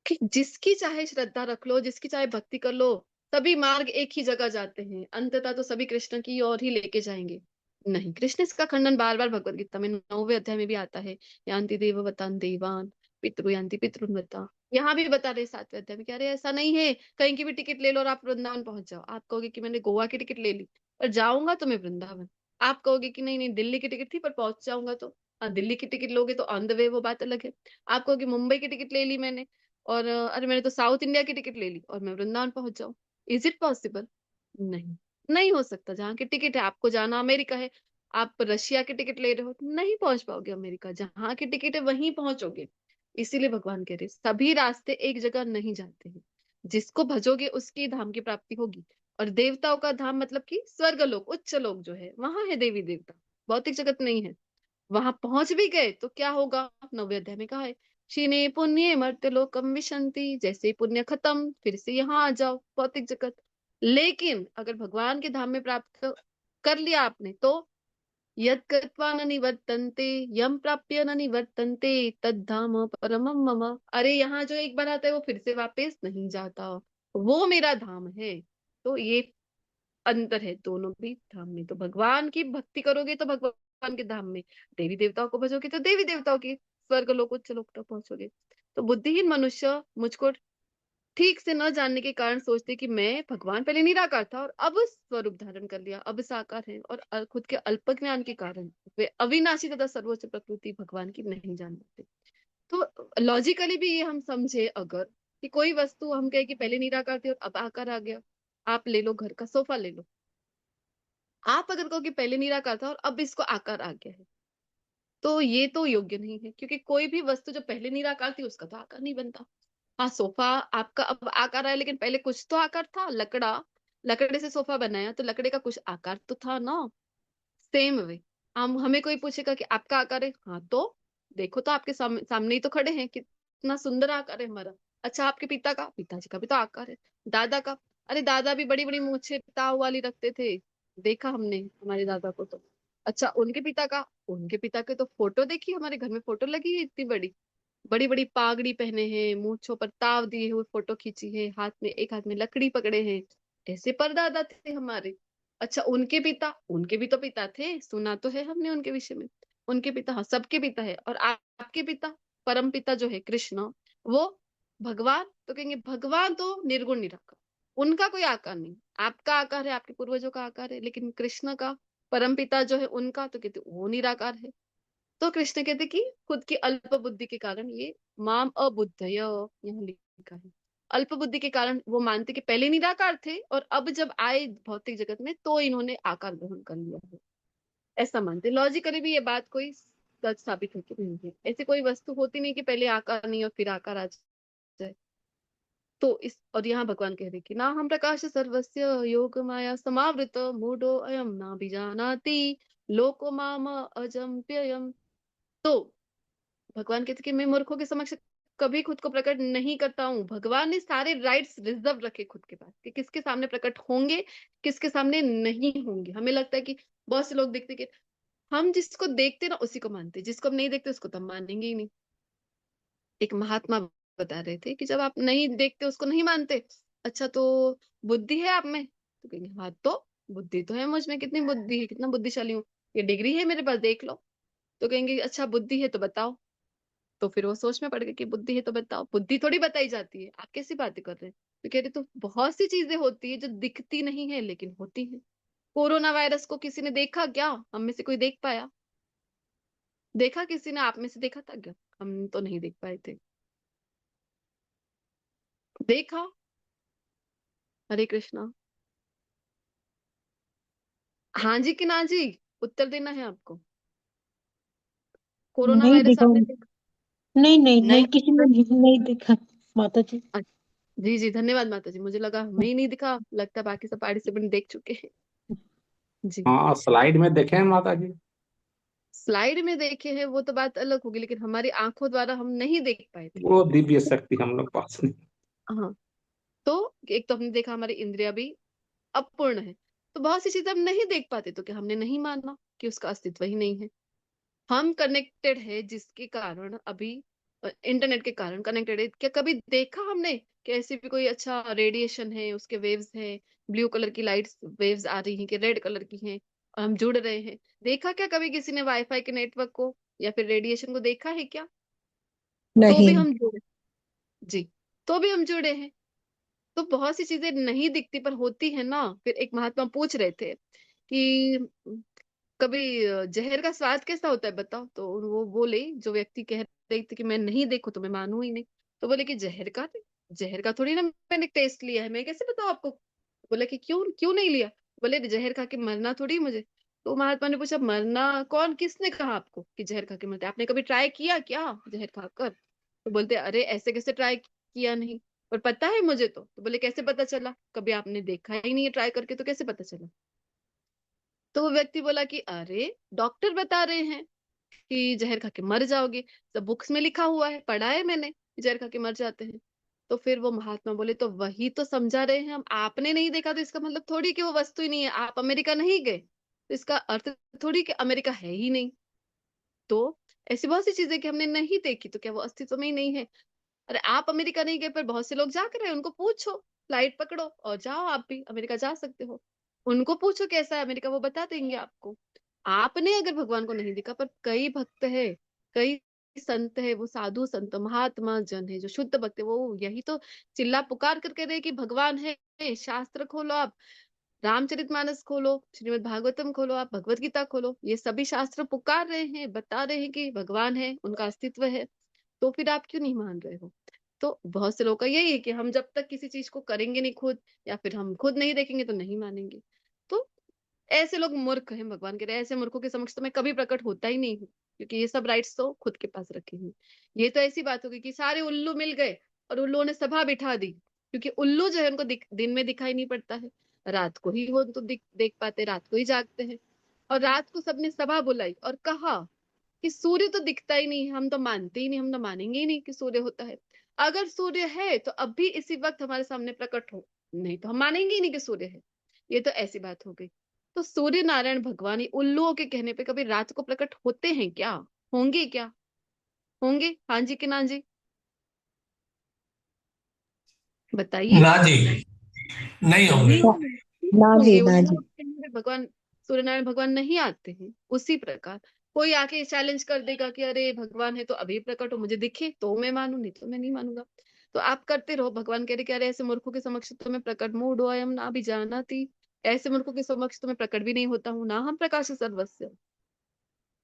Speaker 1: कि जिसकी चाहे श्रद्धा रख लो, जिसकी चाहे भक्ति कर लो, सभी मार्ग एक ही जगह जाते हैं, अंततः तो सभी कृष्ण की ओर ही लेके जाएंगे। नहीं, कृष्ण इसका खंडन बार बार भगवत गीता में 9वें अध्याय में भी आता है। यान्ति देववतान देवान पितृ यान्ति पितृन्वता। यहाँ भी बता रहे 7वें अध्याय में, कह रहे ऐसा नहीं है कहीं की भी टिकट ले लो और आप वृंदावन पहुंच जाओ। आप कहोगे कि मैंने गोवा की टिकट ले ली पर जाऊंगा तो मैं वृंदावन। आप कहोगे कि नहीं नहीं दिल्ली की टिकट थी पर पहुंच जाऊंगा तो। हाँ, दिल्ली की टिकट लोगे तो ऑन द वे, वो बात अलग है। आप कहोगे मुंबई की टिकट ले ली मैंने और अरे मैंने तो साउथ इंडिया की टिकट ले ली और मैं वृंदावन पहुंच जाऊं। Is it possible? नहीं, नहीं हो सकता। जहाँ की टिकट है, आपको जाना अमेरिका है, आप रशिया की टिकट ले रहे हो, नहीं पहुंच पाओगे अमेरिका। जहाँ की टिकट है वहीं पहुंचोगे। इसीलिए भगवान कह रहे सभी रास्ते एक जगह नहीं जाते हैं। जिसको भजोगे उसकी धाम की प्राप्ति होगी। और देवताओं का धाम मतलब कि स्वर्गलोक, उच्च लोक जो है वहां है देवी देवता, भौतिक जगत नहीं है। वहां पहुंच भी गए तो क्या होगा? 9वें अध्याय में कहा है, क्षीणे पुण्य मर्त्यलोकम विशंति। जैसे ही पुण्य खत्म फिर से यहाँ आ जाओ भौतिक जगत। लेकिन अगर भगवान के धाम में प्राप्त कर लिया आपने तो यत् कृत्वा न निवर्तन्ते यम प्राप्य न निवर्तन्ते तद्धाम परमम मम। अरे यहाँ जो एक बार आता है वो फिर से वापस नहीं जाता, वो मेरा धाम है। तो ये अंतर है दोनों भी धाम में। तो भगवान की भक्ति करोगे तो भगवान के धाम में, देवी देवताओं को भजोगे तो देवी देवताओं की स्वर्ग लोक उच्च लोक तक पहुंचोगे। तो बुद्धिहीन मनुष्य मुझको ठीक से न जानने के कारण सोचते कि मैं भगवान पहले निराकार था और अब स्वरूप धारण कर लिया, अब साकार है। और खुद के अल्प ज्ञान के कारण वे अविनाशी तथा सर्वोच्च प्रकृति भगवान की नहीं जान पाते। तो लॉजिकली भी ये हम समझे अगर कि कोई वस्तु हम कहे कि पहले निराकार थी और अब आकार आ गया। आप ले लो घर का सोफा ले लो, आप अगर कहो कि पहले निराकार था और अब इसको आकार आ गया है तो ये तो योग्य नहीं है, क्योंकि कोई भी वस्तु जो पहले निराकार थी उसका तो आकार नहीं बनता। हाँ, सोफा आपका अब आकार है लेकिन पहले कुछ तो आकार था। लकड़े से सोफा बनाया तो लकड़े का कुछ आकार तो था ना। सेम वे हम हमें कोई पूछेगा कि आपका आकार है, हाँ तो देखो तो आपके सामने ही तो खड़े हैं, कितना सुंदर आकार है हमारा। अच्छा, आपके पिताजी का भी तो आकार है। दादा का, अरे दादा भी बड़ी बड़ी मूछें ताव वाली रखते थे, देखा हमने हमारे दादा को तो। अच्छा, उनके पिता के तो फोटो देखी, हमारे घर में फोटो लगी है इतनी बड़ी बड़ी बड़ी पागड़ी पहने हैं, मूंछों पर ताव दिए हुए फोटो खींची है, एक हाथ में लकड़ी पकड़े हैं। ऐसे परदादा थे हमारे। अच्छा, उनके भी तो पिता थे, सुना तो है हमने उनके विषय में। उनके पिता, हाँ सबके पिता है। और आपके पिता, परम पिता जो है कृष्ण, वो भगवान तो कहेंगे भगवान तो निर्गुण निराकार, उनका कोई आकार नहीं। आपका आकार है, आपके पूर्वजों का आकार है, लेकिन कृष्ण का, परम पिता जो है उनका तो कहते वो निराकार है। तो कृष्ण कहते कि खुद की अल्प बुद्धि के कारण ये माम अबुद्धय यहाँ लिखा है। अल्प बुद्धि के कारण वो मानते कि पहले निराकार थे और अब जब आए भौतिक जगत में तो इन्होंने आकार ग्रहण कर लिया है, ऐसा मानते। लॉजिकली भी ये बात कोई सच साबित होती नहीं है। ऐसी कोई वस्तु होती नहीं कि पहले आकार नहीं और फिर आकार आ जाए। तो इस और यहाँ भगवान कह रहे कि ना हम प्रकाश सर्वस्य योग माया समावृत मूढ़ो अयम ना बीजानाति लोको माम अजम्प्ययम्। तो भगवान कहते कि मैं मूर्खों के समक्ष कभी खुद को प्रकट नहीं करता हूँ। भगवान ने सारे राइट्स रिजर्व रखे खुद के पास कि किसके सामने प्रकट होंगे, किसके सामने नहीं होंगे। हमें लगता है कि बहुत से लोग देखते कि हम जिसको देखते ना उसी को मानते, जिसको हम नहीं देखते उसको तो हम मानेंगे ही नहीं। एक महात्मा बता रहे थे कि जब आप नहीं देखते उसको नहीं मानते, अच्छा तो बुद्धि है आप में? तो कहेंगे हाँ तो बुद्धि तो है मुझ में, कितनी बुद्धि है, कितना बुद्धिशाली हूँ, ये डिग्री है मेरे पास देख लो। तो कहेंगे अच्छा बुद्धि है तो बताओ। तो फिर वो सोच में पड़ गए कि बुद्धि है तो बताओ। बुद्धि थोड़ी बताई जाती है, आप कैसी बातें कर रहे हैं? तो कह रहे तो बहुत सी चीजें होती है जो दिखती नहीं है लेकिन होती है। कोरोना वायरस को किसी ने देखा क्या? हम में से कोई देख पाया? देखा किसी ने? आप में से देखा था क्या? हम तो नहीं देख पाए थे। देखा? हरे कृष्णा। हाँ जी कि ना जी? उत्तर देना है आपको। कोरोना
Speaker 9: नहीं
Speaker 1: वायरस
Speaker 9: देखा।
Speaker 1: आपने देखा?
Speaker 9: नहीं नहीं
Speaker 1: नहीं।
Speaker 9: नहीं, किसी ने नहीं देखा माता जी।
Speaker 1: अच्छा, जी जी धन्यवाद माता जी, मुझे लगा हमें ही नहीं दिखा, लगता है बाकी सब पार्टिसिपेंट देख चुके हैं। जी,
Speaker 2: हाँ, स्लाइड में देखे हैं माता जी।
Speaker 1: स्लाइड में देखे हैं वो तो बात अलग होगी, लेकिन हमारी आंखों द्वारा हम नहीं देख पाए थे।
Speaker 2: वो दिव्य शक्ति हम लोग पास नहीं।
Speaker 1: हाँ, तो एक तो हमने देखा हमारी इंद्रिया भी अपूर्ण है। तो बहुत सी चीजें हम नहीं देख पाते, तो क्या हमने नहीं माना कि उसका अस्तित्व ही नहीं है? हम कनेक्टेड है जिसके कारण अभी इंटरनेट के कारण कनेक्टेड है। क्या कभी देखा हमने कि ऐसी भी कोई अच्छा रेडिएशन है, उसके वेव्स हैं, ब्लू कलर की लाइट्स वेव्स आ रही हैं कि रेड कलर की हैं और हम जुड़ रहे हैं? देखा क्या कभी किसी ने वाईफाई के नेटवर्क को या फिर रेडिएशन को देखा है क्या? तो भी
Speaker 9: नहीं।
Speaker 1: हम जुड़े। जी। तो भी हम जुड़े हैं। तो बहुत सी चीजें नहीं दिखती पर होती है ना। फिर एक महात्मा पूछ रहे थे कि कभी जहर का स्वाद कैसा होता है बताओ? तो वो बोले, जो व्यक्ति कह रही थी कि मैं नहीं देखूं तो मैं मानूं ही नहीं, तो बोले कि जहर का थोड़ी ना मैंने टेस्ट लिया है, मैं कैसे बताऊं आपको? बोले कि क्यों क्यों नहीं लिया? बोले जहर खा के मरना थोड़ी मुझे। तो महात्मा ने पूछा, मरना कौन, किसने कहा आपको कि जहर खा के मरते? आपने कभी ट्राई किया क्या जहर खाकर? तो बोलते, अरे ऐसे कैसे ट्राई किया नहीं, पर पता है मुझे। तो बोले कैसे पता चला? कभी आपने देखा ही नहीं है ट्राई करके, तो कैसे पता चला? तो वो व्यक्ति बोला कि अरे डॉक्टर बता रहे हैं कि जहर खा के मर जाओगे, सब बुक्स में लिखा हुआ है, पढ़ा है मैंने, जहर खा के मर जाते हैं। तो फिर वो महात्मा बोले, तो वही तो समझा रहे हैं हम, आपने नहीं देखा तो इसका मतलब थोड़ी कि वो वस्तु ही नहीं है। आप अमेरिका नहीं गए तो इसका अर्थ थोड़ी कि अमेरिका है ही नहीं। तो ऐसी बहुत सी चीजें कि हमने नहीं देखी तो क्या वो अस्तित्व में ही नहीं है? अरे आप अमेरिका नहीं गए पर बहुत से लोग जा कर रहे, उनको पूछो, फ्लाइट पकड़ो और जाओ, आप भी अमेरिका जा सकते हो। उनको पूछो कैसा है अमेरिका, वो बता देंगे आपको। आपने अगर भगवान को नहीं देखा, पर कई भक्त है, कई संत है, वो साधु संत महात्मा जन है जो शुद्ध भक्त है, वो यही तो चिल्ला पुकार करके रहे कि भगवान है। शास्त्र खोलो आप, रामचरितमानस खोलो, श्रीमद् भागवतम खोलो, आप भगवत गीता खोलो, ये सभी शास्त्र पुकार रहे हैं, बता रहे हैं कि भगवान है, उनका अस्तित्व है। तो फिर आप क्यों नहीं मान रहे हो? तो बहुत से लोगों का यही है कि हम जब तक किसी चीज को करेंगे नहीं खुद, या फिर हम खुद नहीं देखेंगे तो नहीं मानेंगे। तो ऐसे लोग मूर्ख हैं, भगवान कह रहे हैं ऐसे मूर्खों के समक्ष तो मैं कभी प्रकट होता ही नहीं हूँ, क्योंकि ये सब राइट्स तो खुद के पास रखे हैं। ये तो ऐसी बात होगी कि सारे उल्लू मिल गए और उल्लुओं ने सभा बिठा दी, क्योंकि उल्लू जो है उनको दिन में दिखाई नहीं पड़ता है, रात को ही वो तो देख पाते, रात को ही जागते हैं। और रात को सबने सभा बुलाई और कहा कि सूर्य तो दिखता ही नहीं, हम तो मानते ही नहीं, हम तो मानेंगे ही नहीं कि सूर्य होता है। अगर सूर्य है तो अब भी इसी वक्त हमारे सामने प्रकट हो, नहीं तो हम मानेंगे ही नहीं कि सूर्य है। ये तो ऐसी बात हो गई। तो सूर्य नारायण भगवान ही उल्लुओं के कहने पे कभी रात को प्रकट होते हैं क्या? होंगे क्या? होंगे? हाँ जी कि ना जी? बताइए।
Speaker 6: ना जी, नहीं होंगे।
Speaker 1: नहीं होंगे। क्यों
Speaker 9: ना जी,
Speaker 1: होंगे?
Speaker 9: ना जी।
Speaker 1: उल्लुओं के कहने पे भगवान, सूर्य नारायण भगवान नहीं आते हैं? उसी प्रकार कोई आके चैलेंज कर देगा कि अरे भगवान है तो अभी प्रकट हो, मुझे दिखे तो मैं मानू, नहीं तो मैं नहीं मानूंगा। तो आप करते रहो। भगवान कह रहे कि अरे ऐसे मूर्खों के समक्ष तो मैं प्रकट मूड अयम ना भी जानाति, ऐसे मूर्खों के समक्ष तो मैं प्रकट भी नहीं होता हूँ ना, हम प्रकाश सर्वस्य।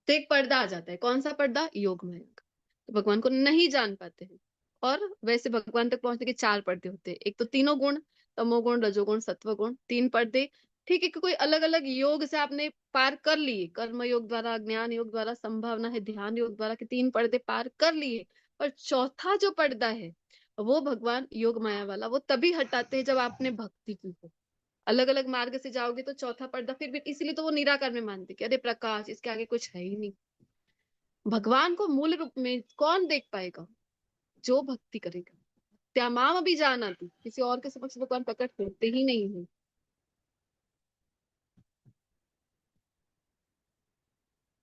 Speaker 1: तो एक पर्दा आ जाता है, कौन सा पर्दा? योग माया का। तो भगवान को नहीं जान पाते हैं। और वैसे भगवान तक पहुंचने के चार पर्दे होते हैं, एक तो तीनों गुण, तमोगुण रजोगुण सत्वगुण, तीन पर्दे। ठीक है कि कोई अलग अलग योग से आपने पार कर लिए, कर्म योग द्वारा, ज्ञान योग द्वारा, संभावना है ध्यान योग द्वारा, के तीन पर्दे पार कर लिए। पर चौथा जो पर्दा है वो भगवान योग माया वाला, वो तभी हटाते हैं जब आपने भक्ति की हो। अलग अलग मार्ग से जाओगे तो चौथा पर्दा फिर भी, इसलिए तो वो निराकार में मानते कि अरे प्रकाश, इसके आगे कुछ है ही नहीं। भगवान को मूल रूप में कौन देख पाएगा? जो भक्ति करेगा। त्यामाम भी जाना थी, किसी और के समक्ष भगवान प्रकट होते ही नहीं है।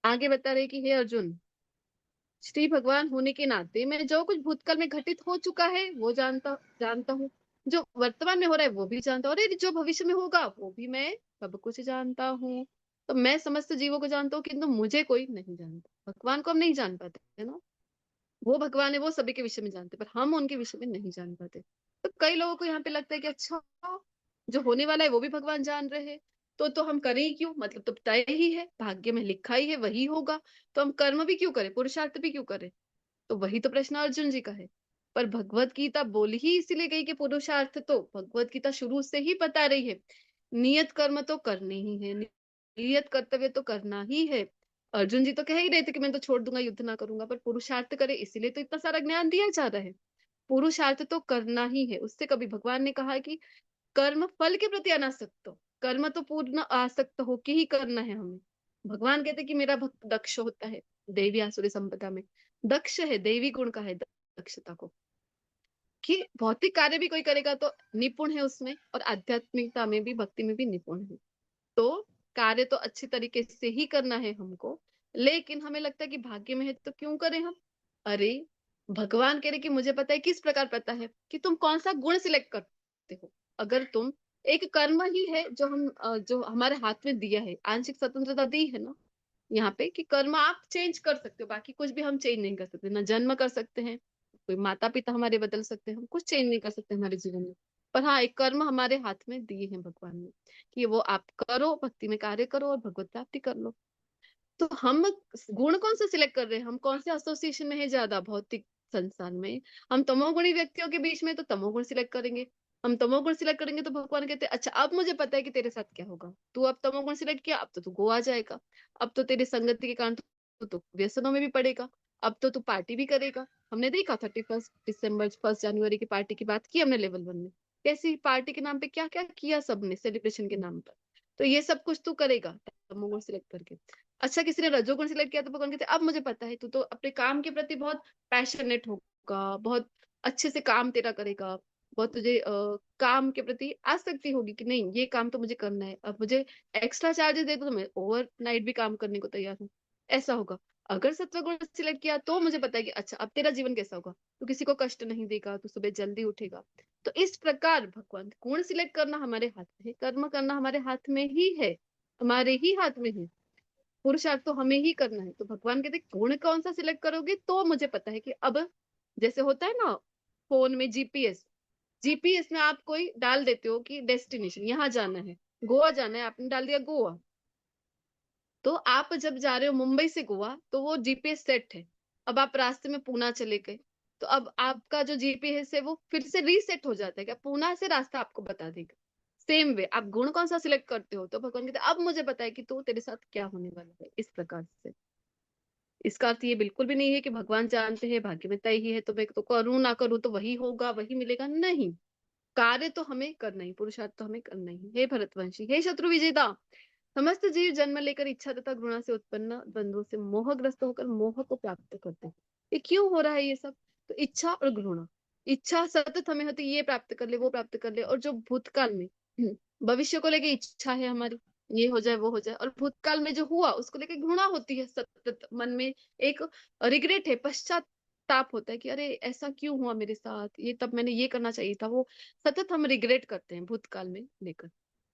Speaker 1: आगे बता रहे कि हे अर्जुन, श्री भगवान होने के नाते मैं जो कुछ भूतकाल में घटित हो चुका है वो जानता जानता हूँ, जो वर्तमान में हो रहा है वो भी जानता हूँ, और जो भविष्य में होगा वो भी मैं सब कुछ जानता हूँ। तो मैं समस्त जीवों को जानता हूँ, किंतु मुझे कोई नहीं जानता। भगवान को हम नहीं जान पाते है ना। वो भगवान है, वो सभी के विषय में जानते, पर हम उनके विषय में नहीं जान पाते। तो कई लोगों को यहाँ पे लगता है कि अच्छा, जो होने वाला है वो भी भगवान जान रहे हैं, तो हम करें ही क्यों? मतलब तो तय ही है, भाग्य में लिखा ही है वही होगा, तो हम कर्म भी क्यों करें, पुरुषार्थ भी क्यों करें? तो वही तो प्रश्न अर्जुन जी का है। पर भगवत गीता बोली ही इसीलिए गई कि पुरुषार्थ तो भगवत गीता शुरू से ही बता रही है, नियत कर्म तो करने ही है, नियत कर्तव्य तो करना ही है। अर्जुन जी तो कह ही रहे थे कि मैं तो छोड़ दूंगा, युद्ध ना करूंगा, पर पुरुषार्थ करे, इसीलिए तो इतना सारा ज्ञान दिया जा रहा है। पुरुषार्थ तो करना ही है। उससे कभी भगवान ने कहा कि कर्म फल के प्रति अनासक्त हो, कर्म तो पूर्ण आसक्त होके ही करना है हमें। भगवान कहते कि मेरा भक्त दक्ष होता है, देवी आसुरी संपदा में दक्ष है, देवी गुण का है दक्षता को। कि भौतिक कार्य भी कोई करेगा तो निपुण है उसमें, और आध्यात्मिकता में भी, भक्ति में भी निपुण है। तो कार्य तो अच्छी तरीके से ही करना है हमको, लेकिन हमें लगता है कि भाग्य में है तो क्यों करें हम। अरे भगवान कह रहे कि मुझे पता है, किस प्रकार पता है कि तुम कौन सा गुण सिलेक्ट करते हो। अगर तुम, एक कर्म ही है जो हम जो हमारे हाथ में दिया है, आंशिक स्वतंत्रता दी है ना यहाँ पे, कि कर्म आप चेंज कर सकते हो, बाकी कुछ भी हम चेंज नहीं कर सकते। ना जन्म कर सकते हैं, कोई माता पिता हमारे बदल सकते हैं, हम कुछ चेंज नहीं कर सकते हमारे जीवन में। पर हाँ, एक कर्म हमारे हाथ में दिए हैं भगवान ने, कि वो आप करो, भक्ति में कार्य करो और भगवत प्राप्ति कर लो। तो हम गुण कौन सा सिलेक्ट कर रहे हैं, हम कौन से एसोसिएशन में है ज्यादा भौतिक संसार में। हम तमोगुणी व्यक्तियों के बीच में तो तमोगुण सिलेक्ट करेंगे। हम तमोगुण सिलेक्ट करेंगे तो भगवान कहते हैं अच्छा अब मुझे पता है कि तेरे साथ क्या होगा, तू अब तमोगुण सिलेक्ट किया, अब तो तू गोवा जाएगा, अब तो तेरी संगति के कारण तो व्यसनों में भी पड़ेगा, अब तो तू पार्टी भी करेगा। हमने देखा 31 दिसंबर 1 जनवरी की पार्टी की बात की हमने लेवल 1 में, कैसी पार्टी के नाम पे क्या क्या किया सबने, सेलिब्रेशन के नाम पर। तो ये सब कुछ तू करेगा तमोगुण सिलेक्ट करके। अच्छा किसी ने रजोगुण सिलेक्ट किया तो भगवान कहते अब मुझे पता है तू तो अपने काम के प्रति बहुत पैशनेट होगा, बहुत अच्छे से काम तेरा करेगा, बहुत तुझे काम के प्रति आसक्ति होगी कि नहीं ये काम तो मुझे करना है, अब मुझे एक्स्ट्रा चार्जेस दे दो तो मैं ओवर नाइट भी काम करने को तैयार हूँ, ऐसा होगा। अगर सत्वगुण सिलेक्ट किया तो मुझे पता है कि अच्छा अब तेरा जीवन कैसा होगा, तू किसी को कष्ट नहीं देगा, तू सुबह जल्दी उठेगा। तो इस प्रकार भगवान गुण सिलेक्ट करना हमारे हाथ में है, कर्म करना हमारे हाथ में ही है, हमारे ही हाथ में है, पुरुषार्थ तो हमें ही करना है। तो भगवान कहते गुण कौन सा सिलेक्ट करोगे तो मुझे पता है कि अब, जैसे होता है ना फोन में जीपीएस, जीपीएस में आप कोई डाल देते हो कि डेस्टिनेशन यहाँ जाना है, गोवा जाना है, आपने डाल दिया गोवा, तो आप जब जा रहे हो मुंबई से गोवा तो वो जीपीएस सेट है। अब आप रास्ते में पूना चले गए तो अब आपका जो जीपीएस है वो फिर से रीसेट हो जाता है, क्या पूना से रास्ता आपको बता देगा। सेम वे आप गुण कौन सा सिलेक्ट करते हो तो भगवान कहते हैं अब मुझे पता है कि तू तेरे साथ क्या होने वाला है, इस प्रकार से। इसका अर्थ ये बिल्कुल भी नहीं है कि भगवान जानते हैं भाग्य में तय ही है तो मैं तो करूं ना करूं तो वही होगा वही मिलेगा, नहीं। कार्य तो हमें करना ही, पुरुषार्थ तो हमें करना ही। हे भरतवंशी, हे शत्रु विजेता, समस्त जीव जन्म लेकर इच्छा तथा घृणा से उत्पन्न द्वंद्वों से मोहग्रस्त होकर मोह को प्राप्त करते हैं। ये क्यों हो रहा है ये सब, तो इच्छा और घृणा। इच्छा सतत हमें होती है ये प्राप्त कर ले वो प्राप्त कर ले, और जो भूतकाल में भविष्य को लेके इच्छा है हमारी, ये हो जाए वो हो जाए, और भूतकाल में जो हुआ उसको लेके घृणा होती है सतत मन में, एक रिग्रेट है, पश्चाताप होता है कि अरे ऐसा क्यों हुआ मेरे साथ, ये तब मैंने ये करना चाहिए था, वो सतत हम रिग्रेट करते हैं भूतकाल में लेकर।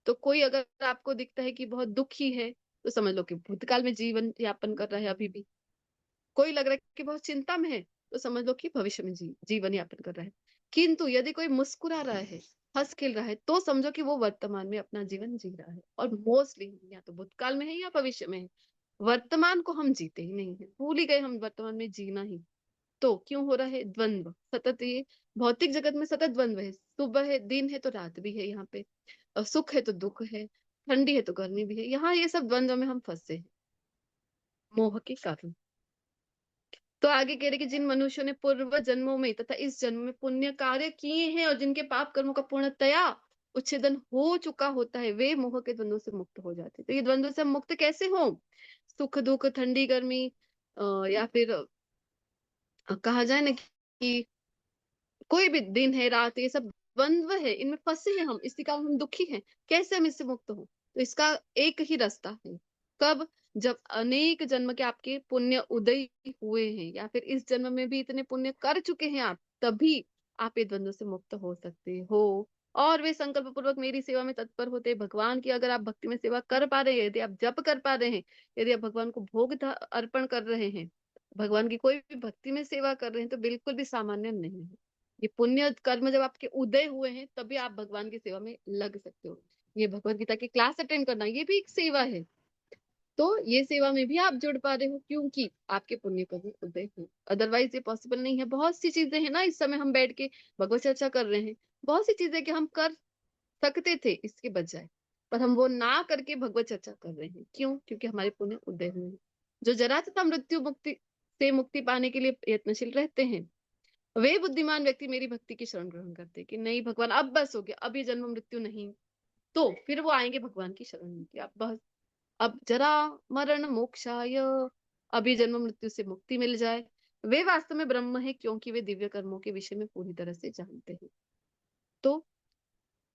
Speaker 1: तो कोई अगर आपको दिखता है कि बहुत दुखी है तो समझ लो कि भूतकाल में जीवन यापन कर रहा है अभी भी। कोई लग रहा है कि बहुत चिंता में है तो समझ लो कि भविष्य में जीवन यापन कर रहा है। किंतु यदि कोई मुस्कुरा रहा है, हंस खेल रहा है, तो समझो कि वो वर्तमान में अपना जीवन जी रहा है। और मोस्टली या तो भूतकाल में है या भविष्य में है, वर्तमान को हम जीते ही नहीं है, भूल ही गए हम वर्तमान में जीना ही। तो क्यों हो रहा है द्वंद्व सतत, ये भौतिक जगत में सतत द्वंद्व है, सुबह है दिन है तो रात भी है यहाँ पे, और सुख है तो दुख है, ठंडी है तो गर्मी भी है, यहाँ ये सब द्वंद्व में हम फंसे हैं मोह के कारण। तो आगे कह रहे कि जिन मनुष्यों ने पूर्व जन्मों में तथा इस जन्म में पुण्य कार्य किए हैं और जिनके पाप कर्मों का पूर्णतया उच्छेदन हो चुका होता है, वे मोह के द्वंद्वों से मुक्त हो जाते हैं। तो ये द्वंद्व से हम मुक्त कैसे हो, सुख दुख ठंडी गर्मी, या फिर कहा जाए ना कि कोई भी दिन है रात, ये सब द्वंद्व है, इनमें फंसे हैं हम, इसी कारण हम दुखी हैं। कैसे हम इससे मुक्त हो, तो इसका एक ही रास्ता है। कब, जब अनेक जन्म के आपके पुण्य उदय हुए हैं, या फिर इस जन्म में भी इतने पुण्य कर चुके हैं आप, तभी आप ये द्वंद्व से मुक्त हो सकते हो। और वे संकल्प पूर्वक मेरी सेवा में तत्पर होते हैं। भगवान की अगर आप भक्ति में सेवा कर पा रहे हैं, यदि आप जप कर पा रहे हैं, यदि आप भगवान को भोग अर्पण कर रहे हैं, भगवान की कोई भी भक्ति में सेवा कर रहे हैं, तो बिल्कुल भी सामान्य नहीं है। ये पुण्य कर्म जब आपके उदय हुए हैं तभी आप भगवान की सेवा में लग सकते हो। ये भगवत गीता की क्लास अटेंड करना ये भी एक सेवा है। तो ये सेवा में भी आप जुड़ पा रहे हो क्योंकि आपके पुण्य कर्म उदय हुए, अदरवाइज ये पॉसिबल नहीं है। बहुत सी चीजें हैं ना, इस समय हम बैठ के भगवत चर्चा कर रहे हैं, बहुत सी चीजें कि हम कर सकते थे इसके बजाय, पर हम वो ना करके भगवत चर्चा कर रहे हैं। क्यों, क्योंकि हमारे पुण्य उदय हुए हैं। जो जरा तथा मृत्यु मुक्ति से मुक्ति पाने के लिए यत्नशील रहते हैं, वे बुद्धिमान व्यक्ति मेरी भक्ति की शरण ग्रहण करते कि नहीं भगवान अब बस हो गया, अब ये जन्म मृत्यु नहीं, तो फिर वो आएंगे भगवान की शरण में कि अब बस, अब जरा मरण मोक्षाय, अब ये जन्म मृत्यु से मुक्ति मिल जाए। वे वास्तव में ब्रह्म है, क्योंकि वे दिव्य कर्मों के विषय में पूरी तरह से जानते हैं। तो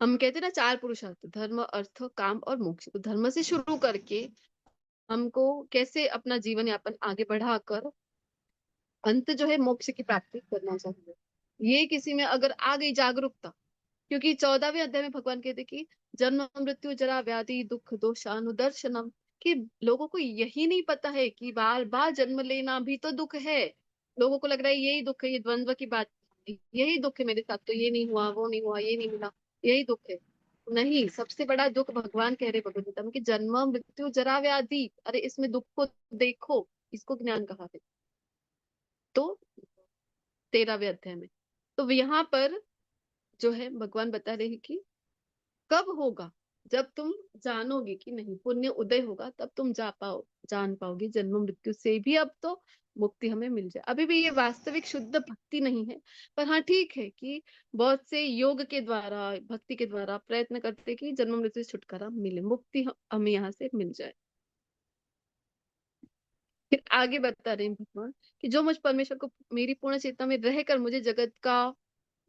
Speaker 1: हम कहते हैं ना 4 पुरुषार्थ, धर्म, अर्थ, काम और मोक्ष। तो धर्म से शुरू करके हमको कैसे अपना जीवन यापन आगे बढ़ाकर अंत जो है मोक्ष की प्राप्ति करना चाहिए। ये किसी में अगर आ गई जागरूकता, क्योंकि 14वें अध्याय में भगवान कहते कि जन्म मृत्यु जरा व्याधि दुख दोषानुदर्शनम, कि लोगों को यही नहीं पता है कि बार बार जन्म लेना भी तो दुख है। लोगों को लग रहा है यही दुख है, ये द्वंद्व की बात, यही दुख है मेरे साथ, तो ये नहीं हुआ, वो नहीं हुआ, ये नहीं मिला, यही दुख है। नहीं, सबसे बड़ा दुख भगवान कह रहे भगवद गीता में कि जन्म मृत्यु जरा व्याधि, अरे इसमें दुख को देखो, इसको ज्ञान कहा है। तो 13वें अध्याय में तो यहाँ पर जो है भगवान बता रहे हैं कि कब होगा, जब तुम जानोगे कि नहीं, पुण्य उदय होगा, तब तुम जान पाओगे जन्म मृत्यु से भी अब तो मुक्ति हमें मिल जाए। अभी भी ये वास्तविक शुद्ध भक्ति नहीं है, पर हाँ ठीक है कि बहुत से योग के द्वारा, भक्ति के द्वारा प्रयत्न करते कि जन्म मृत्यु से छुटकारा मिले, मुक्ति हमें यहाँ से मिल जाए। फिर आगे बता रहे हैं भगवान कि जो मुझ परमेश्वर को मेरी पूर्ण चेतना में रहकर मुझे जगत का,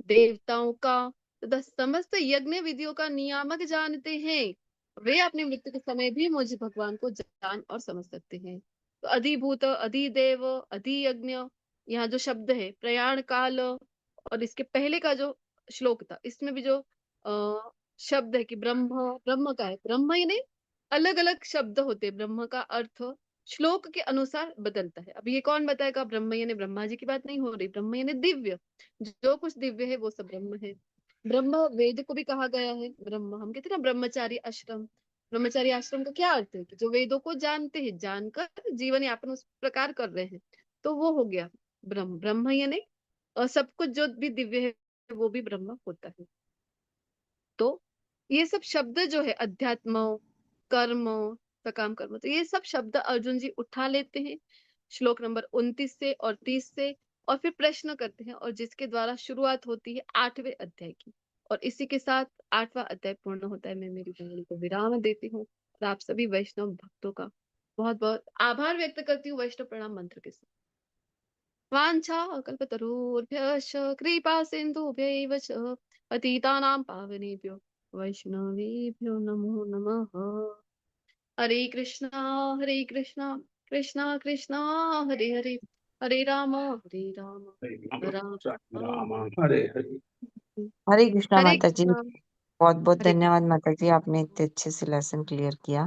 Speaker 1: देवताओं का तथा समस्त यज्ञ विधियों का नियामक जानते हैं, वे अपनी मृत्यु के समय भी मुझ भगवान को जान और समझ सकते हैं। तो अधिभूत, अधिदेव, अधियज्ञ, यहाँ जो शब्द है प्रयाण काल, और इसके पहले का जो श्लोक था इसमें भी जो शब्द है कि ब्रह्म, ब्रह्म का है, ब्रह्म यानी अलग अलग शब्द होते हैं, ब्रह्म का अर्थ श्लोक के अनुसार बदलता है। अब ये कौन बताएगा, ब्रह्म यानी ब्रह्मा जी की बात नहीं हो रही, ब्रह्म यानी दिव्य, जो कुछ दिव्य है वो सब ब्रह्म है। ब्रह्म वेद को भी कहा गया है ब्रह्म, हम कहते हैं ना ब्रह्मचारी आश्रम। ब्रह्मचारी आश्रम का क्या अर्थ है कि जो वेदों को जानते हैं, जानकर जीवन यापन उस प्रकार कर रहे हैं, तो वो हो गया ब्रह्म। ब्रह्म यानी और सब कुछ जो भी दिव्य है वो भी ब्रह्म होता है। तो ये सब शब्द जो है अध्यात्म, कर्म, सकाम कर्म, तो ये सब शब्द अर्जुन जी उठा लेते हैं श्लोक नंबर 29 से और 30 से, और फिर प्रश्न करते हैं, और जिसके द्वारा शुरुआत होती है 8वें अध्याय की। और इसी के साथ 8वां अध्याय पूर्ण होता है। मैं मेरी वाणी को विराम देती हूँ और आप सभी वैष्णव भक्तों का बहुत बहुत आभार व्यक्त करती हूँ वैष्णव प्रणाम मंत्र के साथ। वाञ्छा कल्पतरुभ्यश्च कृपा सिन्धुभ्यैव च पतितानां पावनेभ्यो वैष्णवेभ्यो नमो नमः। हरे कृष्णा कृष्णा कृष्णा हरे हरे, हरे राम राम
Speaker 2: राम हरे हरे।
Speaker 10: हरे कृष्णा
Speaker 1: हरे
Speaker 10: माता जी,
Speaker 1: कृष्णा।
Speaker 10: बहुत बहुत
Speaker 1: हरे
Speaker 10: धन्यवाद माता जी, आपने इतने अच्छे से लेसन क्लियर किया।